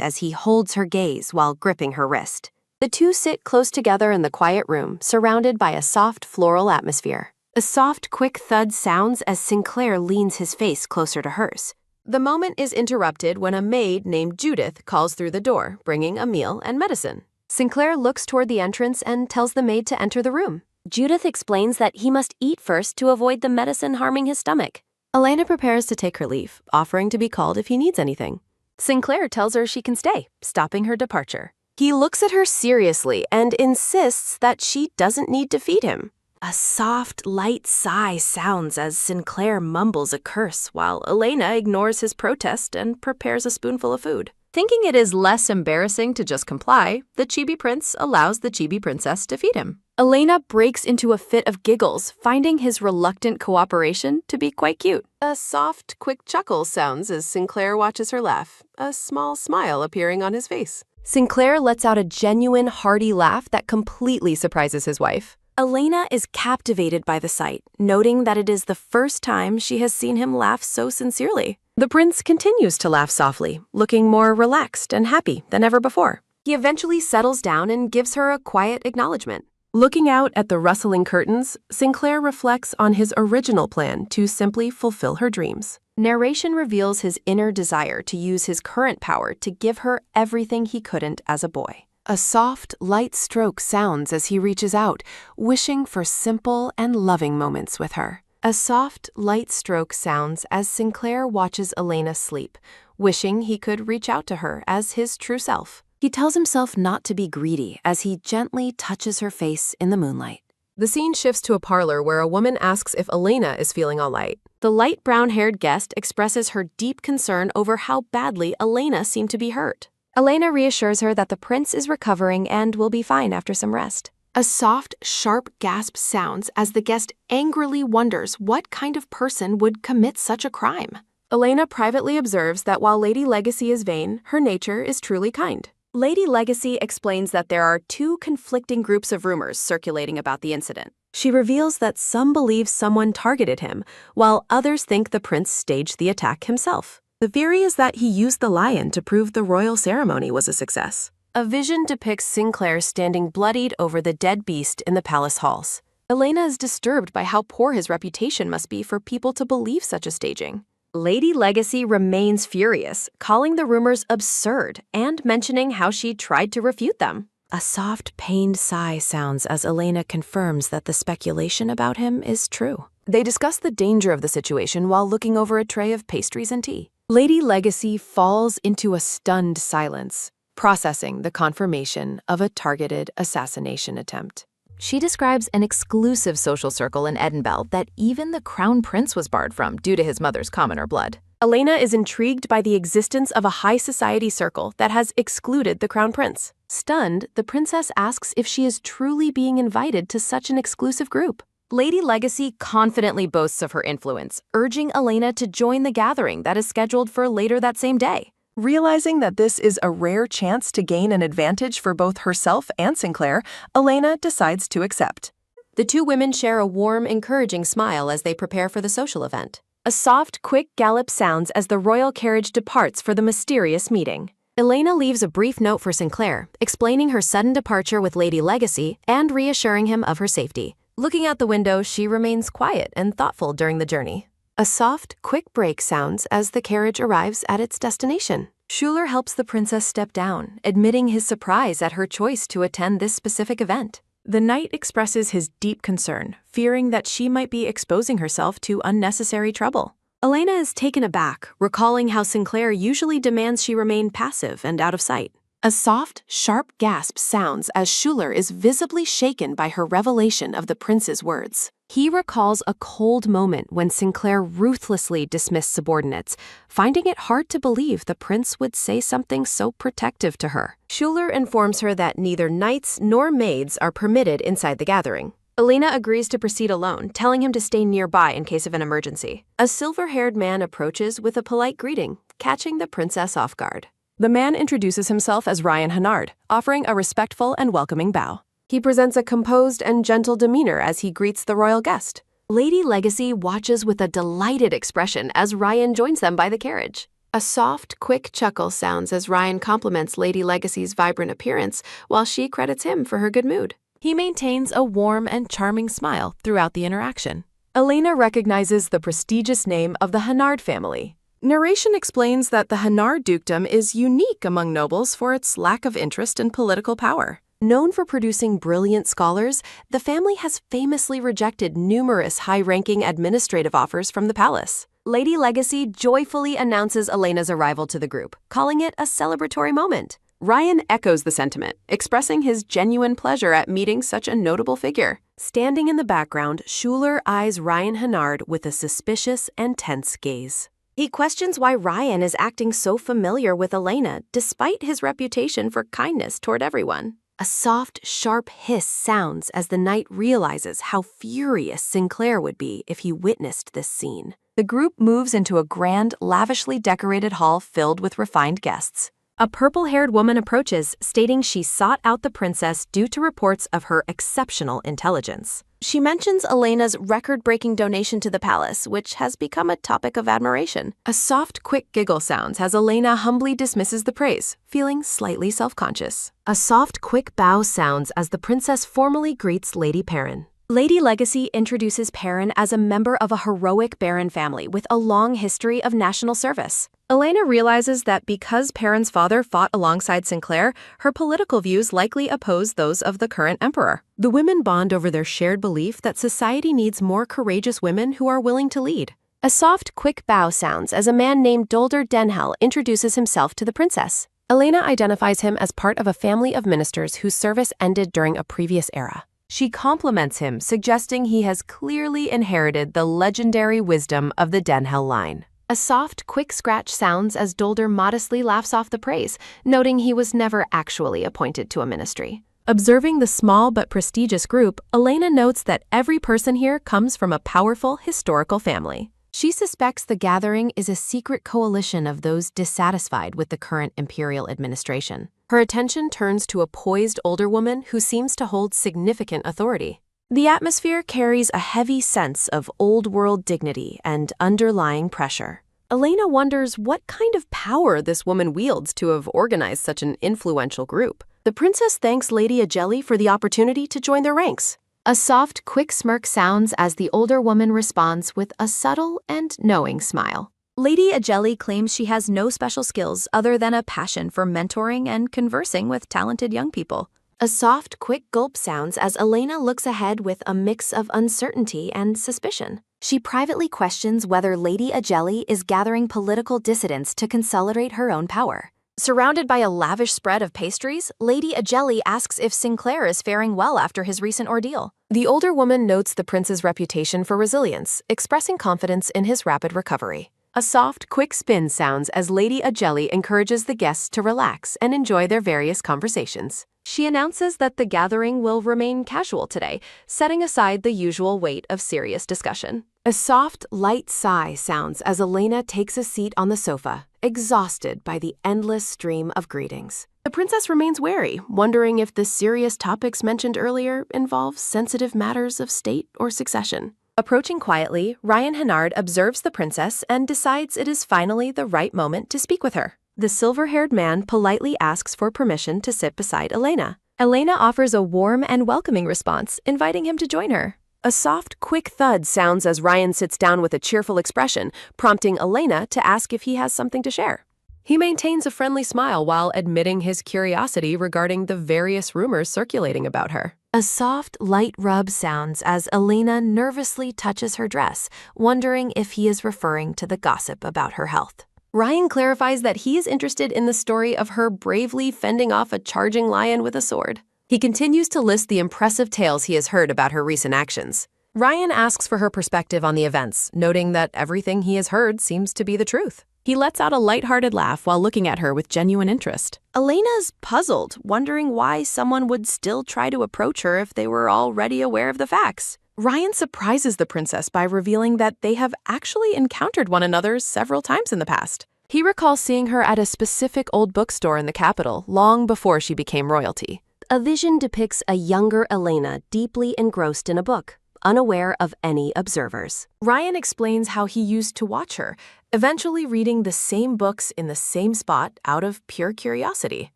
as he holds her gaze while gripping her wrist. The two sit close together in the quiet room, surrounded by a soft, floral atmosphere. A soft, quick thud sounds as Sinclair leans his face closer to hers. The moment is interrupted when a maid named Judith calls through the door, bringing a meal and medicine. Sinclair looks toward the entrance and tells the maid to enter the room. Judith explains that he must eat first to avoid the medicine harming his stomach. Elena prepares to take her leave, offering to be called if he needs anything. Sinclair tells her she can stay, stopping her departure. He looks at her seriously and insists that she doesn't need to feed him. A soft, light sigh sounds as Sinclair mumbles a curse while Elena ignores his protest and prepares a spoonful of food. Thinking it is less embarrassing to just comply, the Chibi Prince allows the Chibi Princess to feed him. Elena breaks into a fit of giggles, finding his reluctant cooperation to be quite cute. A soft, quick chuckle sounds as Sinclair watches her laugh, a small smile appearing on his face. Sinclair lets out a genuine, hearty laugh that completely surprises his wife. Elena is captivated by the sight, noting that it is the first time she has seen him laugh so sincerely. The prince continues to laugh softly, looking more relaxed and happy than ever before. He eventually settles down and gives her a quiet acknowledgement. Looking out at the rustling curtains, Sinclair reflects on his original plan to simply fulfill her dreams. Narration reveals his inner desire to use his current power to give her everything he couldn't as a boy. A soft, light stroke sounds as he reaches out, wishing for simple and loving moments with her. A soft, light stroke sounds as Sinclair watches Elena sleep, wishing he could reach out to her as his true self. He tells himself not to be greedy as he gently touches her face in the moonlight. The scene shifts to a parlor where a woman asks if Elena is feeling all right. The light brown-haired guest expresses her deep concern over how badly Elena seemed to be hurt. Elena reassures her that the prince is recovering and will be fine after some rest. A soft, sharp gasp sounds as the guest angrily wonders what kind of person would commit such a crime. Elena privately observes that while Lady Legacy is vain, her nature is truly kind. Lady Legacy explains that there are two conflicting groups of rumors circulating about the incident. She reveals that some believe someone targeted him, while others think the prince staged the attack himself. The theory is that he used the lion to prove the royal ceremony was a success. A vision depicts Sinclair standing bloodied over the dead beast in the palace halls. Elena is disturbed by how poor his reputation must be for people to believe such a staging. Lady Legacy remains furious, calling the rumors absurd and mentioning how she tried to refute them. A soft, pained sigh sounds as Elena confirms that the speculation about him is true. They discuss the danger of the situation while looking over a tray of pastries and tea. Lady Legacy falls into a stunned silence, processing the confirmation of a targeted assassination attempt. She describes an exclusive social circle in Edinburgh that even the crown prince was barred from due to his mother's commoner blood. Elena is intrigued by the existence of a high society circle that has excluded the crown prince. Stunned, the princess asks if she is truly being invited to such an exclusive group. Lady Legacy confidently boasts of her influence, urging Elena to join the gathering that is scheduled for later that same day. Realizing that this is a rare chance to gain an advantage for both herself and Sinclair, Elena decides to accept. The two women share a warm, encouraging smile as they prepare for the social event. A soft, quick gallop sounds as the royal carriage departs for the mysterious meeting. Elena leaves a brief note for Sinclair, explaining her sudden departure with Lady Legacy and reassuring him of her safety. Looking out the window, she remains quiet and thoughtful during the journey. A soft, quick brake sounds as the carriage arrives at its destination. Schuler helps the princess step down, admitting his surprise at her choice to attend this specific event. The knight expresses his deep concern, fearing that she might be exposing herself to unnecessary trouble. Elena is taken aback, recalling how Sinclair usually demands she remain passive and out of sight. A soft, sharp gasp sounds as Schuler is visibly shaken by her revelation of the prince's words. He recalls a cold moment when Sinclair ruthlessly dismissed subordinates, finding it hard to believe the prince would say something so protective to her. Schuler informs her that neither knights nor maids are permitted inside the gathering. Elena agrees to proceed alone, telling him to stay nearby in case of an emergency. A silver-haired man approaches with a polite greeting, catching the princess off guard. The man introduces himself as Ryan Hennard, offering a respectful and welcoming bow. He presents a composed and gentle demeanor as he greets the royal guest. Lady Legacy watches with a delighted expression as Ryan joins them by the carriage. A soft, quick chuckle sounds as Ryan compliments Lady Legacy's vibrant appearance while she credits him for her good mood. He maintains a warm and charming smile throughout the interaction. Elena recognizes the prestigious name of the Hennard family. Narration explains that the Hennard dukedom is unique among nobles for its lack of interest in political power. Known for producing brilliant scholars, the family has famously rejected numerous high-ranking administrative offers from the palace. Lady Legacy joyfully announces Elena's arrival to the group, calling it a celebratory moment. Ryan echoes the sentiment, expressing his genuine pleasure at meeting such a notable figure. Standing in the background, Schuler eyes Ryan Hennard with a suspicious and tense gaze. He questions why Ryan is acting so familiar with Elena, despite his reputation for kindness toward everyone. A soft, sharp hiss sounds as the knight realizes how furious Sinclair would be if he witnessed this scene. The group moves into a grand, lavishly decorated hall filled with refined guests. A purple-haired woman approaches, stating she sought out the princess due to reports of her exceptional intelligence. She mentions Elena's record-breaking donation to the palace, which has become a topic of admiration. A soft, quick giggle sounds as Elena humbly dismisses the praise, feeling slightly self-conscious. A soft, quick bow sounds as the princess formally greets Lady Perrin. Lady Legacy introduces Perrin as a member of a heroic baron family with a long history of national service. Elena realizes that because Perrin's father fought alongside Sinclair, her political views likely oppose those of the current emperor. The women bond over their shared belief that society needs more courageous women who are willing to lead. A soft, quick bow sounds as a man named Dolder Denhel introduces himself to the princess. Elena identifies him as part of a family of ministers whose service ended during a previous era. She compliments him, suggesting he has clearly inherited the legendary wisdom of the Denhel line. A soft, quick scratch sounds as Dolder modestly laughs off the praise, noting he was never actually appointed to a ministry. Observing the small but prestigious group, Elena notes that every person here comes from a powerful historical family. She suspects the gathering is a secret coalition of those dissatisfied with the current imperial administration. Her attention turns to a poised older woman who seems to hold significant authority. The atmosphere carries a heavy sense of old-world dignity and underlying pressure. Elena wonders what kind of power this woman wields to have organized such an influential group. The princess thanks Lady Ajeli for the opportunity to join their ranks. A soft, quick smirk sounds as the older woman responds with a subtle and knowing smile. Lady Ajeli claims she has no special skills other than a passion for mentoring and conversing with talented young people. A soft, quick gulp sounds as Elena looks ahead with a mix of uncertainty and suspicion. She privately questions whether Lady Ajeli is gathering political dissidents to consolidate her own power. Surrounded by a lavish spread of pastries, Lady Ajeli asks if Sinclair is faring well after his recent ordeal. The older woman notes the prince's reputation for resilience, expressing confidence in his rapid recovery. A soft, quick spin sounds as Lady Ajeli encourages the guests to relax and enjoy their various conversations. She announces that the gathering will remain casual today, setting aside the usual weight of serious discussion. A soft, light sigh sounds as Elena takes a seat on the sofa, exhausted by the endless stream of greetings. The princess remains wary, wondering if the serious topics mentioned earlier involve sensitive matters of state or succession. Approaching quietly, Ryan Hennard observes the princess and decides it is finally the right moment to speak with her. The silver-haired man politely asks for permission to sit beside Elena. Elena offers a warm and welcoming response, inviting him to join her. A soft, quick thud sounds as Ryan sits down with a cheerful expression, prompting Elena to ask if he has something to share. He maintains a friendly smile while admitting his curiosity regarding the various rumors circulating about her. A soft, light rub sounds as Elena nervously touches her dress, wondering if he is referring to the gossip about her health. Ryan clarifies that he is interested in the story of her bravely fending off a charging lion with a sword. He continues to list the impressive tales he has heard about her recent actions. Ryan asks for her perspective on the events, noting that everything he has heard seems to be the truth. He lets out a lighthearted laugh while looking at her with genuine interest. Elena's puzzled, wondering why someone would still try to approach her if they were already aware of the facts. Ryan surprises the princess by revealing that they have actually encountered one another several times in the past. He recalls seeing her at a specific old bookstore in the capital long before she became royalty. A vision depicts a younger Elena deeply engrossed in a book, unaware of any observers. Ryan explains how he used to watch her, eventually reading the same books in the same spot out of pure curiosity.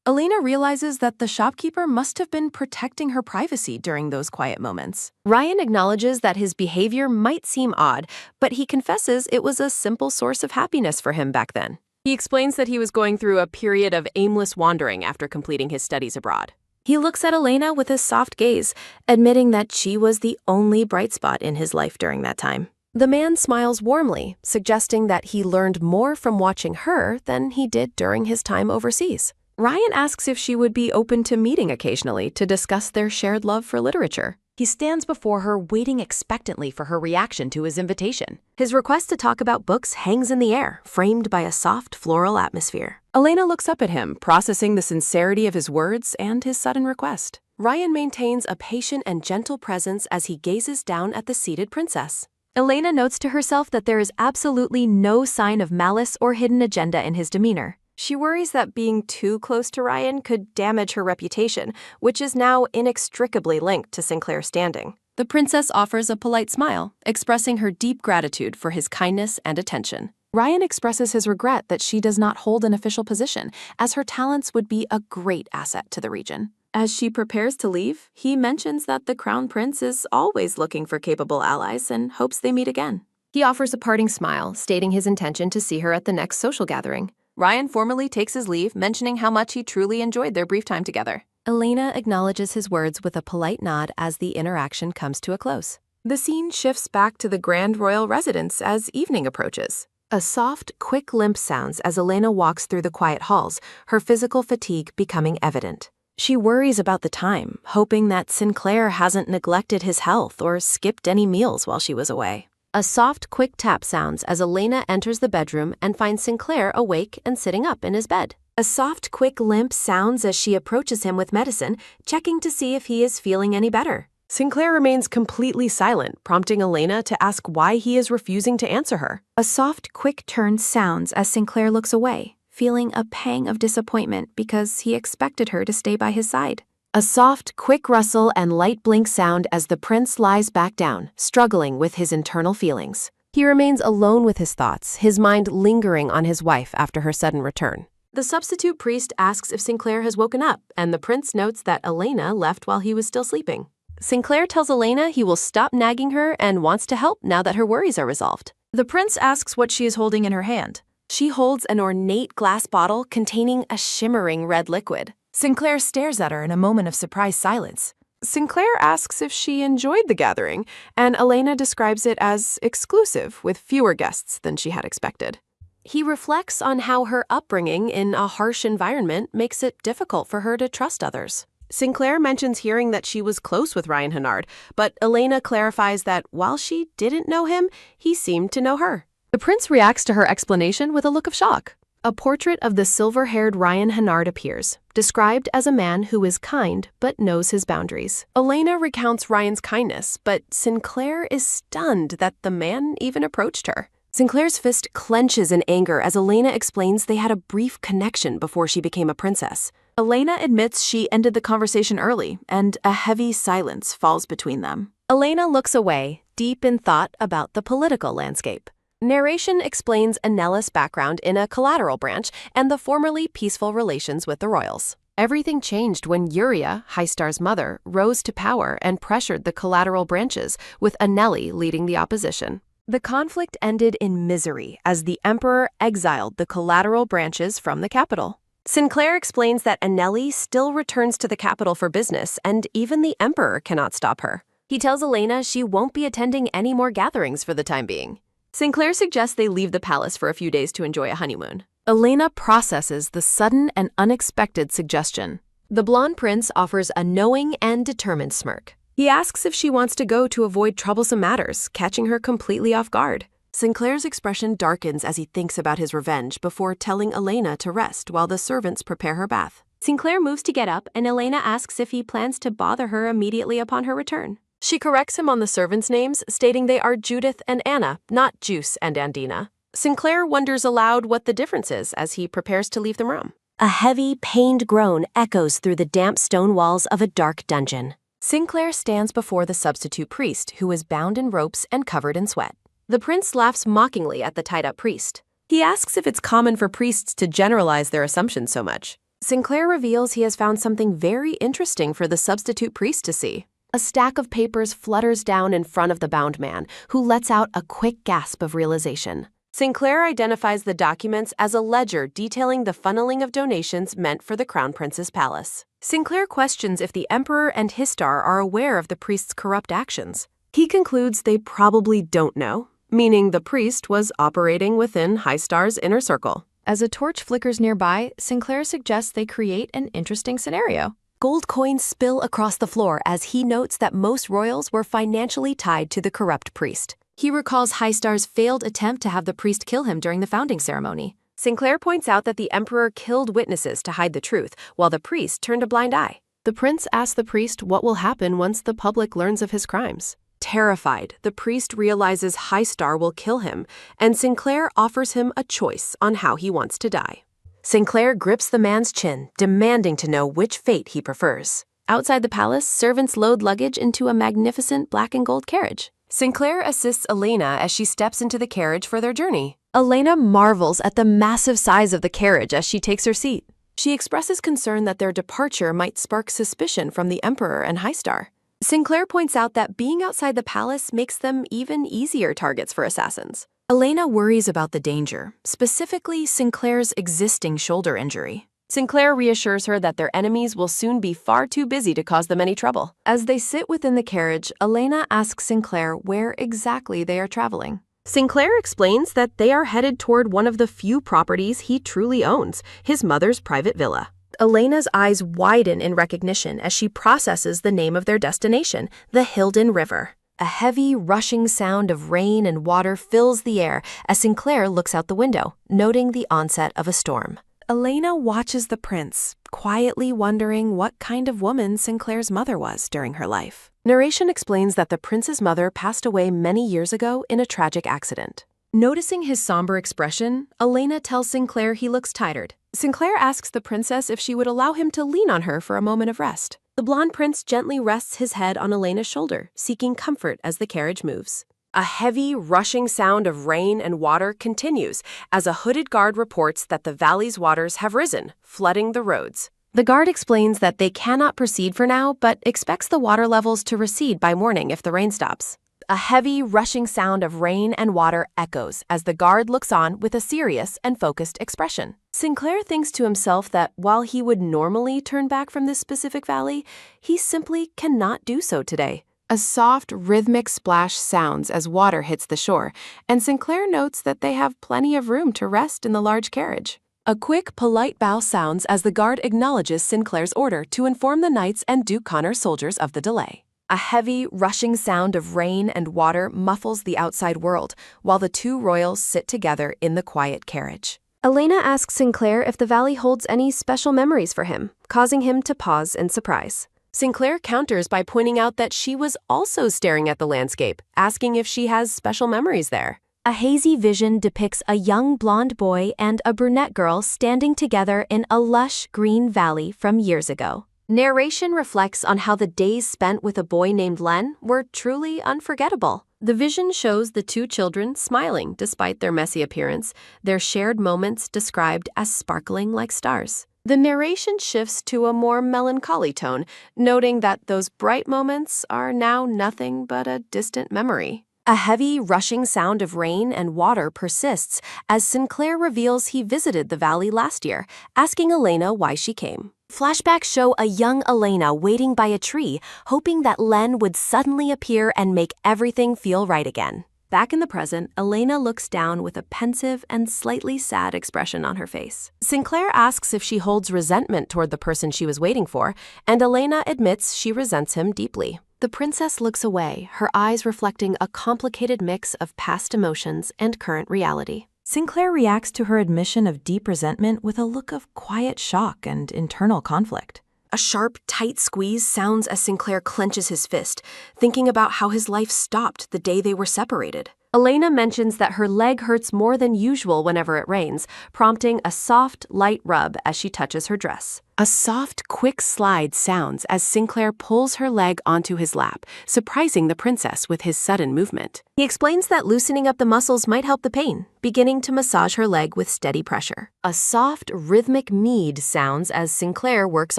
Elena realizes that the shopkeeper must have been protecting her privacy during those quiet moments. Ryan acknowledges that his behavior might seem odd, but he confesses it was a simple source of happiness for him back then. He explains that he was going through a period of aimless wandering after completing his studies abroad. He looks at Elena with a soft gaze, admitting that she was the only bright spot in his life during that time. The man smiles warmly, suggesting that he learned more from watching her than he did during his time overseas. Ryan asks if she would be open to meeting occasionally to discuss their shared love for literature. He stands before her, waiting expectantly for her reaction to his invitation. His request to talk about books hangs in the air, framed by a soft floral atmosphere. Elena looks up at him, processing the sincerity of his words and his sudden request. Ryan maintains a patient and gentle presence as he gazes down at the seated princess. Elena notes to herself that there is absolutely no sign of malice or hidden agenda in his demeanor. She worries that being too close to Ryan could damage her reputation, which is now inextricably linked to Sinclair's standing. The princess offers a polite smile, expressing her deep gratitude for his kindness and attention. Ryan expresses his regret that she does not hold an official position, as her talents would be a great asset to the region. As she prepares to leave, he mentions that the crown prince is always looking for capable allies and hopes they meet again. He offers a parting smile, stating his intention to see her at the next social gathering. Ryan formally takes his leave, mentioning how much he truly enjoyed their brief time together. Elena acknowledges his words with a polite nod as the interaction comes to a close. The scene shifts back to the grand royal residence as evening approaches. A soft, quick limp sounds as Elena walks through the quiet halls, her physical fatigue becoming evident. She worries about the time, hoping that Sinclair hasn't neglected his health or skipped any meals while she was away. A soft, quick tap sounds as Elena enters the bedroom and finds Sinclair awake and sitting up in his bed. A soft, quick limp sounds as she approaches him with medicine, checking to see if he is feeling any better. Sinclair remains completely silent, prompting Elena to ask why he is refusing to answer her. A soft, quick turn sounds as Sinclair looks away, feeling a pang of disappointment because he expected her to stay by his side. A soft, quick rustle and light blink sound as the prince lies back down, struggling with his internal feelings. He remains alone with his thoughts, his mind lingering on his wife after her sudden return. The substitute priest asks if Sinclair has woken up, and the prince notes that Elena left while he was still sleeping. Sinclair tells Elena he will stop nagging her and wants to help now that her worries are resolved. The prince asks what she is holding in her hand. She holds an ornate glass bottle containing a shimmering red liquid. Sinclair stares at her in a moment of surprised silence. Sinclair asks if she enjoyed the gathering, and Elena describes it as exclusive, with fewer guests than she had expected. He reflects on how her upbringing in a harsh environment makes it difficult for her to trust others. Sinclair mentions hearing that she was close with Ryan Hennard, but Elena clarifies that while she didn't know him, he seemed to know her. The prince reacts to her explanation with a look of shock. A portrait of the silver-haired Ryan Hennard appears, described as a man who is kind but knows his boundaries. Elena recounts Ryan's kindness, but Sinclair is stunned that the man even approached her. Sinclair's fist clenches in anger as Elena explains they had a brief connection before she became a princess. Elena admits she ended the conversation early, and a heavy silence falls between them. Elena looks away, deep in thought about the political landscape. Narration explains Anella's background in a collateral branch and the formerly peaceful relations with the royals. Everything changed when Yuria, Highstar's mother, rose to power and pressured the collateral branches, with Anelli leading the opposition. The conflict ended in misery as the emperor exiled the collateral branches from the capital. Sinclair explains that Anelli still returns to the capital for business, and even the emperor cannot stop her. He tells Elena she won't be attending any more gatherings for the time being. Sinclair suggests they leave the palace for a few days to enjoy a honeymoon. Elena processes the sudden and unexpected suggestion. The blonde prince offers a knowing and determined smirk. He asks if she wants to go to avoid troublesome matters, catching her completely off guard. Sinclair's expression darkens as he thinks about his revenge before telling Elena to rest while the servants prepare her bath. Sinclair moves to get up, and Elena asks if he plans to bother her immediately upon her return. She corrects him on the servants' names, stating they are Judith and Anna, not Juice and Andina. Sinclair wonders aloud what the difference is as he prepares to leave the room. A heavy, pained groan echoes through the damp stone walls of a dark dungeon. Sinclair stands before the substitute priest, who is bound in ropes and covered in sweat. The prince laughs mockingly at the tied-up priest. He asks if it's common for priests to generalize their assumptions so much. Sinclair reveals he has found something very interesting for the substitute priest to see. A stack of papers flutters down in front of the bound man, who lets out a quick gasp of realization. Sinclair identifies the documents as a ledger detailing the funneling of donations meant for the Crown Prince's palace. Sinclair questions if the Emperor and Histar are aware of the priest's corrupt actions. He concludes they probably don't know, meaning the priest was operating within Highstar's inner circle. As a torch flickers nearby, Sinclair suggests they create an interesting scenario. Gold coins spill across the floor as he notes that most royals were financially tied to the corrupt priest. He recalls Highstar's failed attempt to have the priest kill him during the founding ceremony. Sinclair points out that the emperor killed witnesses to hide the truth, while the priest turned a blind eye. The prince asks the priest what will happen once the public learns of his crimes. Terrified, the priest realizes Highstar will kill him, and Sinclair offers him a choice on how he wants to die. Sinclair grips the man's chin, demanding to know which fate he prefers. Outside the palace, servants load luggage into a magnificent black and gold carriage. Sinclair assists Elena as she steps into the carriage for their journey. Elena marvels at the massive size of the carriage as she takes her seat. She expresses concern that their departure might spark suspicion from the Emperor and Highstar. Sinclair points out that being outside the palace makes them even easier targets for assassins. Elena worries about the danger, specifically Sinclair's existing shoulder injury. Sinclair reassures her that their enemies will soon be far too busy to cause them any trouble. As they sit within the carriage, Elena asks Sinclair where exactly they are traveling. Sinclair explains that they are headed toward one of the few properties he truly owns, his mother's private villa. Elena's eyes widen in recognition as she processes the name of their destination, the Hilden River. A heavy, rushing sound of rain and water fills the air as Sinclair looks out the window, noting the onset of a storm. Elena watches the prince, quietly wondering what kind of woman Sinclair's mother was during her life. Narration explains that the prince's mother passed away many years ago in a tragic accident. Noticing his somber expression, Elena tells Sinclair he looks tired. Sinclair asks the princess if she would allow him to lean on her for a moment of rest. The blonde prince gently rests his head on Elena's shoulder, seeking comfort as the carriage moves. A heavy, rushing sound of rain and water continues as a hooded guard reports that the valley's waters have risen, flooding the roads. The guard explains that they cannot proceed for now, but expects the water levels to recede by morning if the rain stops. A heavy, rushing sound of rain and water echoes as the guard looks on with a serious and focused expression. Sinclair thinks to himself that while he would normally turn back from this specific valley, he simply cannot do so today. A soft, rhythmic splash sounds as water hits the shore, and Sinclair notes that they have plenty of room to rest in the large carriage. A quick, polite bow sounds as the guard acknowledges Sinclair's order to inform the knights and Duke Connor soldiers of the delay. A heavy, rushing sound of rain and water muffles the outside world, while the two royals sit together in the quiet carriage. Elena asks Sinclair if the valley holds any special memories for him, causing him to pause in surprise. Sinclair counters by pointing out that she was also staring at the landscape, asking if she has special memories there. A hazy vision depicts a young blonde boy and a brunette girl standing together in a lush green valley from years ago. Narration reflects on how the days spent with a boy named Len were truly unforgettable. The vision shows the two children smiling despite their messy appearance, their shared moments described as sparkling like stars. The narration shifts to a more melancholy tone, noting that those bright moments are now nothing but a distant memory. A heavy, rushing sound of rain and water persists as Sinclair reveals he visited the valley last year, asking Elena why she came. Flashbacks show a young Elena waiting by a tree, hoping that Len would suddenly appear and make everything feel right again. Back in the present, Elena looks down with a pensive and slightly sad expression on her face. Sinclair asks if she holds resentment toward the person she was waiting for, and Elena admits she resents him deeply. The princess looks away, her eyes reflecting a complicated mix of past emotions and current reality. Sinclair reacts to her admission of deep resentment with a look of quiet shock and internal conflict. A sharp, tight squeeze sounds as Sinclair clenches his fist, thinking about how his life stopped the day they were separated. Elena mentions that her leg hurts more than usual whenever it rains, prompting a soft, light rub as she touches her dress. A soft, quick slide sounds as Sinclair pulls her leg onto his lap, surprising the princess with his sudden movement. He explains that loosening up the muscles might help the pain, beginning to massage her leg with steady pressure. A soft, rhythmic mead sounds as Sinclair works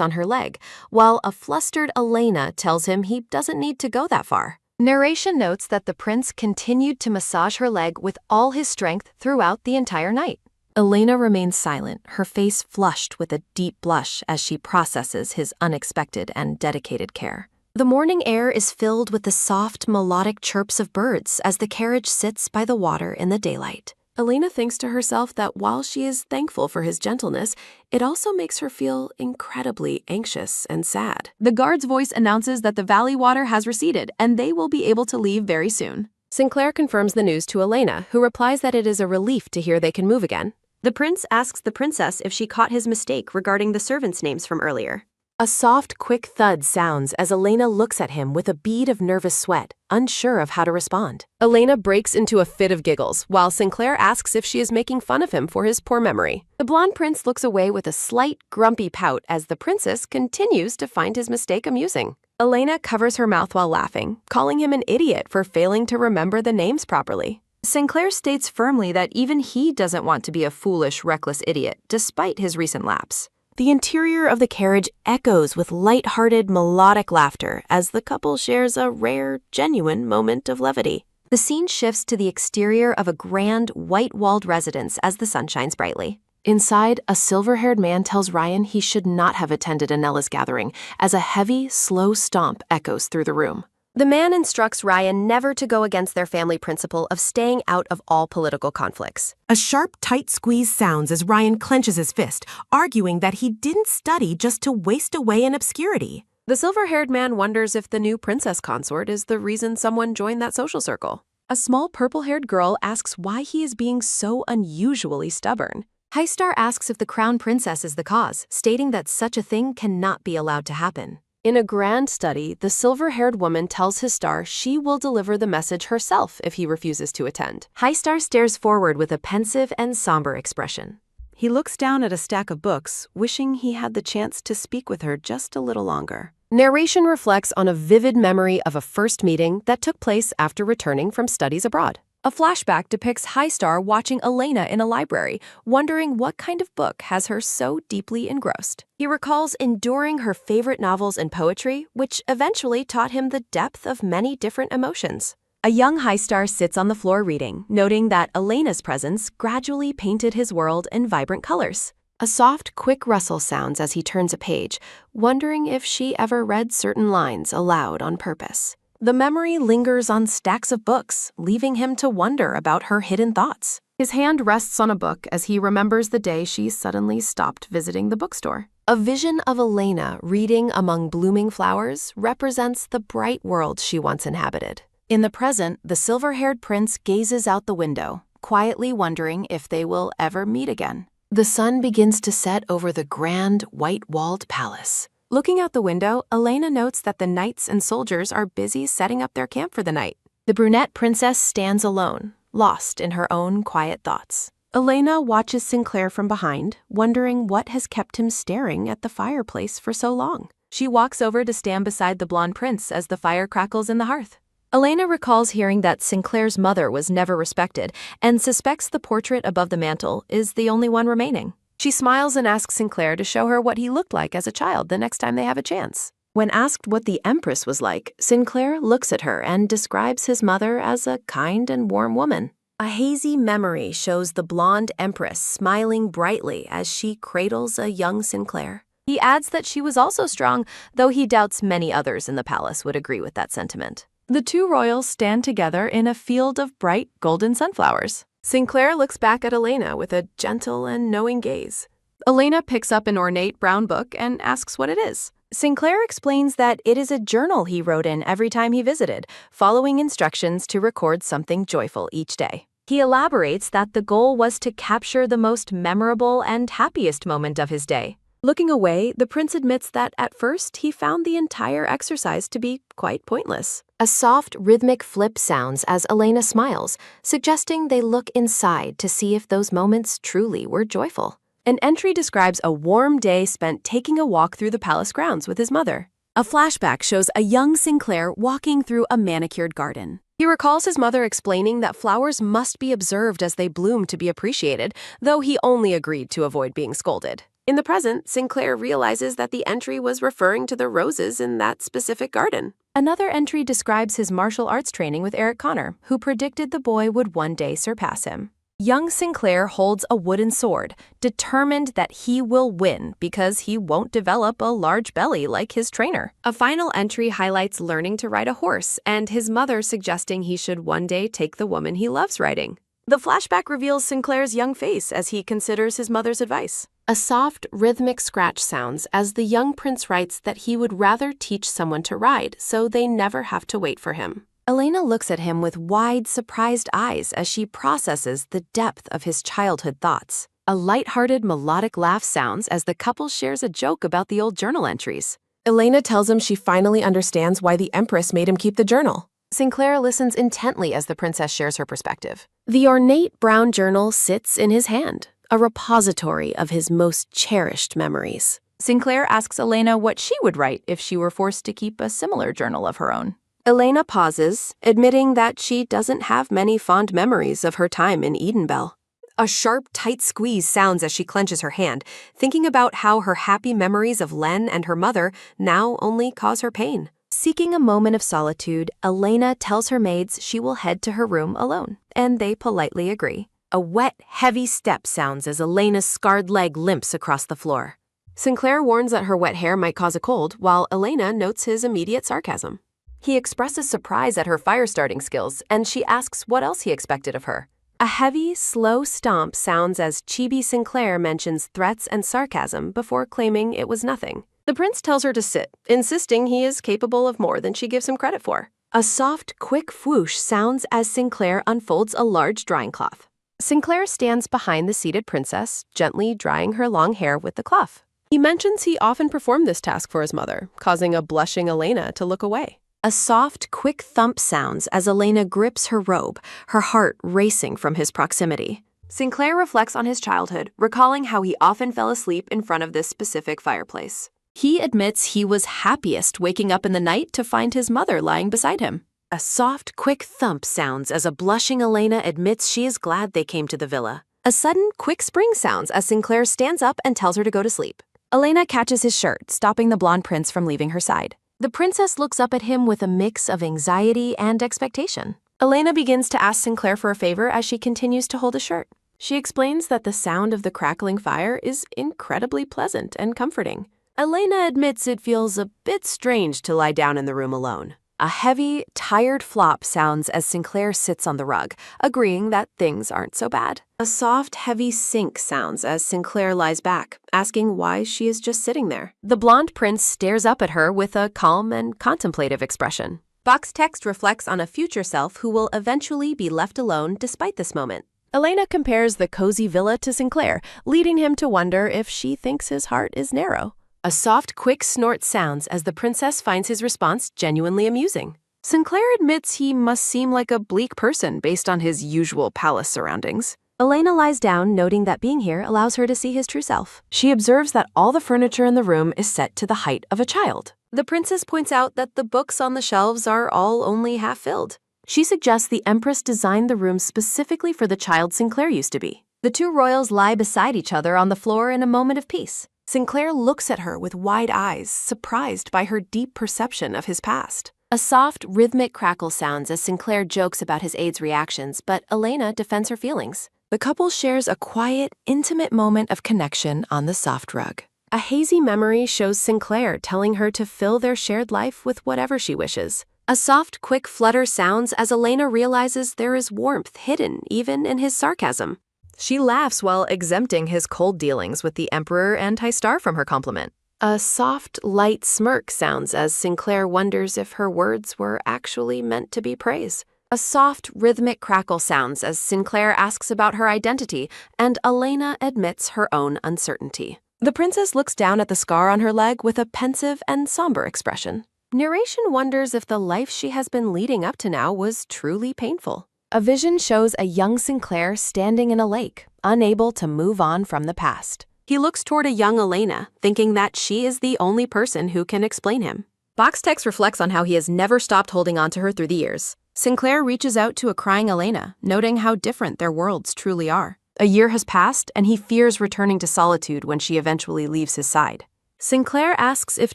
on her leg, while a flustered Elena tells him he doesn't need to go that far. Narration notes that the prince continued to massage her leg with all his strength throughout the entire night. Elena remains silent, her face flushed with a deep blush as she processes his unexpected and dedicated care. The morning air is filled with the soft, melodic chirps of birds as the carriage sits by the water in the daylight. Elena thinks to herself that while she is thankful for his gentleness, it also makes her feel incredibly anxious and sad. The guard's voice announces that the valley water has receded and they will be able to leave very soon. Sinclair confirms the news to Elena, who replies that it is a relief to hear they can move again. The prince asks the princess if she caught his mistake regarding the servants' names from earlier. A soft, quick thud sounds as Elena looks at him with a bead of nervous sweat, unsure of how to respond. Elena breaks into a fit of giggles, while Sinclair asks if she is making fun of him for his poor memory. The blonde prince looks away with a slight, grumpy pout as the princess continues to find his mistake amusing. Elena covers her mouth while laughing, calling him an idiot for failing to remember the names properly. Sinclair states firmly that even he doesn't want to be a foolish, reckless idiot, despite his recent lapse. The interior of the carriage echoes with light-hearted, melodic laughter as the couple shares a rare, genuine moment of levity. The scene shifts to the exterior of a grand, white-walled residence as the sun shines brightly. Inside, a silver-haired man tells Ryan he should not have attended Anella's gathering as a heavy, slow stomp echoes through the room. The man instructs Ryan never to go against their family principle of staying out of all political conflicts. A sharp, tight squeeze sounds as Ryan clenches his fist, arguing that he didn't study just to waste away in obscurity. The silver-haired man wonders if the new princess consort is the reason someone joined that social circle. A small purple-haired girl asks why he is being so unusually stubborn. Highstar asks if the crown princess is the cause, stating that such a thing cannot be allowed to happen. In a grand study, the silver-haired woman tells his star she will deliver the message herself if he refuses to attend. Highstar stares forward with a pensive and somber expression. He looks down at a stack of books, wishing he had the chance to speak with her just a little longer. Narration reflects on a vivid memory of a first meeting that took place after returning from studies abroad. A flashback depicts High Star watching Elena in a library, wondering what kind of book has her so deeply engrossed. He recalls enduring her favorite novels and poetry, which eventually taught him the depth of many different emotions. A young High Star sits on the floor reading, noting that Elena's presence gradually painted his world in vibrant colors. A soft, quick rustle sounds as he turns a page, wondering if she ever read certain lines aloud on purpose. The memory lingers on stacks of books, leaving him to wonder about her hidden thoughts. His hand rests on a book as he remembers the day she suddenly stopped visiting the bookstore. A vision of Elena reading among blooming flowers represents the bright world she once inhabited. In the present, the silver-haired prince gazes out the window, quietly wondering if they will ever meet again. The sun begins to set over the grand, white-walled palace. Looking out the window, Elena notes that the knights and soldiers are busy setting up their camp for the night. The brunette princess stands alone, lost in her own quiet thoughts. Elena watches Sinclair from behind, wondering what has kept him staring at the fireplace for so long. She walks over to stand beside the blonde prince as the fire crackles in the hearth. Elena recalls hearing that Sinclair's mother was never respected and suspects the portrait above the mantel is the only one remaining. She smiles and asks Sinclair to show her what he looked like as a child the next time they have a chance. When asked what the Empress was like, Sinclair looks at her and describes his mother as a kind and warm woman. A hazy memory shows the blonde Empress smiling brightly as she cradles a young Sinclair. He adds that she was also strong, though he doubts many others in the palace would agree with that sentiment. The two royals stand together in a field of bright golden sunflowers. Sinclair looks back at Elena with a gentle and knowing gaze. Elena picks up an ornate brown book and asks what it is. Sinclair explains that it is a journal he wrote in every time he visited, following instructions to record something joyful each day. He elaborates that the goal was to capture the most memorable and happiest moment of his day. Looking away, the prince admits that at first he found the entire exercise to be quite pointless. A soft, rhythmic flip sounds as Elena smiles, suggesting they look inside to see if those moments truly were joyful. An entry describes a warm day spent taking a walk through the palace grounds with his mother. A flashback shows a young Sinclair walking through a manicured garden. He recalls his mother explaining that flowers must be observed as they bloom to be appreciated, though he only agreed to avoid being scolded. In the present, Sinclair realizes that the entry was referring to the roses in that specific garden. Another entry describes his martial arts training with Eric Connor, who predicted the boy would one day surpass him. Young Sinclair holds a wooden sword, determined that he will win because he won't develop a large belly like his trainer. A final entry highlights learning to ride a horse and his mother suggesting he should one day take the woman he loves riding. The flashback reveals Sinclair's young face as he considers his mother's advice. A soft, rhythmic scratch sounds as the young prince writes that he would rather teach someone to ride so they never have to wait for him. Elena looks at him with wide, surprised eyes as she processes the depth of his childhood thoughts. A light-hearted, melodic laugh sounds as the couple shares a joke about the old journal entries. Elena tells him she finally understands why the Empress made him keep the journal. Sinclair listens intently as the princess shares her perspective. The ornate brown journal sits in his hand, a repository of his most cherished memories. Sinclair asks Elena what she would write if she were forced to keep a similar journal of her own. Elena pauses, admitting that she doesn't have many fond memories of her time in Edenbell. A sharp, tight squeeze sounds as she clenches her hand, thinking about how her happy memories of Len and her mother now only cause her pain. Seeking a moment of solitude, Elena tells her maids she will head to her room alone, and they politely agree. A wet, heavy step sounds as Elena's scarred leg limps across the floor. Sinclair warns that her wet hair might cause a cold, while Elena notes his immediate sarcasm. He expresses surprise at her fire-starting skills, and she asks what else he expected of her. A heavy, slow stomp sounds as Chibi Sinclair mentions threats and sarcasm before claiming it was nothing. The prince tells her to sit, insisting he is capable of more than she gives him credit for. A soft, quick whoosh sounds as Sinclair unfolds a large drying cloth. Sinclair stands behind the seated princess, gently drying her long hair with the cloth. He mentions he often performed this task for his mother, causing a blushing Elena to look away. A soft, quick thump sounds as Elena grips her robe, her heart racing from his proximity. Sinclair reflects on his childhood, recalling how he often fell asleep in front of this specific fireplace. He admits he was happiest waking up in the night to find his mother lying beside him. A soft, quick thump sounds as a blushing Elena admits she is glad they came to the villa. A sudden, quick spring sounds as Sinclair stands up and tells her to go to sleep. Elena catches his shirt, stopping the blonde prince from leaving her side. The princess looks up at him with a mix of anxiety and expectation. Elena begins to ask Sinclair for a favor as she continues to hold his shirt. She explains that the sound of the crackling fire is incredibly pleasant and comforting. Elena admits it feels a bit strange to lie down in the room alone. A heavy, tired flop sounds as Sinclair sits on the rug, agreeing that things aren't so bad. A soft, heavy sink sounds as Sinclair lies back, asking why she is just sitting there. The blonde prince stares up at her with a calm and contemplative expression. Box text reflects on a future self who will eventually be left alone despite this moment. Elena compares the cozy villa to Sinclair, leading him to wonder if she thinks his heart is narrow. A soft, quick snort sounds as the princess finds his response genuinely amusing. Sinclair admits he must seem like a bleak person based on his usual palace surroundings. Elena lies down, noting that being here allows her to see his true self. She observes that all the furniture in the room is set to the height of a child. The princess points out that the books on the shelves are all only half filled. She suggests the empress designed the room specifically for the child Sinclair used to be. The two royals lie beside each other on the floor in a moment of peace. Sinclair looks at her with wide eyes, surprised by her deep perception of his past. A soft, rhythmic crackle sounds as Sinclair jokes about his aide's reactions, but Elena defends her feelings. The couple shares a quiet, intimate moment of connection on the soft rug. A hazy memory shows Sinclair telling her to fill their shared life with whatever she wishes. A soft, quick flutter sounds as Elena realizes there is warmth hidden even in his sarcasm. She laughs while exempting his cold dealings with the Emperor and High Star from her compliment. A soft, light smirk sounds as Sinclair wonders if her words were actually meant to be praise. A soft, rhythmic crackle sounds as Sinclair asks about her identity, and Elena admits her own uncertainty. The princess looks down at the scar on her leg with a pensive and somber expression. Narration wonders if the life she has been leading up to now was truly painful. A vision shows a young Sinclair standing in a lake, unable to move on from the past. He looks toward a young Elena, thinking that she is the only person who can explain him. Box text reflects on how he has never stopped holding on to her through the years. Sinclair reaches out to a crying Elena, noting how different their worlds truly are. A year has passed, and he fears returning to solitude when she eventually leaves his side. Sinclair asks if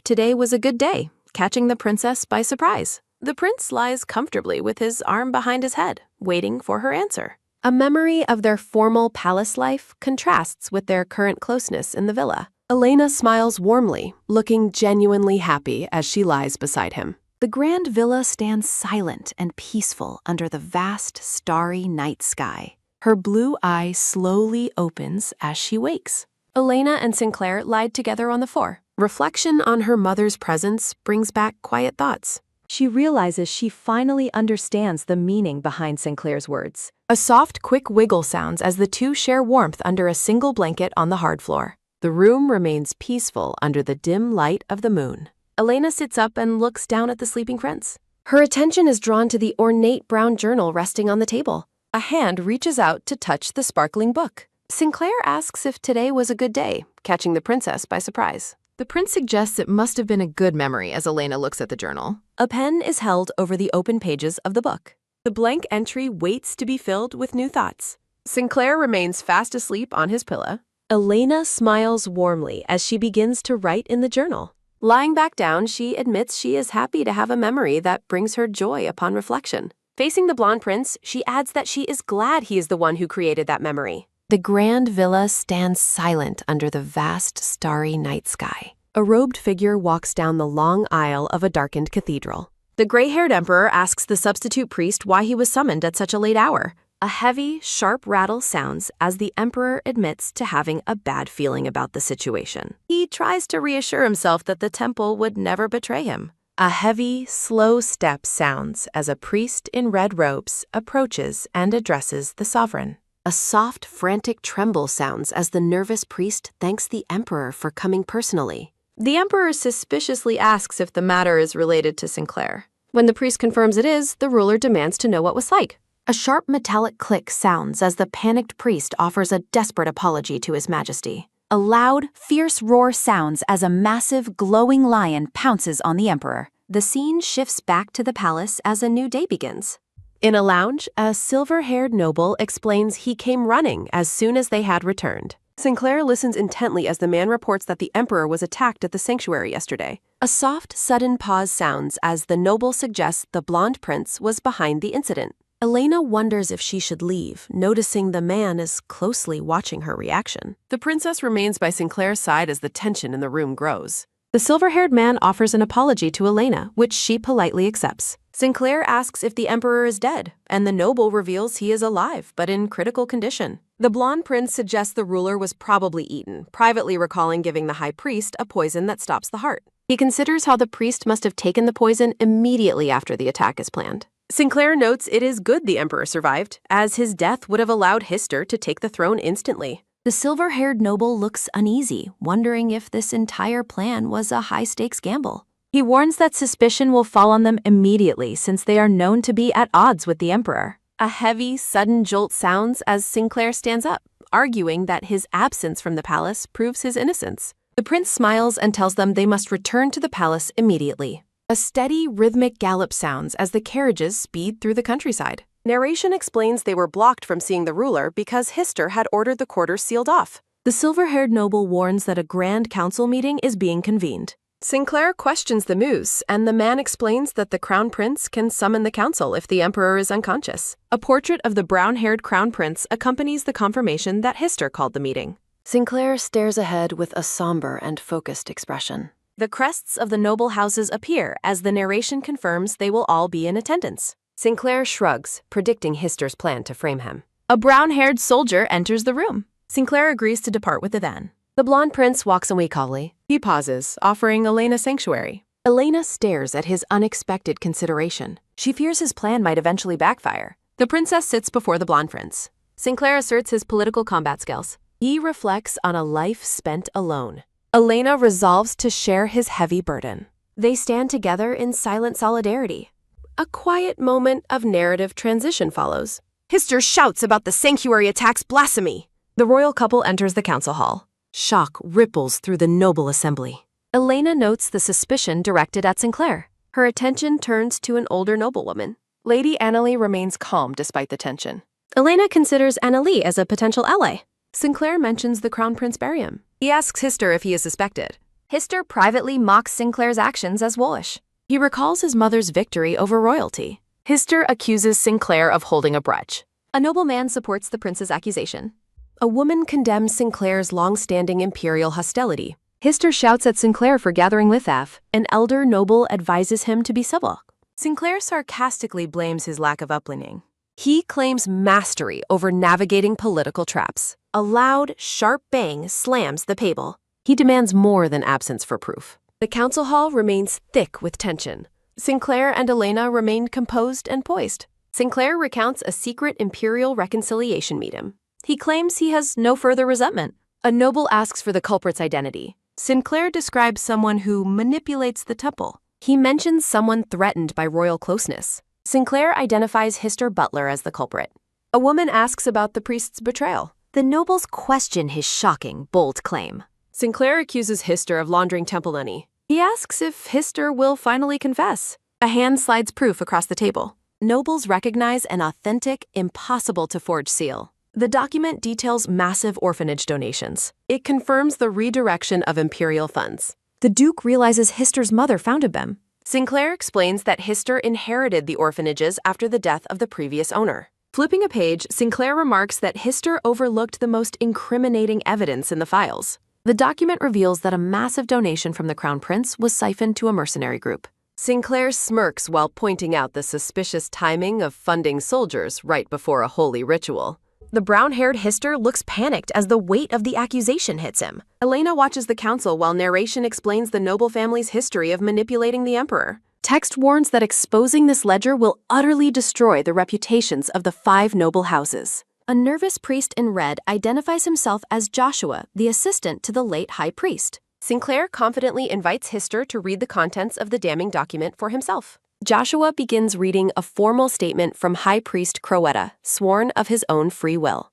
today was a good day, catching the princess by surprise. The prince lies comfortably with his arm behind his head, waiting for her answer. A memory of their formal palace life contrasts with their current closeness in the villa. Elena smiles warmly, looking genuinely happy as she lies beside him. The grand villa stands silent and peaceful under the vast, starry night sky. Her blue eye slowly opens as she wakes. Elena and Sinclair lied together on the floor. Reflection on her mother's presence brings back quiet thoughts. She realizes she finally understands the meaning behind Sinclair's words. A soft, quick wiggle sounds as the two share warmth under a single blanket on the hard floor. The room remains peaceful under the dim light of the moon. Elena sits up and looks down at the sleeping prince. Her attention is drawn to the ornate brown journal resting on the table. A hand reaches out to touch the sparkling book. Sinclair asks if today was a good day, catching the princess by surprise. The prince suggests it must have been a good memory as Elena looks at the journal. A pen is held over the open pages of the book. The blank entry waits to be filled with new thoughts. Sinclair remains fast asleep on his pillow. Elena smiles warmly as she begins to write in the journal. Lying back down, she admits she is happy to have a memory that brings her joy upon reflection. Facing the blonde prince, she adds that she is glad he is the one who created that memory. The grand villa stands silent under the vast, starry night sky. A robed figure walks down the long aisle of a darkened cathedral. The gray-haired emperor asks the substitute priest why he was summoned at such a late hour. A heavy, sharp rattle sounds as the emperor admits to having a bad feeling about the situation. He tries to reassure himself that the temple would never betray him. A heavy, slow step sounds as a priest in red robes approaches and addresses the sovereign. A soft, frantic tremble sounds as the nervous priest thanks the emperor for coming personally. The emperor suspiciously asks if the matter is related to Sinclair. When the priest confirms it is, the ruler demands to know what was like. A sharp metallic click sounds as the panicked priest offers a desperate apology to His Majesty. A loud, fierce roar sounds as a massive, glowing lion pounces on the emperor. The scene shifts back to the palace as a new day begins. In a lounge, a silver-haired noble explains he came running as soon as they had returned. Sinclair listens intently as the man reports that the emperor was attacked at the sanctuary yesterday. A soft, sudden pause sounds as the noble suggests the blonde prince was behind the incident. Elena wonders if she should leave, noticing the man is closely watching her reaction. The princess remains by Sinclair's side as the tension in the room grows. The silver-haired man offers an apology to Elena, which she politely accepts. Sinclair asks if the emperor is dead, and the noble reveals he is alive, but in critical condition. The blonde prince suggests the ruler was probably eaten, privately recalling giving the high priest a poison that stops the heart. He considers how the priest must have taken the poison immediately after the attack is planned. Sinclair notes it is good the emperor survived, as his death would have allowed Hister to take the throne instantly. The silver-haired noble looks uneasy, wondering if this entire plan was a high-stakes gamble. He warns that suspicion will fall on them immediately since they are known to be at odds with the emperor. A heavy, sudden jolt sounds as Sinclair stands up, arguing that his absence from the palace proves his innocence. The prince smiles and tells them they must return to the palace immediately. A steady, rhythmic gallop sounds as the carriages speed through the countryside. Narration explains they were blocked from seeing the ruler because Hister had ordered the quarters sealed off. The silver-haired noble warns that a grand council meeting is being convened. Sinclair questions the moose, and the man explains that the crown prince can summon the council if the emperor is unconscious. A portrait of the brown-haired crown prince accompanies the confirmation that Hister called the meeting. Sinclair stares ahead with a somber and focused expression. The crests of the noble houses appear as the narration confirms they will all be in attendance. Sinclair shrugs, predicting Hister's plan to frame him. A brown-haired soldier enters the room. Sinclair agrees to depart with the van. The blonde prince walks away calmly. He pauses, offering Elena sanctuary. Elena stares at his unexpected consideration. She fears his plan might eventually backfire. The princess sits before the blonde prince. Sinclair asserts his political combat skills. He reflects on a life spent alone. Elena resolves to share his heavy burden. They stand together in silent solidarity. A quiet moment of narrative transition follows. Hister shouts about the sanctuary attack's blasphemy. The royal couple enters the council hall. Shock ripples through the noble assembly. Elena notes the suspicion directed at Sinclair. Her attention turns to an older noblewoman. Lady Annalie remains calm despite the tension. Elena considers Annalie as a potential ally. Sinclair mentions the Crown Prince Barium. He asks Hister if he is suspected. Hister privately mocks Sinclair's actions as wolfish. He recalls his mother's victory over royalty. Hister accuses Sinclair of holding a grudge. A nobleman supports the prince's accusation. A woman condemns Sinclair's long-standing imperial hostility. Hister shouts at Sinclair for gathering Lithaf. An elder noble advises him to be civil. Sinclair sarcastically blames his lack of upbringing. He claims mastery over navigating political traps. A loud, sharp bang slams the table. He demands more than absence for proof. The council hall remains thick with tension. Sinclair and Elena remain composed and poised. Sinclair recounts a secret imperial reconciliation meeting. He claims he has no further resentment. A noble asks for the culprit's identity. Sinclair describes someone who manipulates the temple. He mentions someone threatened by royal closeness. Sinclair identifies Hister Butler as the culprit. A woman asks about the priest's betrayal. The nobles question his shocking, bold claim. Sinclair accuses Hister of laundering temple money. He asks if Hister will finally confess. A hand slides proof across the table. Nobles recognize an authentic, impossible-to-forge seal. The document details massive orphanage donations. It confirms the redirection of imperial funds. The Duke realizes Hister's mother founded them. Sinclair explains that Hister inherited the orphanages after the death of the previous owner. Flipping a page, Sinclair remarks that Hister overlooked the most incriminating evidence in the files. The document reveals that a massive donation from the Crown Prince was siphoned to a mercenary group. Sinclair smirks while pointing out the suspicious timing of funding soldiers right before a holy ritual. The brown-haired Hister looks panicked as the weight of the accusation hits him. Elena watches the council while narration explains the noble family's history of manipulating the emperor. Text warns that exposing this ledger will utterly destroy the reputations of the 5 noble houses. A nervous priest in red identifies himself as Joshua, the assistant to the late high priest. Sinclair confidently invites Hister to read the contents of the damning document for himself. Joshua begins reading a formal statement from High Priest Crowetta, sworn of his own free will.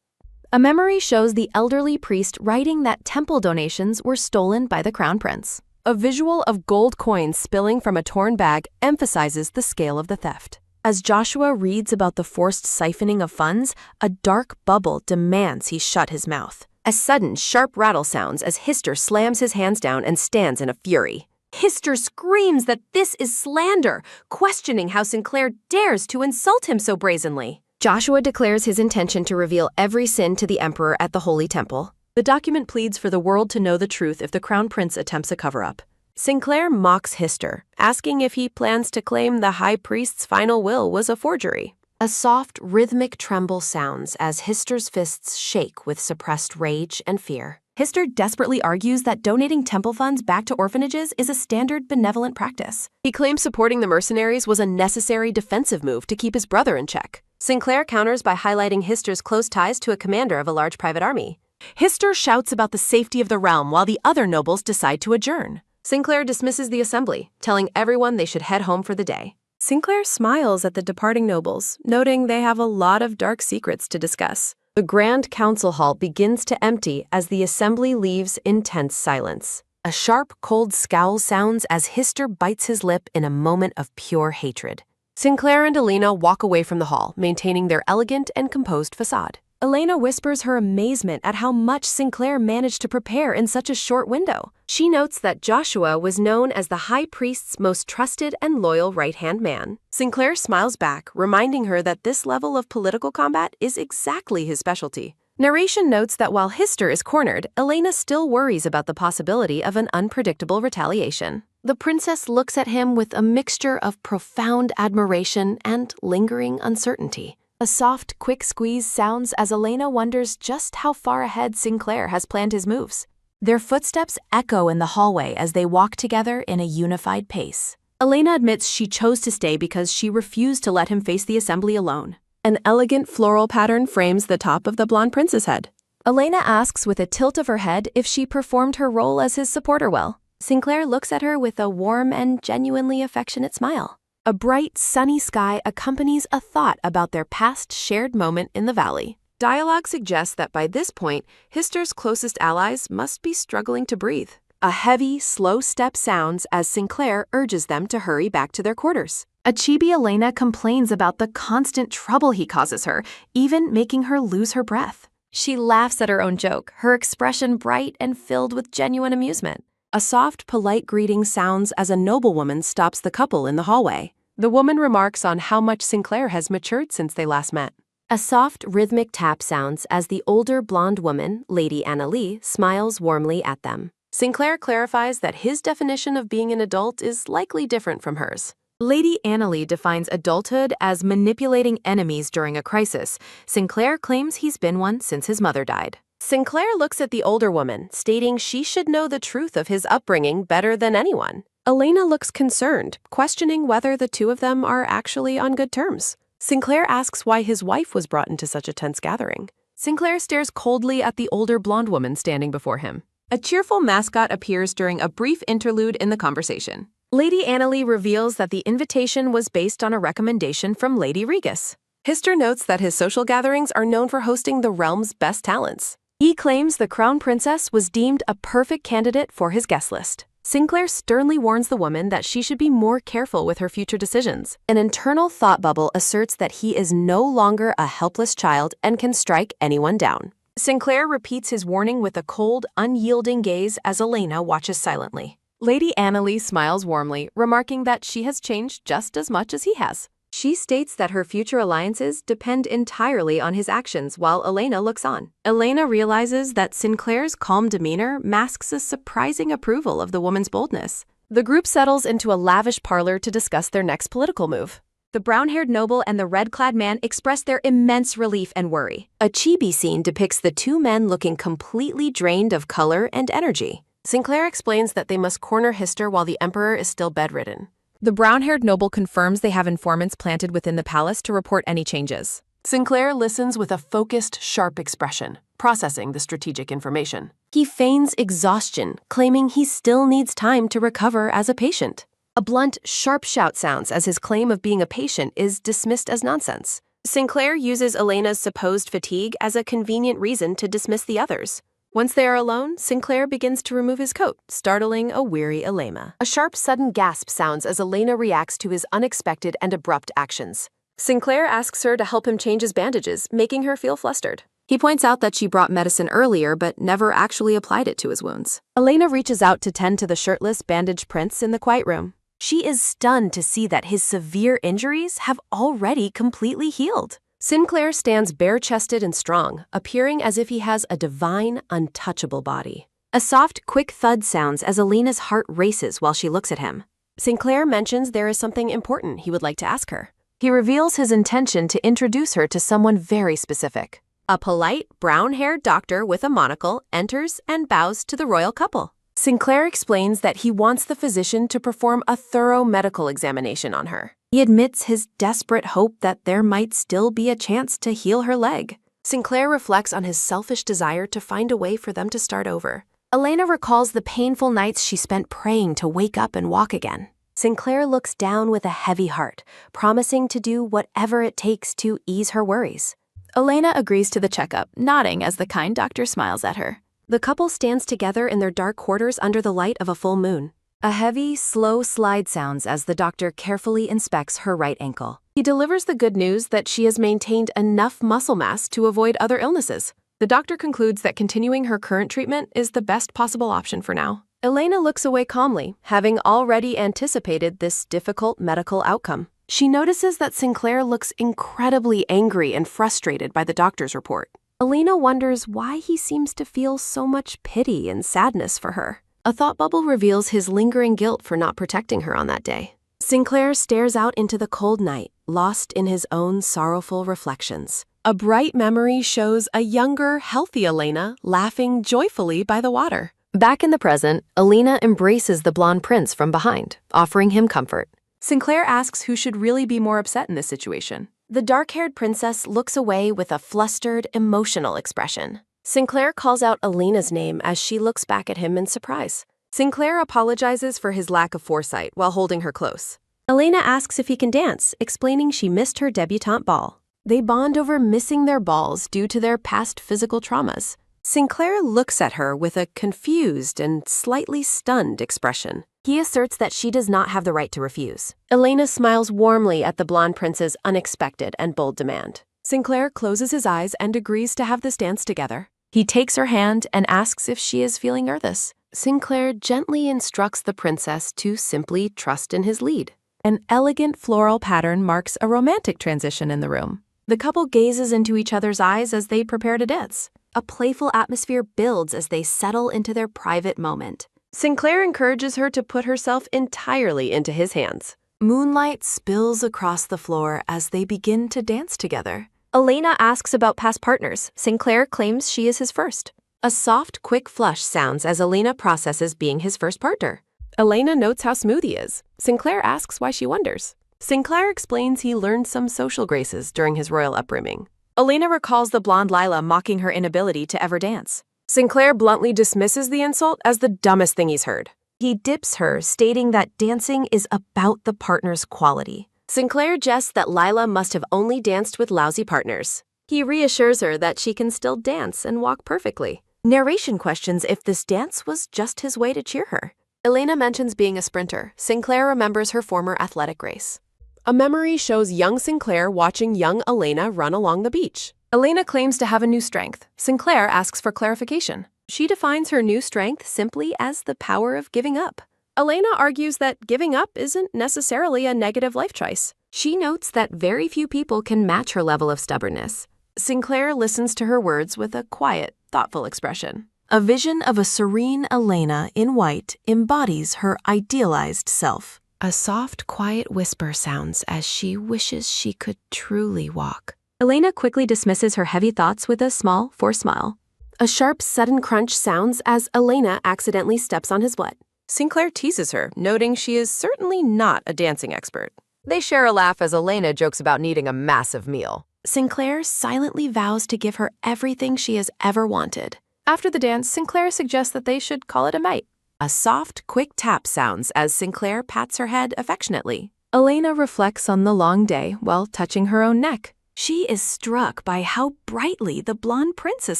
A memory shows the elderly priest writing that temple donations were stolen by the crown prince. A visual of gold coins spilling from a torn bag emphasizes the scale of the theft. As Joshua reads about the forced siphoning of funds, a dark bubble demands he shut his mouth. A sudden, sharp rattle sounds as Hister slams his hands down and stands in a fury. Hister screams that this is slander, questioning how Sinclair dares to insult him so brazenly. Joshua declares his intention to reveal every sin to the emperor at the Holy Temple. The document pleads for the world to know the truth if the crown prince attempts a cover-up. Sinclair mocks Hister, asking if he plans to claim the high priest's final will was a forgery. A soft, rhythmic tremble sounds as Hister's fists shake with suppressed rage and fear. Hister desperately argues that donating temple funds back to orphanages is a standard benevolent practice. He claims supporting the mercenaries was a necessary defensive move to keep his brother in check. Sinclair counters by highlighting Hister's close ties to a commander of a large private army. Hister shouts about the safety of the realm while the other nobles decide to adjourn. Sinclair dismisses the assembly, telling everyone they should head home for the day. Sinclair smiles at the departing nobles, noting they have a lot of dark secrets to discuss. The Grand Council Hall begins to empty as the assembly leaves in tense silence. A sharp, cold scowl sounds as Hister bites his lip in a moment of pure hatred. Sinclair and Elena walk away from the hall, maintaining their elegant and composed facade. Elena whispers her amazement at how much Sinclair managed to prepare in such a short window. She notes that Joshua was known as the high priest's most trusted and loyal right-hand man. Sinclair smiles back, reminding her that this level of political combat is exactly his specialty. Narration notes that while Hister is cornered, Elena still worries about the possibility of an unpredictable retaliation. The princess looks at him with a mixture of profound admiration and lingering uncertainty. A soft, quick squeeze sounds as Elena wonders just how far ahead Sinclair has planned his moves. Their footsteps echo in the hallway as they walk together in a unified pace. Elena admits she chose to stay because she refused to let him face the assembly alone. An elegant floral pattern frames the top of the blonde prince's head. Elena asks with a tilt of her head if she performed her role as his supporter well. Sinclair looks at her with a warm and genuinely affectionate smile. A bright, sunny sky accompanies a thought about their past shared moment in the valley. Dialogue suggests that by this point, Hister's closest allies must be struggling to breathe. A heavy, slow step sounds as Sinclair urges them to hurry back to their quarters. A chibi Elena complains about the constant trouble he causes her, even making her lose her breath. She laughs at her own joke, her expression bright and filled with genuine amusement. A soft, polite greeting sounds as a noblewoman stops the couple in the hallway. The woman remarks on how much Sinclair has matured since they last met. A soft, rhythmic tap sounds as the older blonde woman, Lady Annalie, smiles warmly at them. Sinclair clarifies that his definition of being an adult is likely different from hers. Lady Annalie defines adulthood as manipulating enemies during a crisis. Sinclair claims he's been one since his mother died. Sinclair looks at the older woman, stating she should know the truth of his upbringing better than anyone. Elena looks concerned, questioning whether the two of them are actually on good terms. Sinclair asks why his wife was brought into such a tense gathering. Sinclair stares coldly at the older blonde woman standing before him. A cheerful mascot appears during a brief interlude in the conversation. Lady Annalie reveals that the invitation was based on a recommendation from Lady Regis. Hister notes that his social gatherings are known for hosting the realm's best talents. He claims the crown princess was deemed a perfect candidate for his guest list. Sinclair sternly warns the woman that she should be more careful with her future decisions. An internal thought bubble asserts that he is no longer a helpless child and can strike anyone down. Sinclair repeats his warning with a cold, unyielding gaze as Elena watches silently. Lady Annalie smiles warmly, remarking that she has changed just as much as he has. She states that her future alliances depend entirely on his actions while Elena looks on. Elena realizes that Sinclair's calm demeanor masks a surprising approval of the woman's boldness. The group settles into a lavish parlor to discuss their next political move. The brown-haired noble and the red-clad man express their immense relief and worry. A chibi scene depicts the two men looking completely drained of color and energy. Sinclair explains that they must corner Hister while the emperor is still bedridden. The brown-haired noble confirms they have informants planted within the palace to report any changes. Sinclair listens with a focused, sharp expression, processing the strategic information. He feigns exhaustion, claiming he still needs time to recover as a patient. A blunt, sharp shout sounds as his claim of being a patient is dismissed as nonsense. Sinclair uses Elena's supposed fatigue as a convenient reason to dismiss the others. Once they are alone, Sinclair begins to remove his coat, startling a weary Elena. A sharp, sudden gasp sounds as Elena reacts to his unexpected and abrupt actions. Sinclair asks her to help him change his bandages, making her feel flustered. He points out that she brought medicine earlier but never actually applied it to his wounds. Elena reaches out to tend to the shirtless, bandaged prince in the quiet room. She is stunned to see that his severe injuries have already completely healed. Sinclair stands bare-chested and strong, appearing as if he has a divine, untouchable body. A soft, quick thud sounds as Elena's heart races while she looks at him. Sinclair mentions there is something important he would like to ask her. He reveals his intention to introduce her to someone very specific. A polite, brown-haired doctor with a monocle enters and bows to the royal couple. Sinclair explains that he wants the physician to perform a thorough medical examination on her. He admits his desperate hope that there might still be a chance to heal her leg. Sinclair reflects on his selfish desire to find a way for them to start over. Elena recalls the painful nights she spent praying to wake up and walk again. Sinclair looks down with a heavy heart, promising to do whatever it takes to ease her worries. Elena agrees to the checkup, nodding as the kind doctor smiles at her. The couple stands together in their dark quarters under the light of a full moon. A heavy, slow slide sounds as the doctor carefully inspects her right ankle. He delivers the good news that she has maintained enough muscle mass to avoid other illnesses. The doctor concludes that continuing her current treatment is the best possible option for now. Elena looks away calmly, having already anticipated this difficult medical outcome. She notices that Sinclair looks incredibly angry and frustrated by the doctor's report. Elena wonders why he seems to feel so much pity and sadness for her. A thought bubble reveals his lingering guilt for not protecting her on that day. Sinclair stares out into the cold night, lost in his own sorrowful reflections. A bright memory shows a younger, healthy Elena laughing joyfully by the water. Back in the present, Elena embraces the blonde prince from behind, offering him comfort. Sinclair asks who should really be more upset in this situation. The dark-haired princess looks away with a flustered, emotional expression. Sinclair calls out Elena's name as she looks back at him in surprise. Sinclair apologizes for his lack of foresight while holding her close. Elena asks if he can dance, explaining she missed her debutante ball. They bond over missing their balls due to their past physical traumas. Sinclair looks at her with a confused and slightly stunned expression. He asserts that she does not have the right to refuse. Elena smiles warmly at the blonde prince's unexpected and bold demand. Sinclair closes his eyes and agrees to have this dance together. He takes her hand and asks if she is feeling nervous. Sinclair gently instructs the princess to simply trust in his lead. An elegant floral pattern marks a romantic transition in the room. The couple gazes into each other's eyes as they prepare to dance. A playful atmosphere builds as they settle into their private moment. Sinclair encourages her to put herself entirely into his hands. Moonlight spills across the floor as they begin to dance together. Elena asks about past partners. Sinclair claims she is his first. A soft, quick flush sounds as Elena processes being his first partner. Elena notes how smooth he is. Sinclair asks why she wonders. Sinclair explains he learned some social graces during his royal upbringing. Elena recalls the blonde Lila mocking her inability to ever dance. Sinclair bluntly dismisses the insult as the dumbest thing he's heard. He dips her, stating that dancing is about the partner's quality. Sinclair jests that Lila must have only danced with lousy partners. He reassures her that she can still dance and walk perfectly. Narration questions if this dance was just his way to cheer her. Elena mentions being a sprinter. Sinclair remembers her former athletic race. A memory shows young Sinclair watching young Elena run along the beach. Elena claims to have a new strength. Sinclair asks for clarification. She defines her new strength simply as the power of giving up. Elena argues that giving up isn't necessarily a negative life choice. She notes that very few people can match her level of stubbornness. Sinclair listens to her words with a quiet, thoughtful expression. A vision of a serene Elena in white embodies her idealized self. A soft, quiet whisper sounds as she wishes she could truly walk. Elena quickly dismisses her heavy thoughts with a small, forced smile. A sharp, sudden crunch sounds as Elena accidentally steps on his butt. Sinclair teases her, noting she is certainly not a dancing expert. They share a laugh as Elena jokes about needing a massive meal. Sinclair silently vows to give her everything she has ever wanted. After the dance, Sinclair suggests that they should call it a night. A soft, quick tap sounds as Sinclair pats her head affectionately. Elena reflects on the long day while touching her own neck. She is struck by how brightly the blonde prince is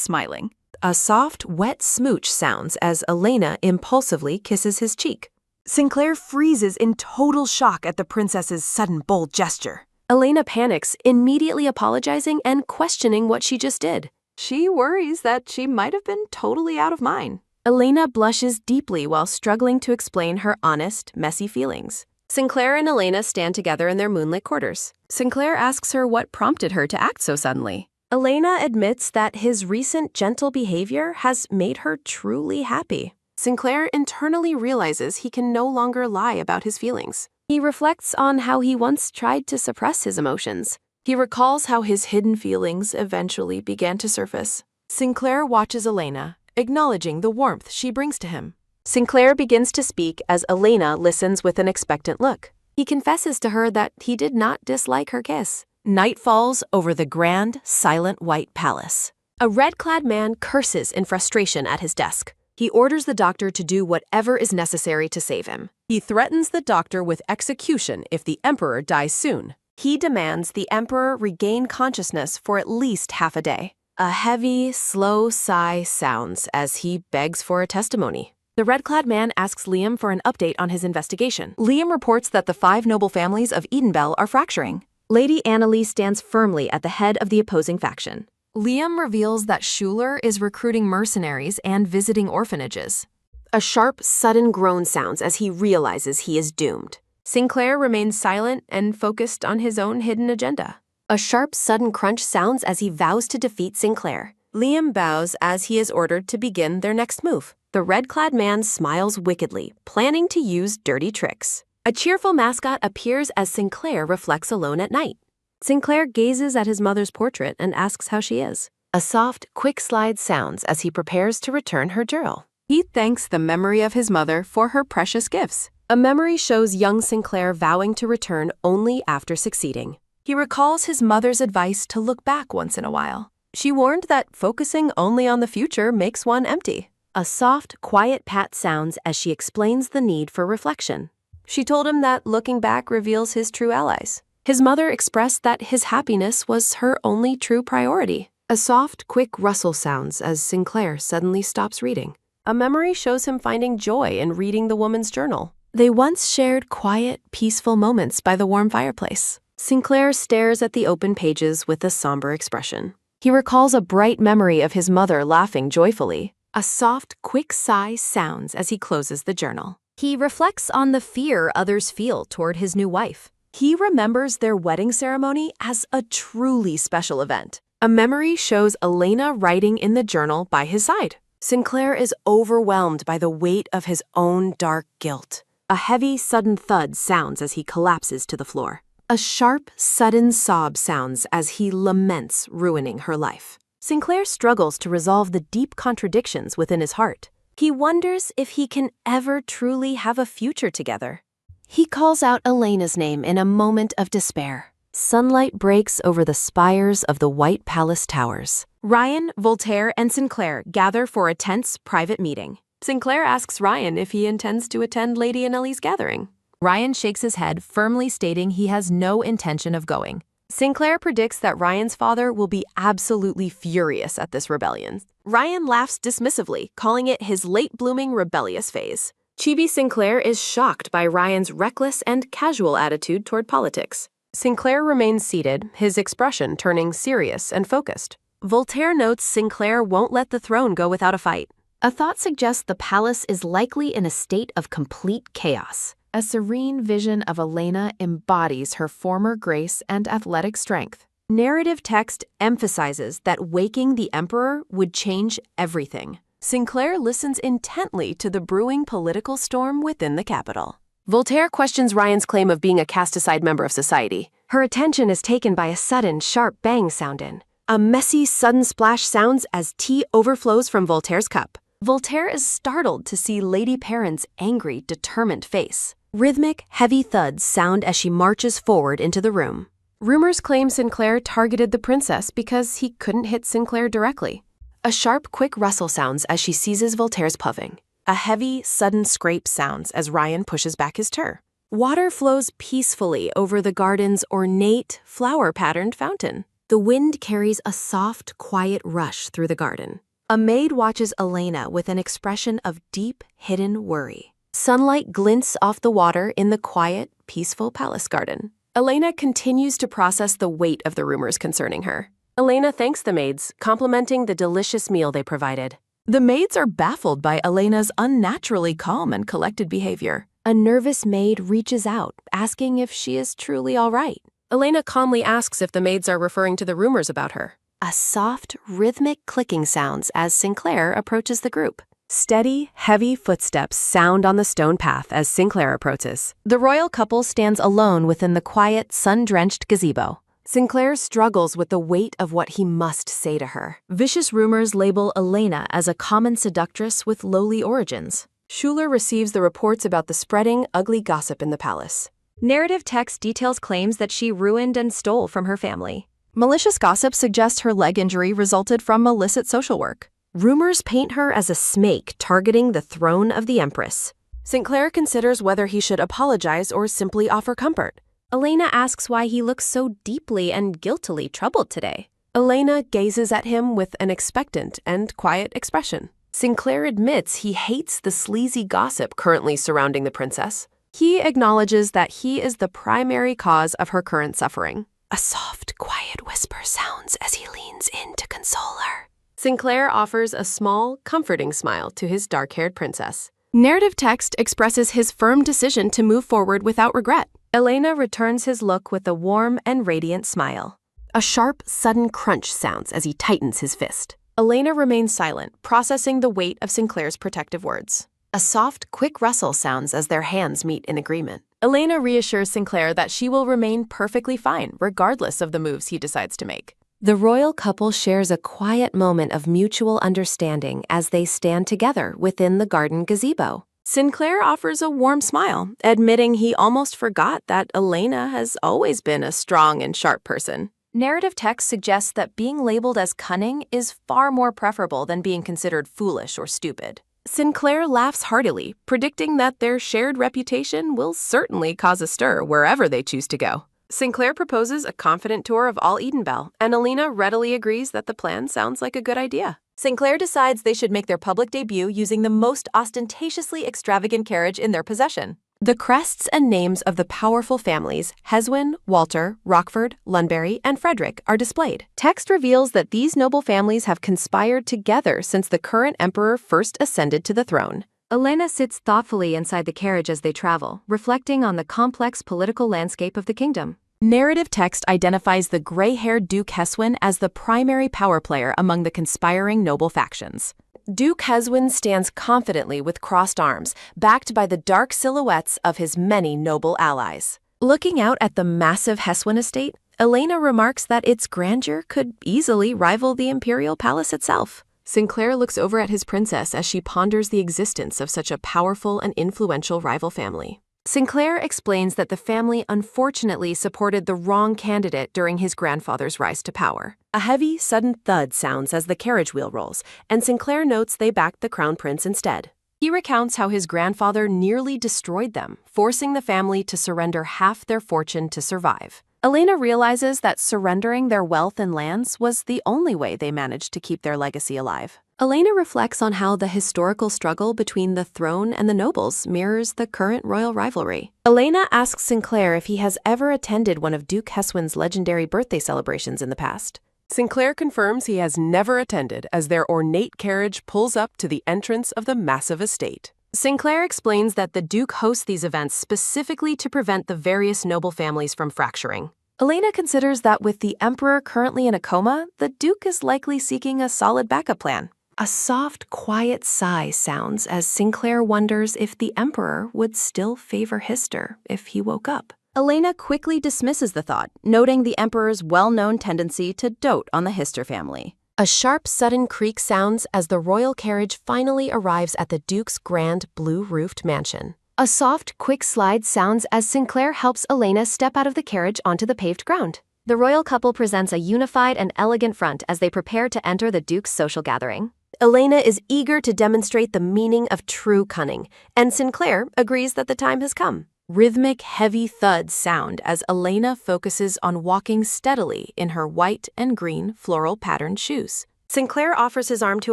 smiling. A soft, wet smooch sounds as Elena impulsively kisses his cheek. Sinclair freezes in total shock at the princess's sudden bold gesture. Elena panics, immediately apologizing and questioning what she just did. She worries that she might have been totally out of mind. Elena blushes deeply while struggling to explain her honest, messy feelings. Sinclair and Elena stand together in their moonlit quarters. Sinclair asks her what prompted her to act so suddenly. Elena admits that his recent gentle behavior has made her truly happy. Sinclair internally realizes he can no longer lie about his feelings. He reflects on how he once tried to suppress his emotions. He recalls how his hidden feelings eventually began to surface. Sinclair watches Elena, acknowledging the warmth she brings to him. Sinclair begins to speak as Elena listens with an expectant look. He confesses to her that he did not dislike her kiss. Night falls over the grand, silent white palace. A red-clad man curses in frustration at his desk. He orders the doctor to do whatever is necessary to save him. He threatens the doctor with execution if the emperor dies soon. He demands the emperor regain consciousness for at least half a day. A heavy, slow sigh sounds as he begs for a testimony. The red-clad man asks Liam for an update on his investigation. Liam reports that the 5 noble families of Edenbell are fracturing. Lady Annalise stands firmly at the head of the opposing faction. Liam reveals that Schuler is recruiting mercenaries and visiting orphanages. A sharp, sudden groan sounds as he realizes he is doomed. Sinclair remains silent and focused on his own hidden agenda. A sharp, sudden crunch sounds as he vows to defeat Sinclair. Liam bows as he is ordered to begin their next move. The red-clad man smiles wickedly, planning to use dirty tricks. A cheerful mascot appears as Sinclair reflects alone at night. Sinclair gazes at his mother's portrait and asks how she is. A soft, quick slide sounds as he prepares to return her journal. He thanks the memory of his mother for her precious gifts. A memory shows young Sinclair vowing to return only after succeeding. He recalls his mother's advice to look back once in a while. She warned that focusing only on the future makes one empty. A soft, quiet pat sounds as she explains the need for reflection. She told him that looking back reveals his true allies. His mother expressed that his happiness was her only true priority. A soft, quick rustle sounds as Sinclair suddenly stops reading. A memory shows him finding joy in reading the woman's journal. They once shared quiet, peaceful moments by the warm fireplace. Sinclair stares at the open pages with a somber expression. He recalls a bright memory of his mother laughing joyfully. A soft, quick sigh sounds as he closes the journal. He reflects on the fear others feel toward his new wife. He remembers their wedding ceremony as a truly special event. A memory shows Elena writing in the journal by his side. Sinclair is overwhelmed by the weight of his own dark guilt. A heavy, sudden thud sounds as he collapses to the floor. A sharp, sudden sob sounds as he laments ruining her life. Sinclair struggles to resolve the deep contradictions within his heart. He wonders if he can ever truly have a future together. He calls out Elena's name in a moment of despair. Sunlight breaks over the spires of the White Palace towers. Ryan, Voltaire, and Sinclair gather for a tense private meeting. Sinclair asks Ryan if he intends to attend Lady Annalie's gathering. Ryan shakes his head, firmly stating he has no intention of going. Sinclair predicts that Ryan's father will be absolutely furious at this rebellion. Ryan laughs dismissively, calling it his late-blooming rebellious phase. Chibi Sinclair is shocked by Ryan's reckless and casual attitude toward politics. Sinclair remains seated, his expression turning serious and focused. Voltaire notes Sinclair won't let the throne go without a fight. A thought suggests the palace is likely in a state of complete chaos. A serene vision of Elena embodies her former grace and athletic strength. Narrative text emphasizes that waking the emperor would change everything. Sinclair listens intently to the brewing political storm within the capital. Voltaire questions Ryan's claim of being a cast-aside member of society. Her attention is taken by a sudden, sharp bang sound in. A messy, sudden splash sounds as tea overflows from Voltaire's cup. Voltaire is startled to see Lady Perrin's angry, determined face. Rhythmic, heavy thuds sound as she marches forward into the room. Rumors claim Sinclair targeted the princess because he couldn't hit Sinclair directly. A sharp, quick rustle sounds as she seizes Voltaire's puffing. A heavy, sudden scrape sounds as Ryan pushes back his tur. Water flows peacefully over the garden's ornate, flower-patterned fountain. The wind carries a soft, quiet rush through the garden. A maid watches Elena with an expression of deep, hidden worry. Sunlight glints off the water in the quiet, peaceful palace garden. Elena continues to process the weight of the rumors concerning her. Elena thanks the maids, complimenting the delicious meal they provided. The maids are baffled by Elena's unnaturally calm and collected behavior. A nervous maid reaches out, asking if she is truly all right. Elena calmly asks if the maids are referring to the rumors about her. A soft, rhythmic clicking sounds as Sinclair approaches the group. Steady, heavy footsteps sound on the stone path as Sinclair approaches. The royal couple stands alone within the quiet, sun-drenched gazebo. Sinclair struggles with the weight of what he must say to her. Vicious rumors label Elena as a common seductress with lowly origins. Schuler receives the reports about the spreading, ugly gossip in the palace. Narrative text details claims that she ruined and stole from her family. Malicious gossip suggests her leg injury resulted from illicit social work. Rumors paint her as a snake targeting the throne of the empress. Sinclair considers whether he should apologize or simply offer comfort. Elena asks why he looks so deeply and guiltily troubled today. Elena gazes at him with an expectant and quiet expression. Sinclair admits he hates the sleazy gossip currently surrounding the princess. He acknowledges that he is the primary cause of her current suffering. A soft, quiet whisper sounds as he leans in to console her. Sinclair offers a small, comforting smile to his dark-haired princess. Narrative text expresses his firm decision to move forward without regret. Elena returns his look with a warm and radiant smile. A sharp, sudden crunch sounds as he tightens his fist. Elena remains silent, processing the weight of Sinclair's protective words. A soft, quick rustle sounds as their hands meet in agreement. Elena reassures Sinclair that she will remain perfectly fine, regardless of the moves he decides to make. The royal couple shares a quiet moment of mutual understanding as they stand together within the garden gazebo. Sinclair offers a warm smile, admitting he almost forgot that Elena has always been a strong and sharp person. Narrative text suggests that being labeled as cunning is far more preferable than being considered foolish or stupid. Sinclair laughs heartily, predicting that their shared reputation will certainly cause a stir wherever they choose to go. Sinclair proposes a confident tour of all Edenbell, and Elena readily agrees that the plan sounds like a good idea. Sinclair decides they should make their public debut using the most ostentatiously extravagant carriage in their possession. The crests and names of the powerful families, Heswin, Walter, Rockford, Lunbury, and Frederick, are displayed. Text reveals that these noble families have conspired together since the current emperor first ascended to the throne. Elena sits thoughtfully inside the carriage as they travel, reflecting on the complex political landscape of the kingdom. Narrative text identifies the gray-haired Duke Heswin as the primary power player among the conspiring noble factions. Duke Heswin stands confidently with crossed arms, backed by the dark silhouettes of his many noble allies. Looking out at the massive Heswin estate, Elena remarks that its grandeur could easily rival the imperial palace itself. Sinclair looks over at his princess as she ponders the existence of such a powerful and influential rival family. Sinclair explains that the family unfortunately supported the wrong candidate during his grandfather's rise to power. A heavy, sudden thud sounds as the carriage wheel rolls, and Sinclair notes they backed the crown prince instead. He recounts how his grandfather nearly destroyed them, forcing the family to surrender half their fortune to survive. Elena realizes that surrendering their wealth and lands was the only way they managed to keep their legacy alive. Elena reflects on how the historical struggle between the throne and the nobles mirrors the current royal rivalry. Elena asks Sinclair if he has ever attended one of Duke Heswin's legendary birthday celebrations in the past. Sinclair confirms he has never attended as their ornate carriage pulls up to the entrance of the massive estate. Sinclair explains that the Duke hosts these events specifically to prevent the various noble families from fracturing. Elena considers that with the emperor currently in a coma, the Duke is likely seeking a solid backup plan. A soft, quiet sigh sounds as Sinclair wonders if the emperor would still favor Hister if he woke up. Elena quickly dismisses the thought, noting the emperor's well-known tendency to dote on the Hister family. A sharp, sudden creak sounds as the royal carriage finally arrives at the Duke's grand, blue-roofed mansion. A soft, quick slide sounds as Sinclair helps Elena step out of the carriage onto the paved ground. The royal couple presents a unified and elegant front as they prepare to enter the Duke's social gathering. Elena is eager to demonstrate the meaning of true cunning, and Sinclair agrees that the time has come. Rhythmic, heavy thuds sound as Elena focuses on walking steadily in her white and green floral-patterned shoes. Sinclair offers his arm to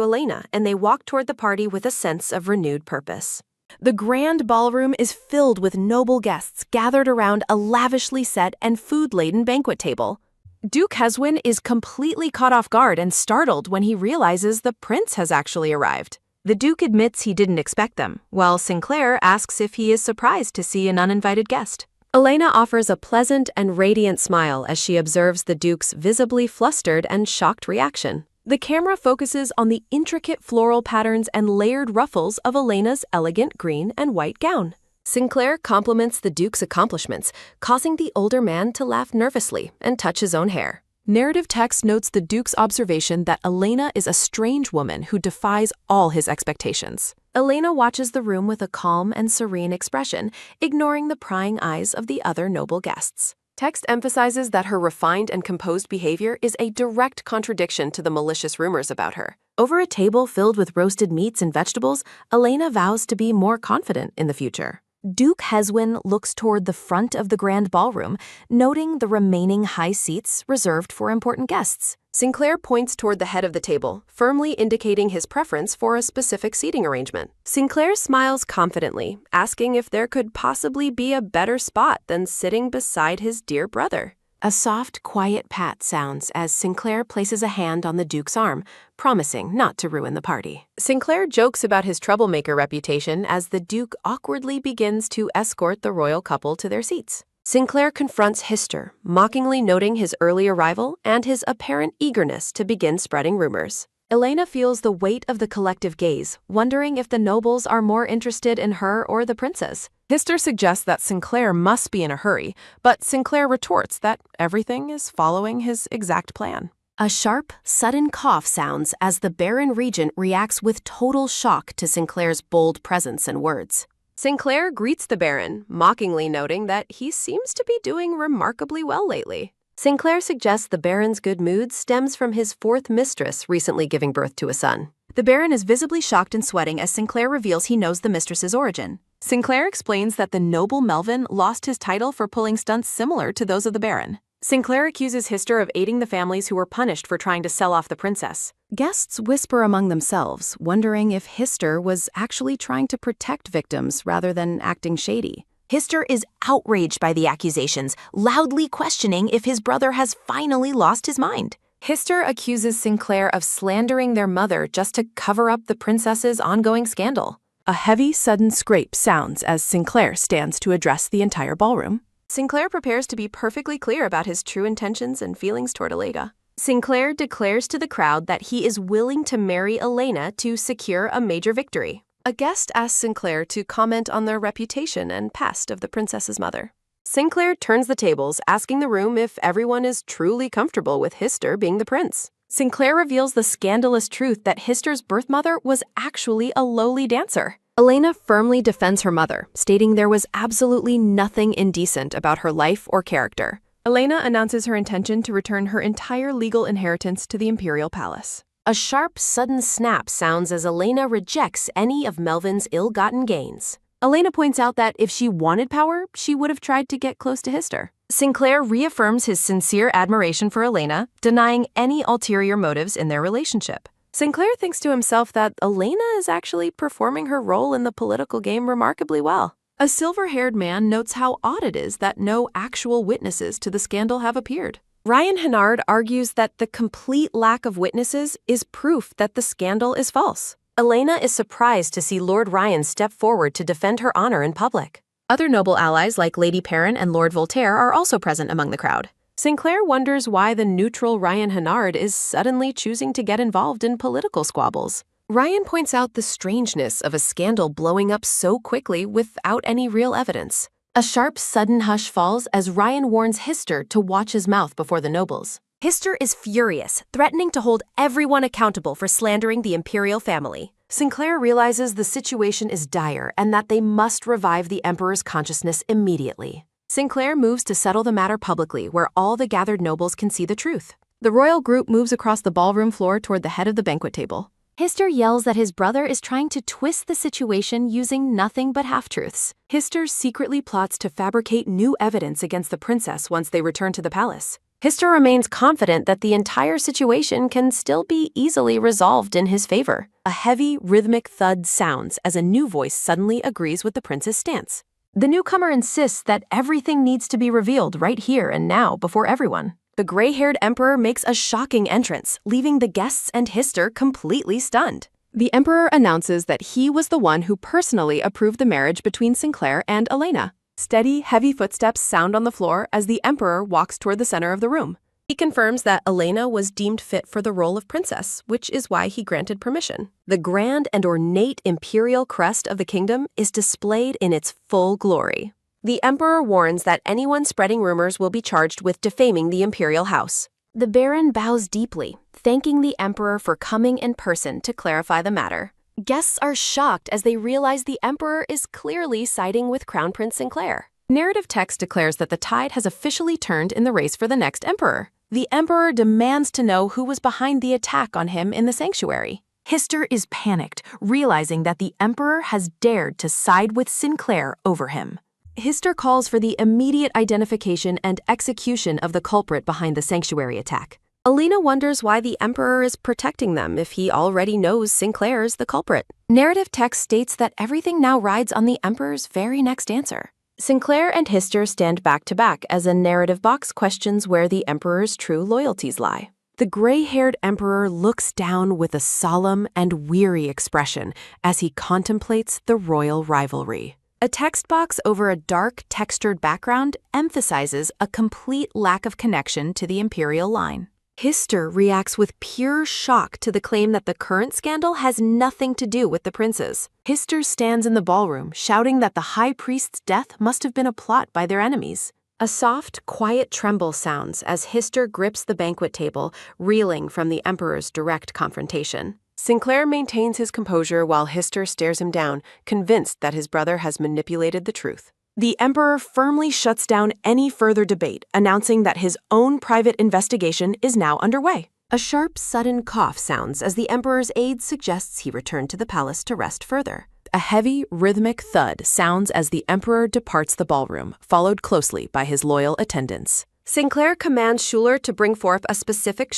Elena, and they walk toward the party with a sense of renewed purpose. The grand ballroom is filled with noble guests gathered around a lavishly set and food-laden banquet table. Duke Hezwin is completely caught off guard and startled when he realizes the prince has actually arrived. The Duke admits he didn't expect them, while Sinclair asks if he is surprised to see an uninvited guest. Elena offers a pleasant and radiant smile as she observes the Duke's visibly flustered and shocked reaction. The camera focuses on the intricate floral patterns and layered ruffles of Elena's elegant green and white gown. Sinclair compliments the Duke's accomplishments, causing the older man to laugh nervously and touch his own hair. Narrative text notes the Duke's observation that Elena is a strange woman who defies all his expectations. Elena watches the room with a calm and serene expression, ignoring the prying eyes of the other noble guests. Text emphasizes that her refined and composed behavior is a direct contradiction to the malicious rumors about her. Over a table filled with roasted meats and vegetables, Elena vows to be more confident in the future. Duke Hezwin looks toward the front of the grand ballroom, noting the remaining high seats reserved for important guests. Sinclair points toward the head of the table, firmly indicating his preference for a specific seating arrangement. Sinclair smiles confidently, asking if there could possibly be a better spot than sitting beside his dear brother. A soft, quiet pat sounds as Sinclair places a hand on the Duke's arm, promising not to ruin the party. Sinclair jokes about his troublemaker reputation as the Duke awkwardly begins to escort the royal couple to their seats. Sinclair confronts Hister, mockingly noting his early arrival and his apparent eagerness to begin spreading rumors. Elena feels the weight of the collective gaze, wondering if the nobles are more interested in her or the princess. Hister suggests that Sinclair must be in a hurry, but Sinclair retorts that everything is following his exact plan. A sharp, sudden cough sounds as the Baron Regent reacts with total shock to Sinclair's bold presence and words. Sinclair greets the Baron, mockingly noting that he seems to be doing remarkably well lately. Sinclair suggests the Baron's good mood stems from his fourth mistress recently giving birth to a son. The Baron is visibly shocked and sweating as Sinclair reveals he knows the mistress's origin. Sinclair explains that the noble Melvin lost his title for pulling stunts similar to those of the Baron. Sinclair accuses Hister of aiding the families who were punished for trying to sell off the princess. Guests whisper among themselves, wondering if Hister was actually trying to protect victims rather than acting shady. Hister is outraged by the accusations, loudly questioning if his brother has finally lost his mind. Hister accuses Sinclair of slandering their mother just to cover up the princess's ongoing scandal. A heavy, sudden scrape sounds as Sinclair stands to address the entire ballroom. Sinclair prepares to be perfectly clear about his true intentions and feelings toward Elena. Sinclair declares to the crowd that he is willing to marry Elena to secure a major victory. A guest asks Sinclair to comment on the reputation and past of the princess's mother. Sinclair turns the tables, asking the room if everyone is truly comfortable with Hister being the prince. Sinclair reveals the scandalous truth that Hister's birth mother was actually a lowly dancer. Elena firmly defends her mother, stating there was absolutely nothing indecent about her life or character. Elena announces her intention to return her entire legal inheritance to the imperial palace. A sharp, sudden snap sounds as Elena rejects any of Melvin's ill-gotten gains. Elena points out that if she wanted power, she would have tried to get close to Hister. Sinclair reaffirms his sincere admiration for Elena, denying any ulterior motives in their relationship. Sinclair thinks to himself that Elena is actually performing her role in the political game remarkably well. A silver-haired man notes how odd it is that no actual witnesses to the scandal have appeared. Ryan Hennard argues that the complete lack of witnesses is proof that the scandal is false. Elena is surprised to see Lord Ryan step forward to defend her honor in public. Other noble allies like Lady Perrin and Lord Voltaire are also present among the crowd. Sinclair wonders why the neutral Ryan Hennard is suddenly choosing to get involved in political squabbles. Ryan points out the strangeness of a scandal blowing up so quickly without any real evidence. A sharp, sudden hush falls as Ryan warns Hister to watch his mouth before the nobles. Hister is furious, threatening to hold everyone accountable for slandering the imperial family. Sinclair realizes the situation is dire and that they must revive the emperor's consciousness immediately. Sinclair moves to settle the matter publicly where all the gathered nobles can see the truth. The royal group moves across the ballroom floor toward the head of the banquet table. Hister yells that his brother is trying to twist the situation using nothing but half-truths. Hister secretly plots to fabricate new evidence against the princess once they return to the palace. Hister remains confident that the entire situation can still be easily resolved in his favor. A heavy, rhythmic thud sounds as a new voice suddenly agrees with the prince's stance. The newcomer insists that everything needs to be revealed right here and now before everyone. The gray-haired emperor makes a shocking entrance, leaving the guests and Hister completely stunned. The emperor announces that he was the one who personally approved the marriage between Sinclair and Elena. Steady, heavy footsteps sound on the floor as the emperor walks toward the center of the room. He confirms that Elena was deemed fit for the role of princess, which is why he granted permission. The grand and ornate imperial crest of the kingdom is displayed in its full glory. The emperor warns that anyone spreading rumors will be charged with defaming the imperial house. The baron bows deeply, thanking the emperor for coming in person to clarify the matter. Guests are shocked as they realize the emperor is clearly siding with Crown Prince Sinclair. Narrative text declares that the tide has officially turned in the race for the next emperor. The emperor demands to know who was behind the attack on him in the sanctuary. Hister is panicked, realizing that the emperor has dared to side with Sinclair over him. Hister calls for the immediate identification and execution of the culprit behind the sanctuary attack. Elena wonders why the emperor is protecting them if he already knows Sinclair is the culprit. Narrative text states that everything now rides on the emperor's very next answer. Sinclair and Hister stand back to back as a narrative box questions where the emperor's true loyalties lie. The gray-haired emperor looks down with a solemn and weary expression as he contemplates the royal rivalry. A text box over a dark, textured background emphasizes a complete lack of connection to the imperial line. Hister reacts with pure shock to the claim that the current scandal has nothing to do with the princes. Hister stands in the ballroom, shouting that the high priest's death must have been a plot by their enemies. A soft, quiet tremble sounds as Hister grips the banquet table, reeling from the emperor's direct confrontation. Sinclair maintains his composure while Hister stares him down, convinced that his brother has manipulated the truth. The emperor firmly shuts down any further debate, announcing that his own private investigation is now underway. A sharp, sudden cough sounds as the emperor's aide suggests he return to the palace to rest further. A heavy, rhythmic thud sounds as the emperor departs the ballroom, followed closely by his loyal attendants. Sinclair commands Schuler to bring forth a specific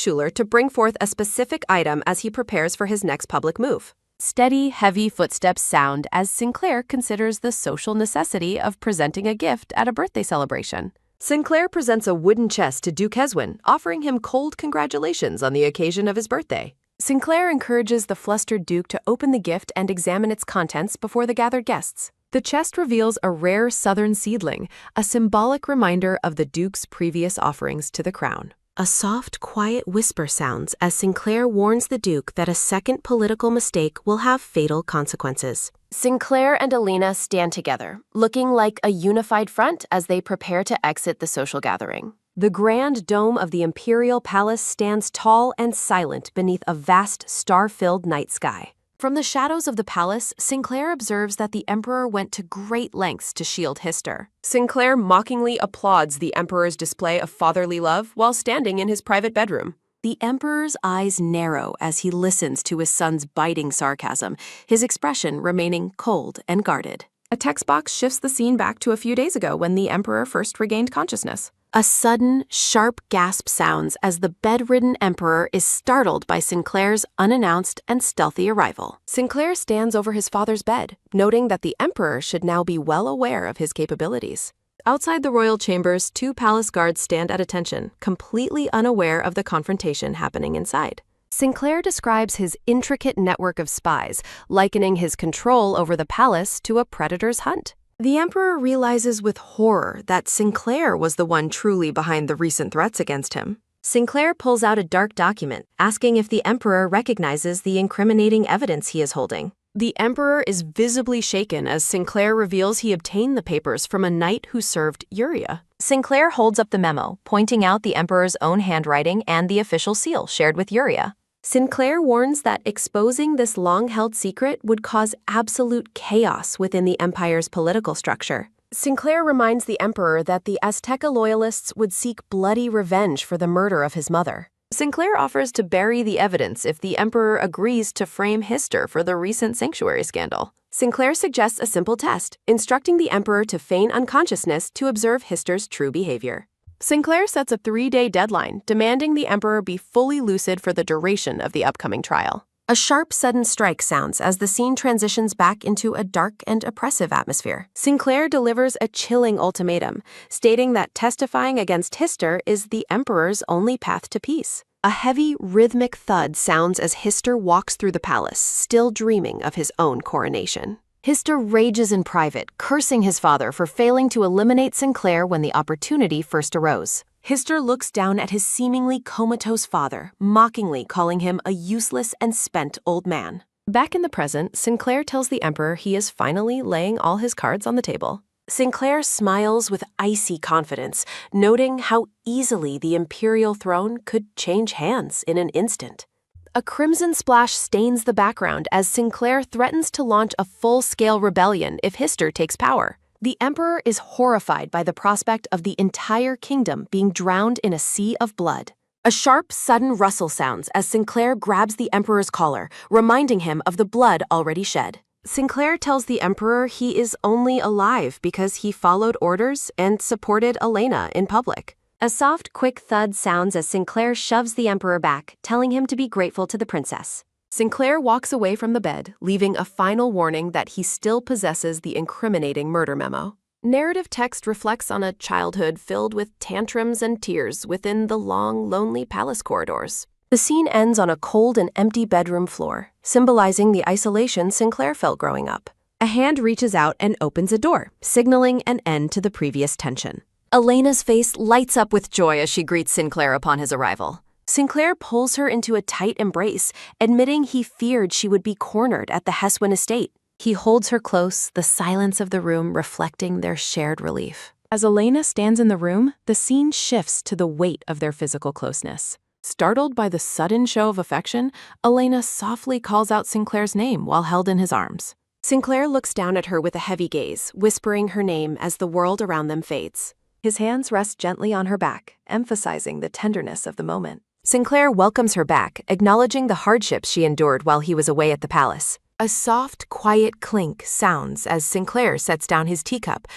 item as he prepares for his next public move. Steady, heavy footsteps sound as Sinclair considers the social necessity of presenting a gift at a birthday celebration. Sinclair presents a wooden chest to Duke Heswin, offering him cold congratulations on the occasion of his birthday. Sinclair encourages the flustered Duke to open the gift and examine its contents before the gathered guests. The chest reveals a rare southern seedling, a symbolic reminder of the Duke's previous offerings to the crown. A soft, quiet whisper sounds as Sinclair warns the Duke that a second political mistake will have fatal consequences. Sinclair and Elena stand together, looking like a unified front as they prepare to exit the social gathering. The grand dome of the imperial palace stands tall and silent beneath a vast, star-filled night sky. From the shadows of the palace, Sinclair observes that the emperor went to great lengths to shield Hister. Sinclair mockingly applauds the emperor's display of fatherly love while standing in his private bedroom. The emperor's eyes narrow as he listens to his son's biting sarcasm, his expression remaining cold and guarded. A text box shifts the scene back to a few days ago when the emperor first regained consciousness. A sudden, sharp gasp sounds as the bedridden emperor is startled by Sinclair's unannounced and stealthy arrival. Sinclair stands over his father's bed, noting that the emperor should now be well aware of his capabilities. Outside the royal chambers, 2 palace guards stand at attention, completely unaware of the confrontation happening inside. Sinclair describes his intricate network of spies, likening his control over the palace to a predator's hunt. The emperor realizes with horror that Sinclair was the one truly behind the recent threats against him. Sinclair pulls out a dark document, asking if the emperor recognizes the incriminating evidence he is holding. The emperor is visibly shaken as Sinclair reveals he obtained the papers from a knight who served Uria. Sinclair holds up the memo, pointing out the emperor's own handwriting and the official seal shared with Uria. Sinclair warns that exposing this long-held secret would cause absolute chaos within the empire's political structure. Sinclair reminds the emperor that the Azteca loyalists would seek bloody revenge for the murder of his mother. Sinclair offers to bury the evidence if the Emperor agrees to frame Hister for the recent sanctuary scandal. Sinclair suggests a simple test, instructing the Emperor to feign unconsciousness to observe Hister's true behavior. Sinclair sets a 3-day deadline, demanding the Emperor be fully lucid for the duration of the upcoming trial. A sharp, sudden strike sounds as the scene transitions back into a dark and oppressive atmosphere. Sinclair delivers a chilling ultimatum, stating that testifying against Hister is the Emperor's only path to peace. A heavy, rhythmic thud sounds as Hister walks through the palace, still dreaming of his own coronation. Hister rages in private, cursing his father for failing to eliminate Sinclair when the opportunity first arose. Hister looks down at his seemingly comatose father, mockingly calling him a useless and spent old man. Back in the present, Sinclair tells the Emperor he is finally laying all his cards on the table. Sinclair smiles with icy confidence, noting how easily the imperial throne could change hands in an instant. A crimson splash stains the background as Sinclair threatens to launch a full-scale rebellion if Hister takes power. The Emperor is horrified by the prospect of the entire kingdom being drowned in a sea of blood. A sharp, sudden rustle sounds as Sinclair grabs the Emperor's collar, reminding him of the blood already shed. Sinclair tells the Emperor he is only alive because he followed orders and supported Elena in public. A soft, quick thud sounds as Sinclair shoves the Emperor back, telling him to be grateful to the princess. Sinclair walks away from the bed, leaving a final warning that he still possesses the incriminating murder memo. Narrative text reflects on a childhood filled with tantrums and tears within the long, lonely palace corridors. The scene ends on a cold and empty bedroom floor, symbolizing the isolation Sinclair felt growing up. A hand reaches out and opens a door, signaling an end to the previous tension. Elena's face lights up with joy as she greets Sinclair upon his arrival. Sinclair pulls her into a tight embrace, admitting he feared she would be cornered at the Heswin estate. He holds her close, the silence of the room reflecting their shared relief. As Elena stands in the room, the scene shifts to the weight of their physical closeness. Startled by the sudden show of affection, Elena softly calls out Sinclair's name while held in his arms. Sinclair looks down at her with a heavy gaze, whispering her name as the world around them fades. His hands rest gently on her back, emphasizing the tenderness of the moment. Sinclair welcomes her back, acknowledging the hardships she endured while he was away at the palace. A soft, quiet clink sounds as Sinclair sets down his teacup,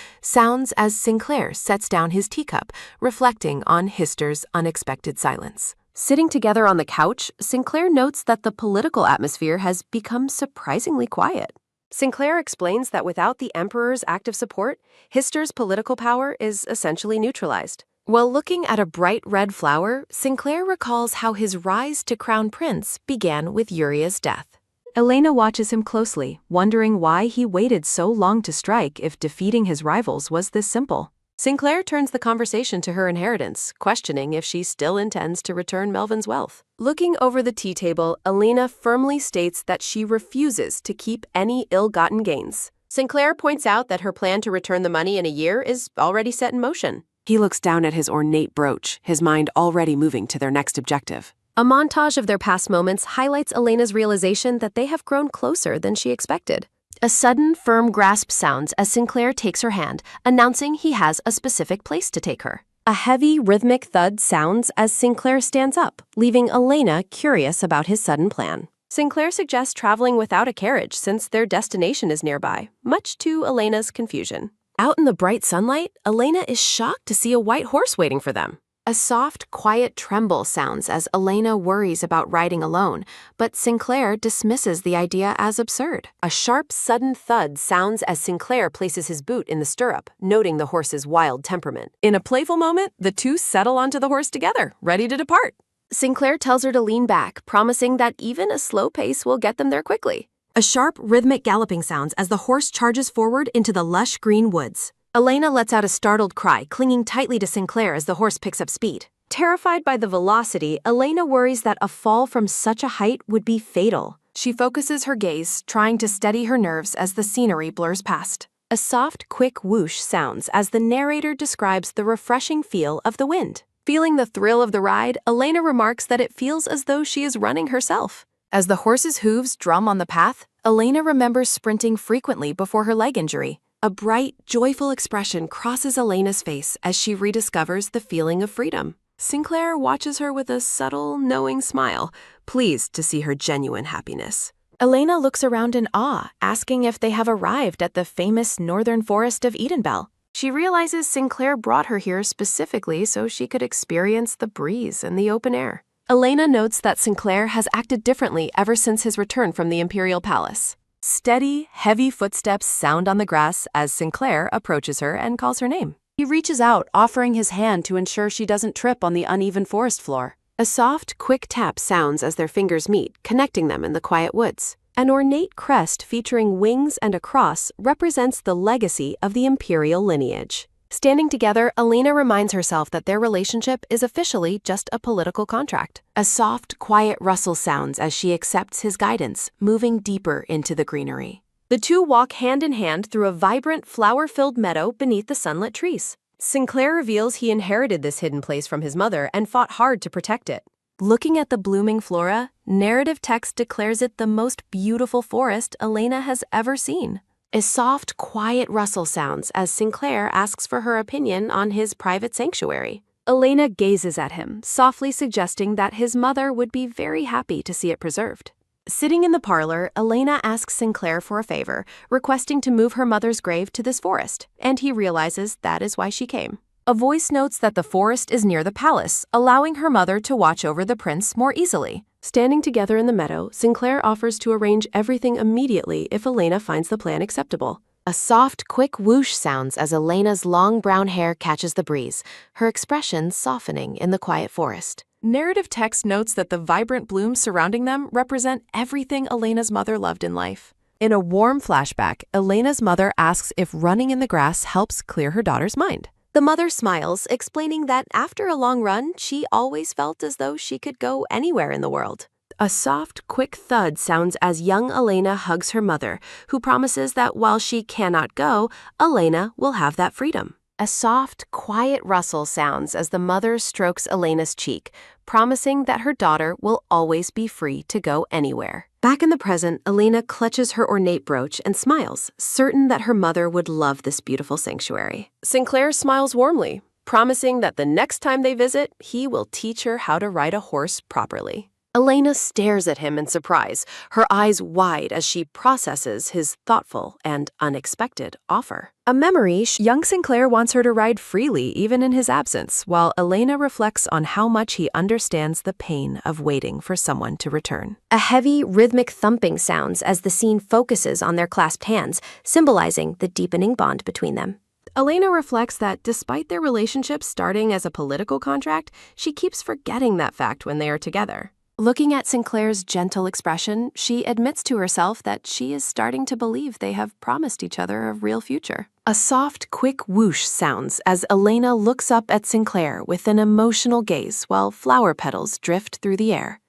reflecting on Hister's unexpected silence. Sitting together on the couch, Sinclair notes that the political atmosphere has become surprisingly quiet. Sinclair explains that without the Emperor's active support, Hister's political power is essentially neutralized. While looking at a bright red flower, Sinclair recalls how his rise to crown prince began with Uria's death. Elena watches him closely, wondering why he waited so long to strike if defeating his rivals was this simple. Sinclair turns the conversation to her inheritance, questioning if she still intends to return Melvin's wealth. Looking over the tea table, Elena firmly states that she refuses to keep any ill-gotten gains. Sinclair points out that her plan to return the money in a year is already set in motion. He looks down at his ornate brooch, his mind already moving to their next objective. A montage of their past moments highlights Elena's realization that they have grown closer than she expected. A sudden, firm grasp sounds as Sinclair takes her hand, announcing he has a specific place to take her. A heavy, rhythmic thud sounds as Sinclair stands up, leaving Elena curious about his sudden plan. Sinclair suggests traveling without a carriage since their destination is nearby, much to Elena's confusion. Out in the bright sunlight, Elena is shocked to see a white horse waiting for them. A soft, quiet tremble sounds as Elena worries about riding alone, but Sinclair dismisses the idea as absurd. A sharp, sudden thud sounds as Sinclair places his boot in the stirrup, noting the horse's wild temperament. In a playful moment, the two settle onto the horse together, ready to depart. Sinclair tells her to lean back, promising that even a slow pace will get them there quickly. A sharp, rhythmic galloping sounds as the horse charges forward into the lush green woods. Elena lets out a startled cry, clinging tightly to Sinclair as the horse picks up speed. Terrified by the velocity, Elena worries that a fall from such a height would be fatal. She focuses her gaze, trying to steady her nerves as the scenery blurs past. A soft, quick whoosh sounds as the narrator describes the refreshing feel of the wind. Feeling the thrill of the ride, Elena remarks that it feels as though she is running herself. As the horse's hooves drum on the path, Elena remembers sprinting frequently before her leg injury. A bright, joyful expression crosses Elena's face as she rediscovers the feeling of freedom. Sinclair watches her with a subtle, knowing smile, pleased to see her genuine happiness. Elena looks around in awe, asking if they have arrived at the famous northern forest of Edenbell. She realizes Sinclair brought her here specifically so she could experience the breeze and the open air. Elena notes that Sinclair has acted differently ever since his return from the Imperial Palace. Steady, heavy footsteps sound on the grass as Sinclair approaches her and calls her name. He reaches out, offering his hand to ensure she doesn't trip on the uneven forest floor. A soft, quick tap sounds as their fingers meet, connecting them in the quiet woods. An ornate crest featuring wings and a cross represents the legacy of the imperial lineage. Standing together, Elena reminds herself that their relationship is officially just a political contract. A soft, quiet rustle sounds as she accepts his guidance, moving deeper into the greenery. The two walk hand in hand through a vibrant, flower-filled meadow beneath the sunlit trees. Sinclair reveals he inherited this hidden place from his mother and fought hard to protect it. Looking at the blooming flora, narrative text declares it the most beautiful forest Elena has ever seen. A soft, quiet rustle sounds as Sinclair asks for her opinion on his private sanctuary. Elena gazes at him, softly suggesting that his mother would be very happy to see it preserved. Sitting in the parlor, Elena asks Sinclair for a favor, requesting to move her mother's grave to this forest, and he realizes that is why she came. A voice notes that the forest is near the palace, allowing her mother to watch over the prince more easily. Standing together in the meadow, Sinclair offers to arrange everything immediately if Elena finds the plan acceptable. A soft, quick whoosh sounds as Elena's long brown hair catches the breeze, her expression softening in the quiet forest. Narrative text notes that the vibrant blooms surrounding them represent everything Elena's mother loved in life. In a warm flashback, Elena's mother asks if running in the grass helps clear her daughter's mind. The mother smiles, explaining that after a long run, she always felt as though she could go anywhere in the world. A soft, quick thud sounds as young Elena hugs her mother, who promises that while she cannot go, Elena will have that freedom. A soft, quiet rustle sounds as the mother strokes Elena's cheek, promising that her daughter will always be free to go anywhere. Back in the present, Elena clutches her ornate brooch and smiles, certain that her mother would love this beautiful sanctuary. Sinclair smiles warmly, promising that the next time they visit, he will teach her how to ride a horse properly. Elena stares at him in surprise, her eyes wide as she processes his thoughtful and unexpected offer. A memory, young Sinclair wants her to ride freely even in his absence, while Elena reflects on how much he understands the pain of waiting for someone to return. A heavy, rhythmic thumping sounds as the scene focuses on their clasped hands, symbolizing the deepening bond between them. Elena reflects that despite their relationship starting as a political contract, she keeps forgetting that fact when they are together. Looking at Sinclair's gentle expression, she admits to herself that she is starting to believe they have promised each other a real future. A soft, quick whoosh sounds as Elena looks up at Sinclair with an emotional gaze while flower petals drift through the air.